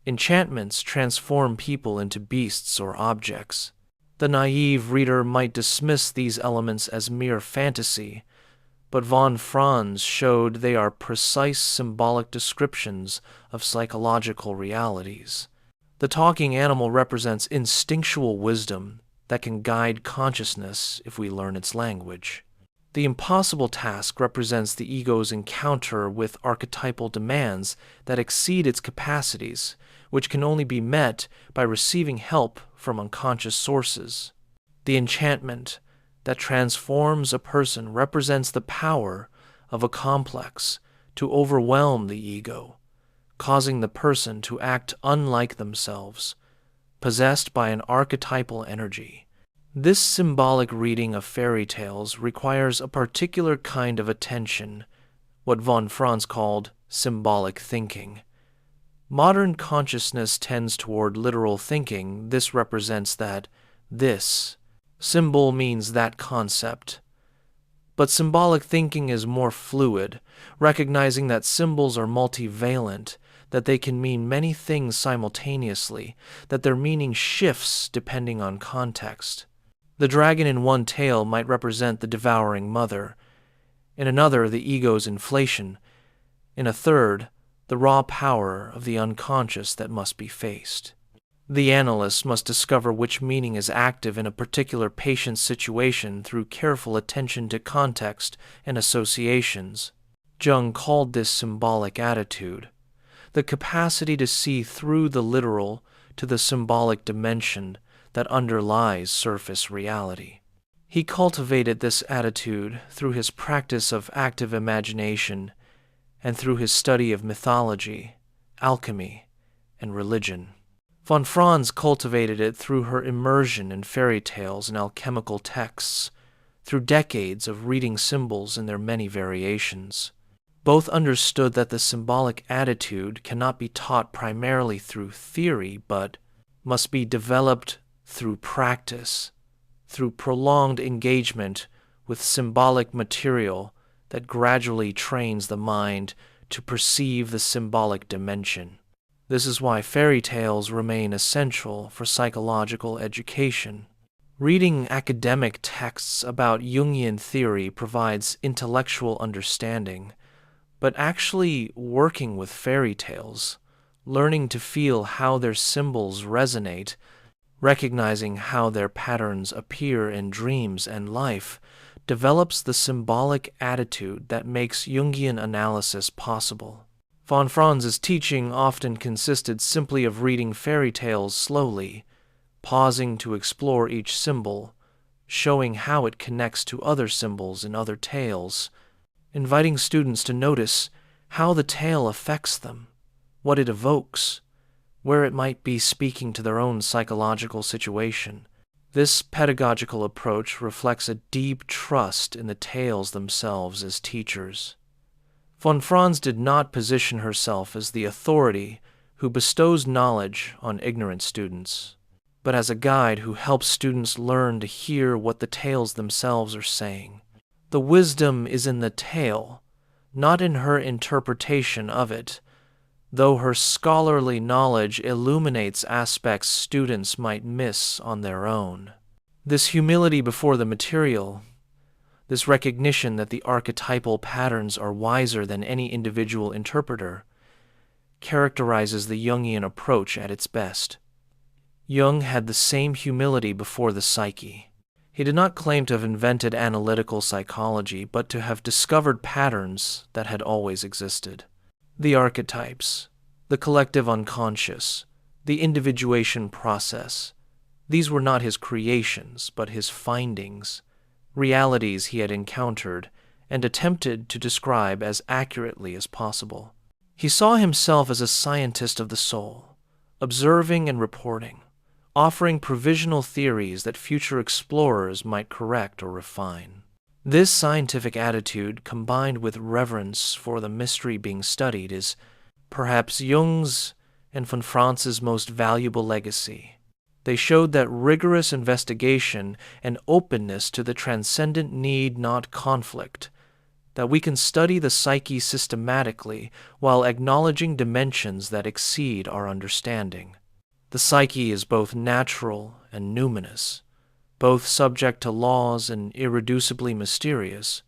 Enchantments transform people into beasts or objects. The naive reader might dismiss these elements as mere fantasy, but von Franz showed they are precise symbolic descriptions of psychological realities. The talking animal represents instinctual wisdom that can guide consciousness if we learn its language. The impossible task represents the ego's encounter with archetypal demands that exceed its capacities, which can only be met by receiving help from unconscious sources. The enchantment that transforms a person represents the power of a complex to overwhelm the ego, causing the person to act unlike themselves, possessed by an archetypal energy. This symbolic reading of fairy tales requires a particular kind of attention, what von Franz called symbolic thinking. Modern consciousness tends toward literal thinking. This represents that this symbol means that concept. But symbolic thinking is more fluid, recognizing that symbols are multivalent, that they can mean many things simultaneously, that their meaning shifts depending on context. The dragon in one tale might represent the devouring mother, in another the ego's inflation, in a third the raw power of the unconscious that must be faced. The analyst must discover which meaning is active in a particular patient's situation through careful attention to context and associations. Jung called this symbolic attitude, the capacity to see through the literal to the symbolic dimension that underlies surface reality. He cultivated this attitude through his practice of active imagination and through his study of mythology, alchemy, and religion. Von Franz cultivated it through her immersion in fairy tales and alchemical texts, through decades of reading symbols in their many variations. Both understood that the symbolic attitude cannot be taught primarily through theory, but must be developed through practice, through prolonged engagement with symbolic material that gradually trains the mind to perceive the symbolic dimension. This is why fairy tales remain essential for psychological education. Reading academic texts about Jungian theory provides intellectual understanding, but actually working with fairy tales, learning to feel how their symbols resonate, recognizing how their patterns appear in dreams and life, develops the symbolic attitude that makes Jungian analysis possible. Von Franz's teaching often consisted simply of reading fairy tales slowly, pausing to explore each symbol, showing how it connects to other symbols in other tales, inviting students to notice how the tale affects them, what it evokes, where it might be speaking to their own psychological situation. This pedagogical approach reflects a deep trust in the tales themselves as teachers. Von Franz did not position herself as the authority who bestows knowledge on ignorant students, but as a guide who helps students learn to hear what the tales themselves are saying. The wisdom is in the tale, not in her interpretation of it, though her scholarly knowledge illuminates aspects students might miss on their own. This humility before the material, This recognition that the archetypal patterns are wiser than any individual interpreter characterizes the Jungian approach at its best. Jung had the same humility before the psyche. He did not claim to have invented analytical psychology, but to have discovered patterns that had always existed. The archetypes, the collective unconscious, the individuation process, these were not his creations, but his findings, realities he had encountered and attempted to describe as accurately as possible. He saw himself as a scientist of the soul, observing and reporting, offering provisional theories that future explorers might correct or refine. This scientific attitude, combined with reverence for the mystery being studied, is perhaps Jung's and von Franz's most valuable legacy. They showed that rigorous investigation and openness to the transcendent need not conflict, that we can study the psyche systematically while acknowledging dimensions that exceed our understanding. The psyche is both natural and numinous, both subject to laws and irreducibly mysterious,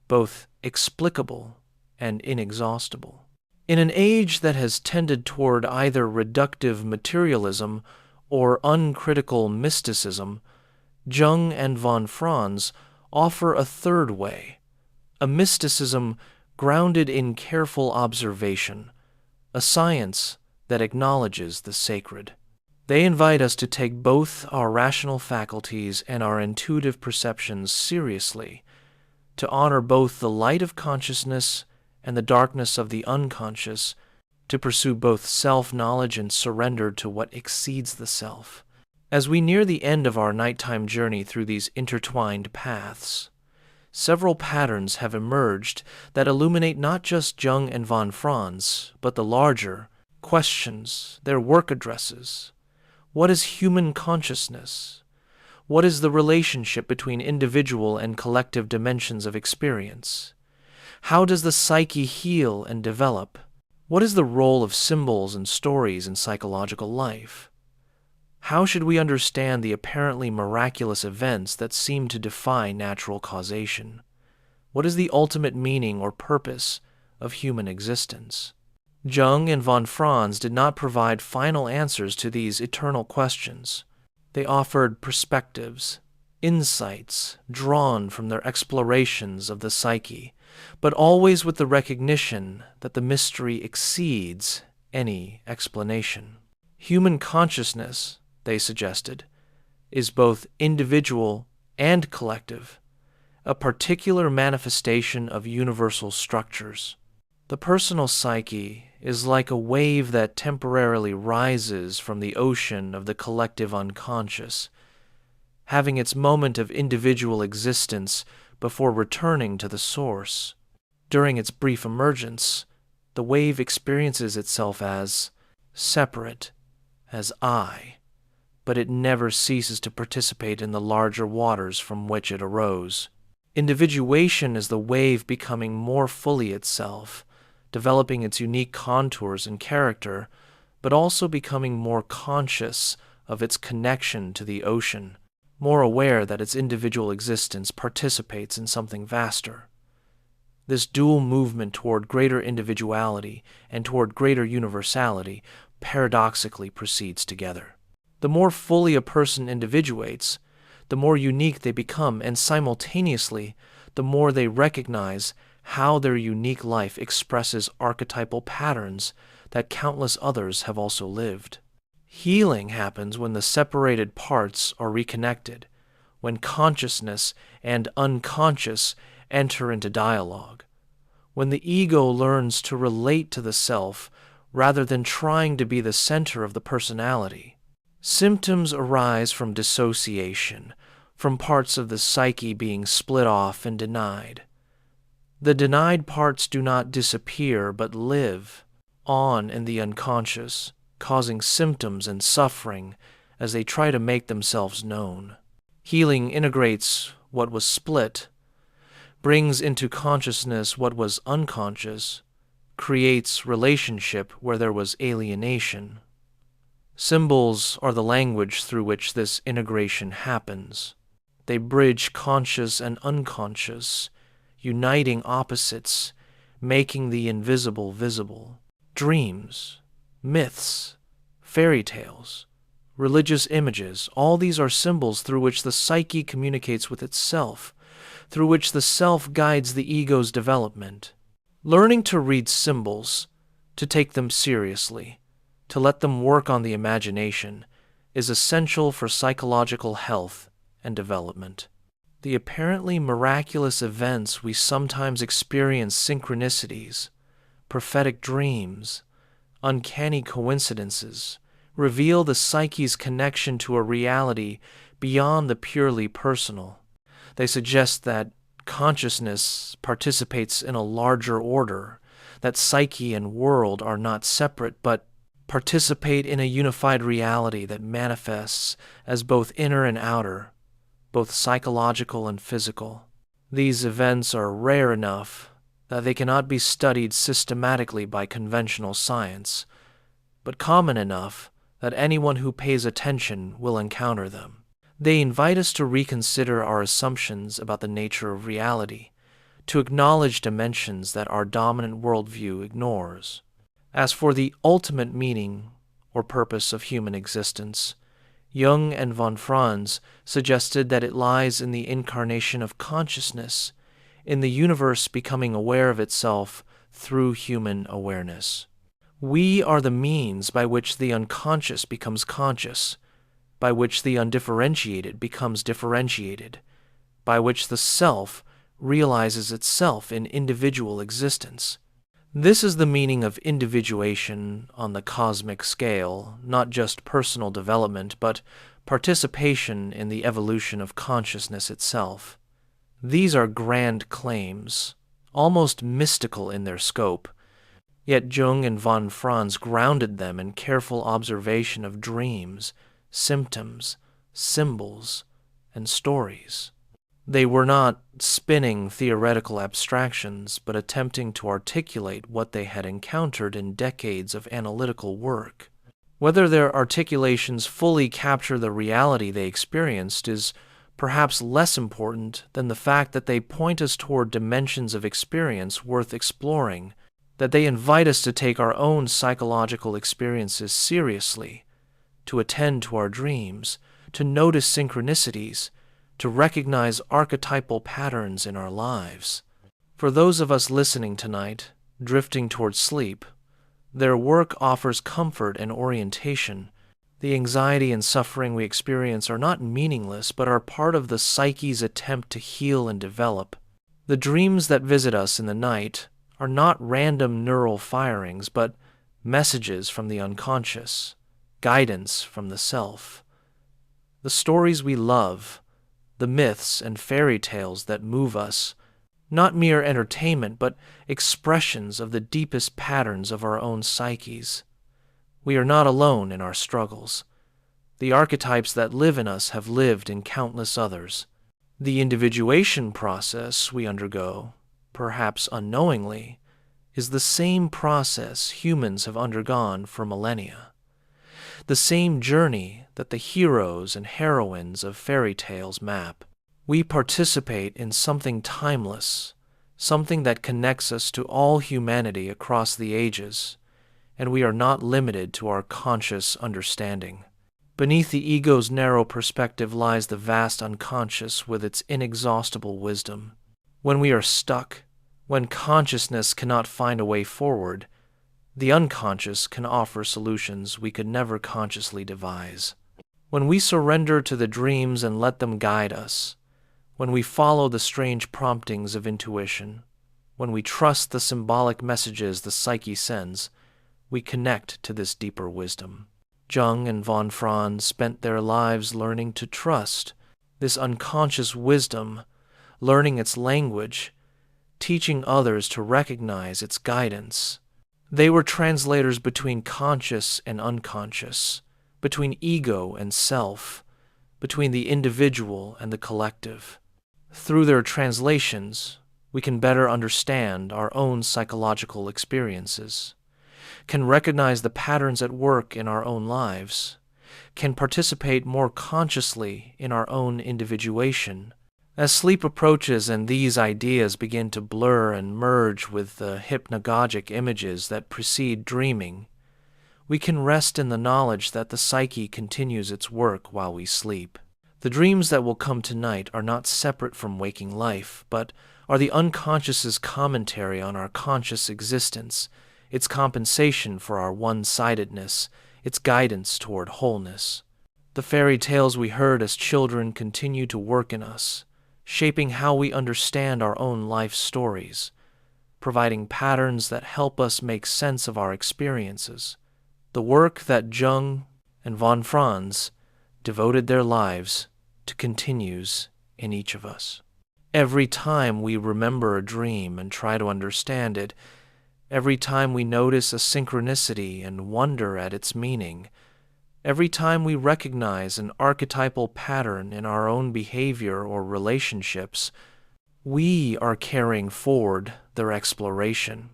both explicable and inexhaustible. In an age that has tended toward either reductive materialism or uncritical mysticism, Jung and von Franz offer a third way, a mysticism grounded in careful observation, a science that acknowledges the sacred. They invite us to take both our rational faculties and our intuitive perceptions seriously, to honor both the light of consciousness and the darkness of the unconscious, to pursue both self-knowledge and surrender to what exceeds the self. As we near the end of our nighttime journey through these intertwined paths, several patterns have emerged that illuminate not just Jung and von Franz, but the larger questions, their work addresses. What is human consciousness? What is the relationship between individual and collective dimensions of experience? How does the psyche heal and develop? What is the role of symbols and stories in psychological life? How should we understand the apparently miraculous events that seem to defy natural causation? What is the ultimate meaning or purpose of human existence? Jung and von Franz did not provide final answers to these eternal questions. They offered perspectives, insights drawn from their explorations of the psyche, but always with the recognition that the mystery exceeds any explanation. Human consciousness, they suggested, is both individual and collective, a particular manifestation of universal structures. The personal psyche is like a wave that temporarily rises from the ocean of the collective unconscious, having its moment of individual existence before returning to the source. During its brief emergence, the wave experiences itself as separate, as I, but it never ceases to participate in the larger waters from which it arose. Individuation is the wave becoming more fully itself, developing its unique contours and character, but also becoming more conscious of its connection to the ocean, more aware that its individual existence participates in something vaster. This dual movement toward greater individuality and toward greater universality paradoxically proceeds together. The more fully a person individuates, the more unique they become, and simultaneously, the more they recognize how their unique life expresses archetypal patterns that countless others have also lived. Healing happens when the separated parts are reconnected, when consciousness and unconscious enter into dialogue, when the ego learns to relate to the self rather than trying to be the center of the personality. Symptoms arise from dissociation, from parts of the psyche being split off and denied. The denied parts do not disappear but live on in the unconscious, causing symptoms and suffering as they try to make themselves known. Healing integrates what was split, brings into consciousness what was unconscious, creates relationship where there was alienation. Symbols are the language through which this integration happens. They bridge conscious and unconscious, uniting opposites, making the invisible visible. Dreams, myths, fairy tales, religious images, all these are symbols through which the psyche communicates with itself, through which the self guides the ego's development. Learning to read symbols, to take them seriously, to let them work on the imagination, is essential for psychological health and development. The apparently miraculous events we sometimes experience, synchronicities, prophetic dreams, uncanny coincidences, reveal the psyche's connection to a reality beyond the purely personal. They suggest that consciousness participates in a larger order, that psyche and world are not separate but participate in a unified reality that manifests as both inner and outer, both psychological and physical. These events are rare enough that they cannot be studied systematically by conventional science, but common enough that anyone who pays attention will encounter them. They invite us to reconsider our assumptions about the nature of reality, to acknowledge dimensions that our dominant worldview ignores. As for the ultimate meaning or purpose of human existence, Jung and von Franz suggested that it lies in the incarnation of consciousness, in the universe becoming aware of itself through human awareness. We are the means by which the unconscious becomes conscious, by which the undifferentiated becomes differentiated, by which the self realizes itself in individual existence. This is the meaning of individuation on the cosmic scale, not just personal development, but participation in the evolution of consciousness itself. These are grand claims, almost mystical in their scope, yet Jung and von Franz grounded them in careful observation of dreams, symptoms, symbols, and stories. They were not spinning theoretical abstractions, but attempting to articulate what they had encountered in decades of analytical work. Whether their articulations fully capture the reality they experienced is perhaps less important than the fact that they point us toward dimensions of experience worth exploring, that they invite us to take our own psychological experiences seriously, to attend to our dreams, to notice synchronicities, to recognize archetypal patterns in our lives. For those of us listening tonight, drifting toward sleep, their work offers comfort and orientation. The anxiety and suffering we experience are not meaningless, but are part of the psyche's attempt to heal and develop. The dreams that visit us in the night are not random neural firings, but messages from the unconscious, guidance from the self. The stories we love, the myths and fairy tales that move us, not mere entertainment, but expressions of the deepest patterns of our own psyches. We are not alone in our struggles. The archetypes that live in us have lived in countless others. The individuation process we undergo, perhaps unknowingly, is the same process humans have undergone for millennia. The same journey that the heroes and heroines of fairy tales map. We participate in something timeless, something that connects us to all humanity across the ages, and we are not limited to our conscious understanding. Beneath the ego's narrow perspective lies the vast unconscious with its inexhaustible wisdom. When we are stuck, when consciousness cannot find a way forward, the unconscious can offer solutions we could never consciously devise. When we surrender to the dreams and let them guide us, when we follow the strange promptings of intuition, when we trust the symbolic messages the psyche sends, we connect to this deeper wisdom. Jung and von Franz spent their lives learning to trust this unconscious wisdom, learning its language, teaching others to recognize its guidance. They were translators between conscious and unconscious, between ego and self, between the individual and the collective. Through their translations, we can better understand our own psychological experiences, can recognize the patterns at work in our own lives, can participate more consciously in our own individuation. As sleep approaches and these ideas begin to blur and merge with the hypnagogic images that precede dreaming, we can rest in the knowledge that the psyche continues its work while we sleep. The dreams that will come tonight are not separate from waking life, but are the unconscious's commentary on our conscious existence, its compensation for our one-sidedness, its guidance toward wholeness. The fairy tales we heard as children continue to work in us, shaping how we understand our own life stories, providing patterns that help us make sense of our experiences. The work that Jung and von Franz devoted their lives to continues in each of us. Every time we remember a dream and try to understand it, every time we notice a synchronicity and wonder at its meaning, every time we recognize an archetypal pattern in our own behavior or relationships, we are carrying forward their exploration.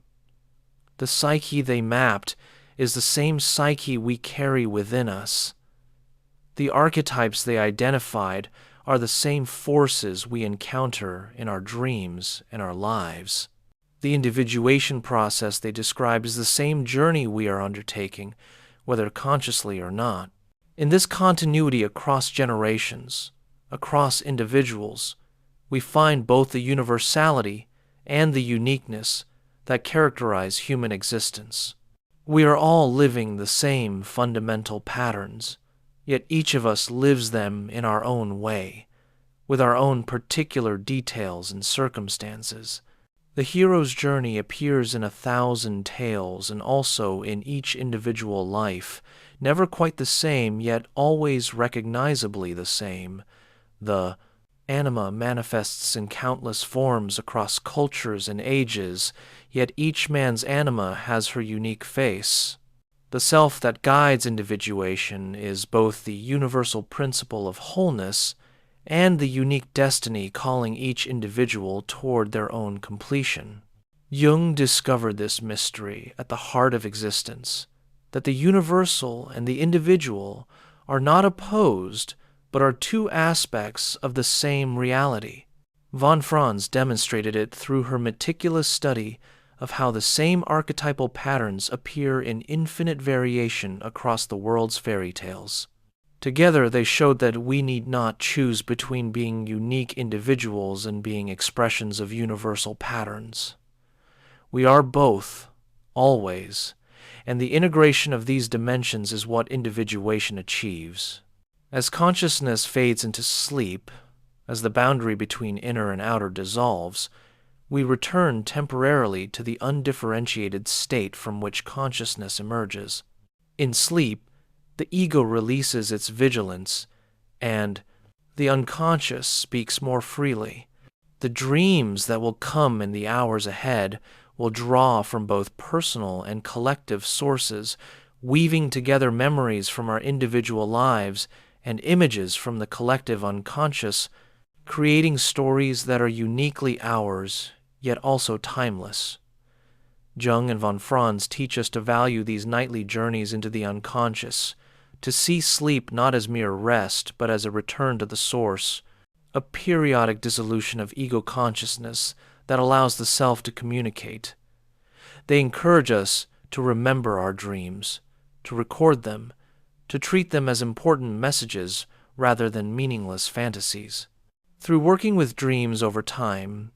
The psyche they mapped is the same psyche we carry within us. The archetypes they identified are the same forces we encounter in our dreams and our lives. The individuation process they describe is the same journey we are undertaking, whether consciously or not. In this continuity across generations, across individuals, we find both the universality and the uniqueness that characterize human existence. We are all living the same fundamental patterns, yet each of us lives them in our own way, with our own particular details and circumstances. The hero's journey appears in 1,000 tales and also in each individual life, never quite the same, yet always recognizably the same. The anima manifests in countless forms across cultures and ages, yet each man's anima has her unique face. The self that guides individuation is both the universal principle of wholeness and the unique destiny calling each individual toward their own completion. Jung discovered this mystery at the heart of existence, that the universal and the individual are not opposed, but are two aspects of the same reality. Von Franz demonstrated it through her meticulous study of how the same archetypal patterns appear in infinite variation across the world's fairy tales. Together they showed that we need not choose between being unique individuals and being expressions of universal patterns. We are both, always, and the integration of these dimensions is what individuation achieves. As consciousness fades into sleep, as the boundary between inner and outer dissolves, we return temporarily to the undifferentiated state from which consciousness emerges. In sleep, the ego releases its vigilance, and the unconscious speaks more freely. The dreams that will come in the hours ahead will draw from both personal and collective sources, weaving together memories from our individual lives and images from the collective unconscious, creating stories that are uniquely ours, yet also timeless. Jung and von Franz teach us to value these nightly journeys into the unconscious, to see sleep not as mere rest, but as a return to the source, a periodic dissolution of ego consciousness that allows the self to communicate. They encourage us to remember our dreams, to record them, to treat them as important messages rather than meaningless fantasies. Through working with dreams over time,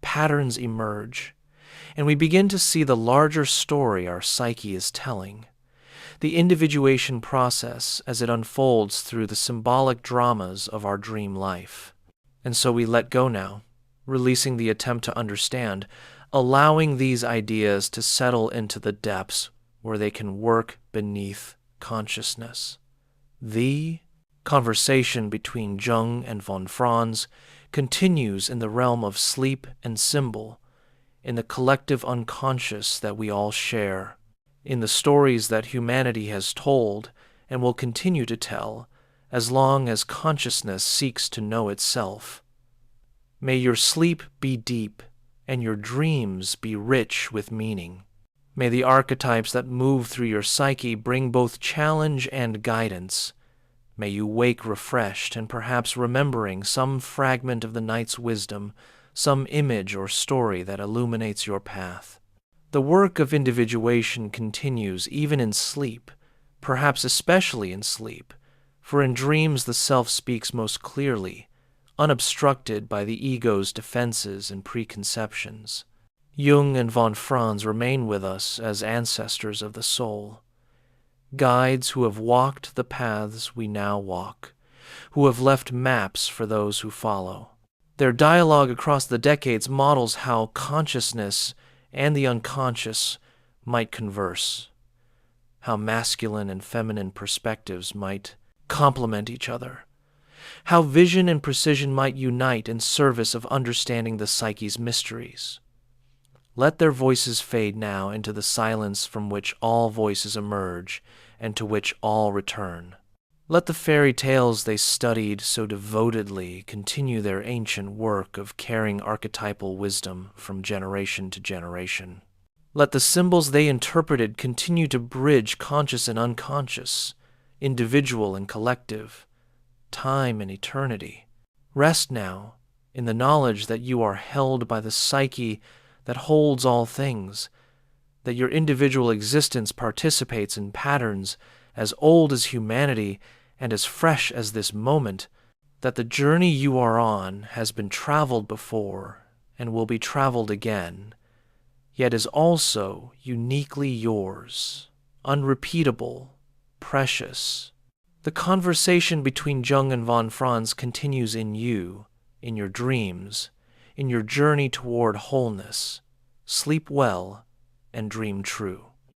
patterns emerge, and we begin to see the larger story our psyche is telling. The individuation process as it unfolds through the symbolic dramas of our dream life. And so we let go now, releasing the attempt to understand, allowing these ideas to settle into the depths where they can work beneath consciousness. The conversation between Jung and von Franz continues in the realm of sleep and symbol, in the collective unconscious that we all share, in the stories that humanity has told and will continue to tell as long as consciousness seeks to know itself. May your sleep be deep and your dreams be rich with meaning. May the archetypes that move through your psyche bring both challenge and guidance, May you wake refreshed and perhaps remembering some fragment of the night's wisdom, some image or story that illuminates your path. The work of individuation continues even in sleep, perhaps especially in sleep, for in dreams the self speaks most clearly, unobstructed by the ego's defenses and preconceptions. Jung and von Franz remain with us as ancestors of the soul, guides who have walked the paths we now walk, who have left maps for those who follow. Their dialogue across the decades models how consciousness and the unconscious might converse, how masculine and feminine perspectives might complement each other, how vision and precision might unite in service of understanding the psyche's mysteries. Let their voices fade now into the silence from which all voices emerge and to which all return. Let the fairy tales they studied so devotedly continue their ancient work of carrying archetypal wisdom from generation to generation. Let the symbols they interpreted continue to bridge conscious and unconscious, individual and collective, time and eternity. Rest now in the knowledge that you are held by the psyche that holds all things, that your individual existence participates in patterns as old as humanity and as fresh as this moment, that the journey you are on has been traveled before and will be traveled again, yet is also uniquely yours, unrepeatable, precious. The conversation between Jung and von Franz continues in you, in your dreams, in your journey toward wholeness. Sleep well and dream true.